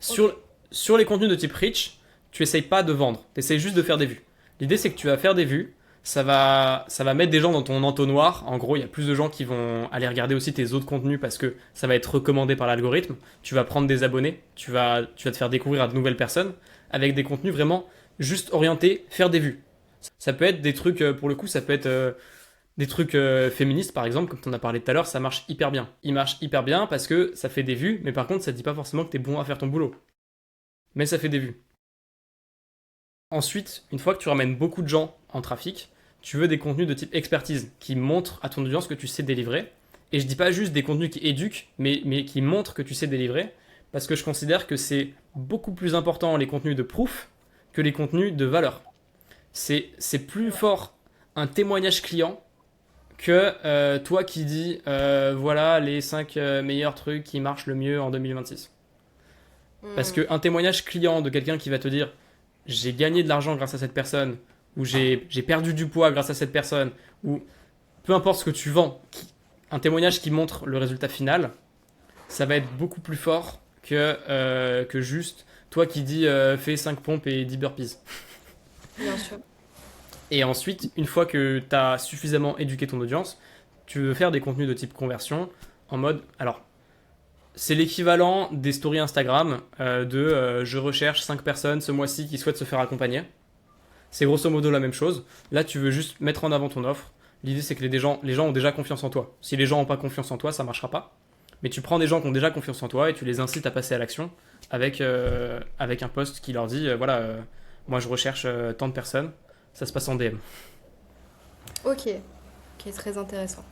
Ok. Sur les contenus de type rich, tu essayes pas de vendre, tu essayes juste de faire des vues. L'idée c'est que tu vas faire des vues, ça va mettre des gens dans ton entonnoir. En gros, il y a plus de gens qui vont aller regarder aussi tes autres contenus parce que ça va être recommandé par l'algorithme. Tu vas prendre des abonnés, tu vas te faire découvrir à de nouvelles personnes avec des contenus vraiment juste orientés faire des vues. Ça peut être des trucs, pour le coup, ça peut être des trucs féministes par exemple, comme tu en as parlé tout à l'heure, ça marche hyper bien. Il marche hyper bien parce que ça fait des vues, mais par contre, ça te dit pas forcément que tu es bon à faire ton boulot. Mais ça fait des vues. Ensuite, une fois que tu ramènes beaucoup de gens en trafic, tu veux des contenus de type expertise qui montrent à ton audience que tu sais délivrer. Et je dis pas juste des contenus qui éduquent, mais qui montrent que tu sais délivrer, parce que je considère que c'est beaucoup plus important les contenus de proof que les contenus de valeur. C'est plus fort un témoignage client que toi qui dis voilà les 5 meilleurs trucs qui marchent le mieux en 2026. Parce Hmm. qu'un témoignage client de quelqu'un qui va te dire j'ai gagné de l'argent grâce à cette personne, ou j'ai perdu du poids grâce à cette personne, ou peu importe ce que tu vends, un témoignage qui montre le résultat final, ça va être beaucoup plus fort que juste toi qui dis fais 5 pompes et 10 burpees. Bien sûr. Et ensuite, une fois que tu as suffisamment éduqué ton audience, tu veux faire des contenus de type conversion en mode. Alors, c'est l'équivalent des stories Instagram de je recherche 5 personnes ce mois-ci qui souhaitent se faire accompagner. C'est grosso modo la même chose. Là, tu veux juste mettre en avant ton offre. L'idée, c'est que les gens ont déjà confiance en toi. Si les gens n'ont pas confiance en toi, ça ne marchera pas. Mais tu prends des gens qui ont déjà confiance en toi et tu les incites à passer à l'action avec un post qui leur dit voilà, moi je recherche tant de personnes. Ça se passe en DM. Ok. Ok, très intéressant.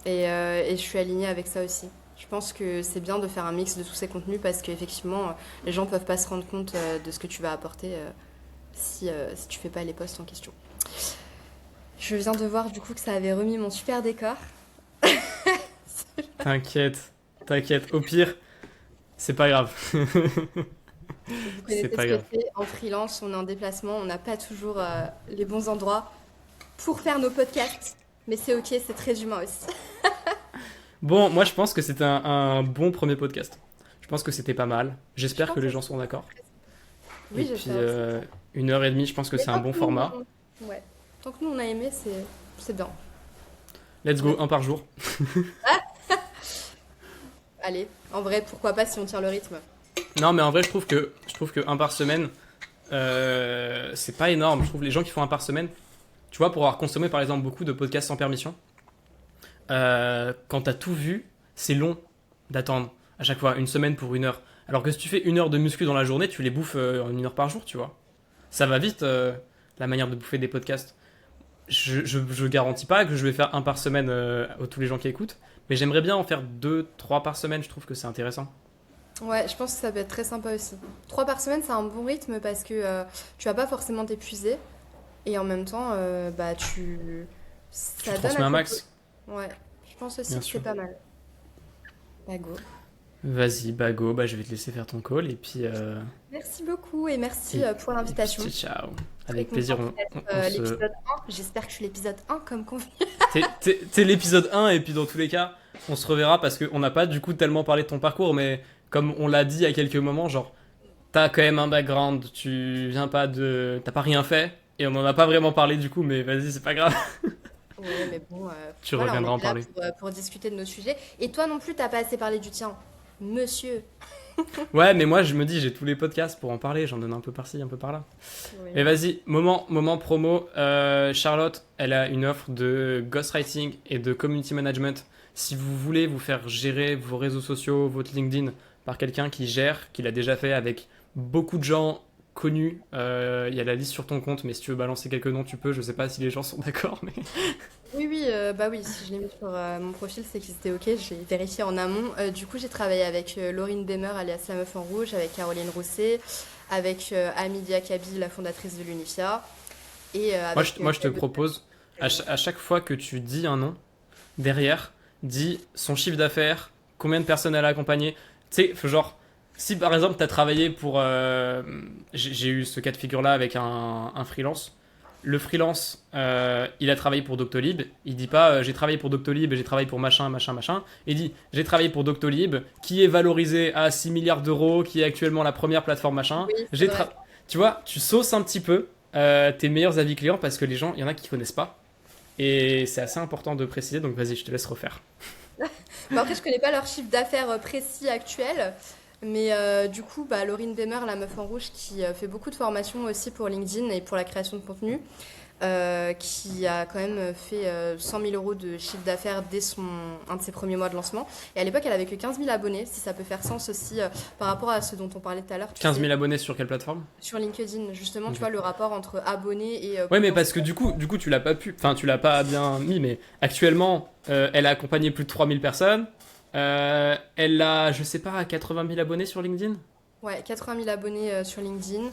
Et je suis alignée avec ça aussi. Je pense que c'est bien de faire un mix de tous ces contenus parce qu'effectivement, les gens peuvent pas se rendre compte de ce que tu vas apporter si tu fais pas les posts en question. Je viens de voir du coup que ça avait remis mon super décor. T'inquiète, t'inquiète. Au pire, c'est pas grave. Vous C'est connaissez ce pas que grave. c'est. En freelance, on est en déplacement, on n'a pas toujours les bons endroits pour faire nos podcasts. Mais c'est ok, c'est très humain aussi. Bon, moi je pense que c'était un bon premier podcast. Je pense que c'était pas mal. Je J'espère que pense les aussi. gens sont d'accord. Et Oui, puis, j'espère aussi. 1 heure et demie, je pense que Mais c'est un tant bon que nous, format. ouais. Tant que nous on a aimé, c'est bien. Let's On a- go, un par jour. Allez, en vrai, pourquoi pas si on tire le rythme. Non, mais en vrai, je trouve que un par semaine, c'est pas énorme. Je trouve les gens qui font un par semaine, tu vois, pour avoir consommé par exemple beaucoup de podcasts sans permission, quand t'as tout vu, c'est long d'attendre à chaque fois 1 semaine pour 1 heure. Alors que si tu fais 1 heure de muscu dans la journée, tu les bouffes en 1 heure par jour, tu vois. Ça va vite, la manière de bouffer des podcasts. Je garantis pas que je vais faire un par semaine à tous les gens qui écoutent, mais j'aimerais bien en faire 2, 3 par semaine, je trouve que c'est intéressant. Ouais, je pense que ça peut être très sympa aussi. 3 par semaine, c'est un bon rythme parce que tu vas pas forcément t'épuiser. Et en même temps, bah Tu ça donne transmets à un côté. max, Ouais, je pense aussi bien que c'est sûr. pas mal. Bah go. Vas-y, bah go, bah je vais te laisser faire ton call Merci beaucoup et merci et, pour et puis l'invitation. ciao, ciao. Très Avec plaisir, contente d'être on se... l'épisode 1. J'espère que je suis l'épisode 1 comme convenu. T'es l'épisode 1 et puis dans tous les cas, on se reverra parce qu'on n'a pas du coup tellement parlé de ton parcours, mais comme on l'a dit à quelques moments, genre, t'as quand même un background, tu viens pas de... T'as pas rien fait, et on en a pas vraiment parlé du coup, mais vas-y, c'est pas grave, Ouais, mais bon, tu voilà, on reviendras en était là parler. pour discuter de nos sujets. Et toi non plus, t'as pas assez parlé du tien. Monsieur. Ouais, mais moi je me dis, j'ai tous les podcasts pour en parler, j'en donne un peu par-ci, un peu par-là. Oui. Mais vas-y, moment promo. Charlotte, elle a une offre de ghostwriting et de community management. Si vous voulez vous faire gérer vos réseaux sociaux, votre LinkedIn par quelqu'un qui gère, qui l'a déjà fait avec beaucoup de gens connus, il y a la liste sur ton compte, mais si tu veux balancer quelques noms, tu peux. Je sais pas si les gens sont d'accord, mais. Oui, oui, bah oui, si je l'ai mis sur mon profil, c'est que c'était OK. J'ai vérifié en amont. Du coup, j'ai travaillé avec Laurine Bemer, alias La Meuf en Rouge, avec Caroline Rousset, avec Amy Diakabi, la fondatrice de l'Unifia, et avec Moi, je te quelques propose, personnes. à chaque fois que tu dis un nom, derrière, dis son chiffre d'affaires, combien de personnes elle a accompagné. Tu sais, genre, si par exemple, tu as travaillé pour. J'ai eu ce cas de figure-là avec un freelance. Le freelance, il a travaillé pour Doctolib. Il dit pas j'ai travaillé pour Doctolib et j'ai travaillé pour machin, machin, machin. Il dit j'ai travaillé pour Doctolib, qui est valorisé à 6 milliards d'euros, qui est actuellement la première plateforme machin. Oui, c'est vrai. Tu vois, tu sauces un petit peu tes meilleurs avis clients parce que les gens, il y en a qui connaissent pas. Et c'est assez important de préciser, donc vas-y, je te laisse refaire. Bah, après, je connais pas leur chiffre d'affaires précis actuel, mais du coup, bah, Laurine Bemer, la meuf en rouge, qui fait beaucoup de formations aussi pour LinkedIn et pour la création de contenu, qui a quand même fait 100 000 euros de chiffre d'affaires dès un de ses premiers mois de lancement. Et à l'époque, elle avait que 15 000 abonnés, si ça peut faire sens aussi par rapport à ce dont on parlait tout à l'heure, tu 15 sais, 000 abonnés sur quelle plateforme? sur LinkedIn, justement, tu Ok. vois, le rapport entre abonnés et Ouais, mais parce que potentiel. du coup, tu l'as pas pu, enfin, tu l'as pas bien mis, mais actuellement, elle a accompagné plus de 3000 personnes. Elle a, je sais pas, 80 000 abonnés sur LinkedIn. Ouais, 80 000 abonnés sur LinkedIn.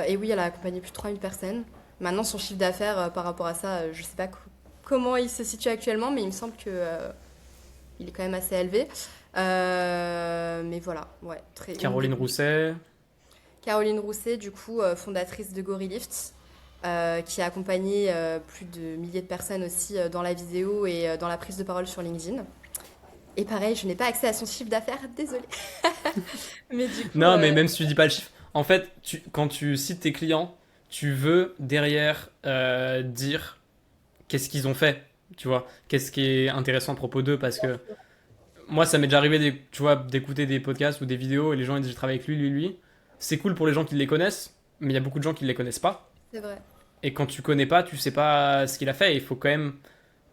Et oui, elle a accompagné plus de 3000 personnes. Maintenant, son chiffre d'affaires par rapport à ça, je sais pas comment il se situe actuellement, mais il me semble que il est quand même assez élevé. Mais voilà, ouais, très une des Caroline Rousset. Caroline Rousset, du coup, fondatrice de Gorillift, qui a accompagné plus de milliers de personnes aussi dans la vidéo et dans la prise de parole sur LinkedIn. Et pareil, je n'ai pas accès à son chiffre d'affaires, désolée. Mais du coup, Non, mais même si tu dis pas le chiffre. En fait, quand tu cites tes clients, tu veux derrière dire qu'est-ce qu'ils ont fait, tu vois, qu'est-ce qui est intéressant à propos d'eux, parce que moi, ça m'est déjà arrivé, tu vois, d'écouter des podcasts ou des vidéos et les gens ils disent je travaille avec lui, lui, lui. C'est cool pour les gens qui les connaissent, mais il y a beaucoup de gens qui ne les connaissent pas. c'est vrai. Et quand tu connais pas, tu sais pas ce qu'il a fait. Il faut quand même,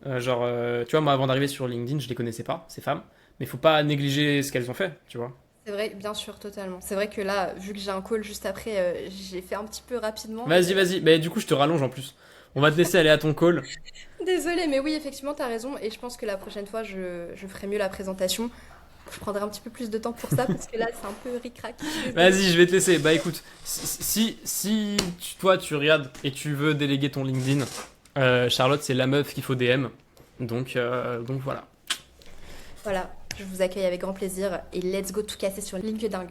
tu vois, moi avant d'arriver sur LinkedIn, je les connaissais pas, ces femmes. Mais il faut pas négliger ce qu'elles ont fait, tu vois. C'est vrai, bien sûr, totalement. C'est vrai que là, vu que j'ai un call juste après, j'ai fait un petit peu rapidement, Vas-y, mais vas-y. Mais du coup, je te rallonge en plus. On va te laisser aller à ton call. désolée, mais oui, effectivement, t'as raison. Et je pense que la prochaine fois, je ferai mieux la présentation. Je prendrai un petit peu plus de temps pour ça parce que là, c'est un peu ric-rac. Je suis désolée. Vas-y, je vais te laisser. Bah écoute, toi tu regardes et tu veux déléguer ton LinkedIn, Charlotte, c'est la meuf qu'il faut DM. Donc voilà. Voilà, je vous accueille avec grand plaisir et let's go tout casser sur LinkedIn.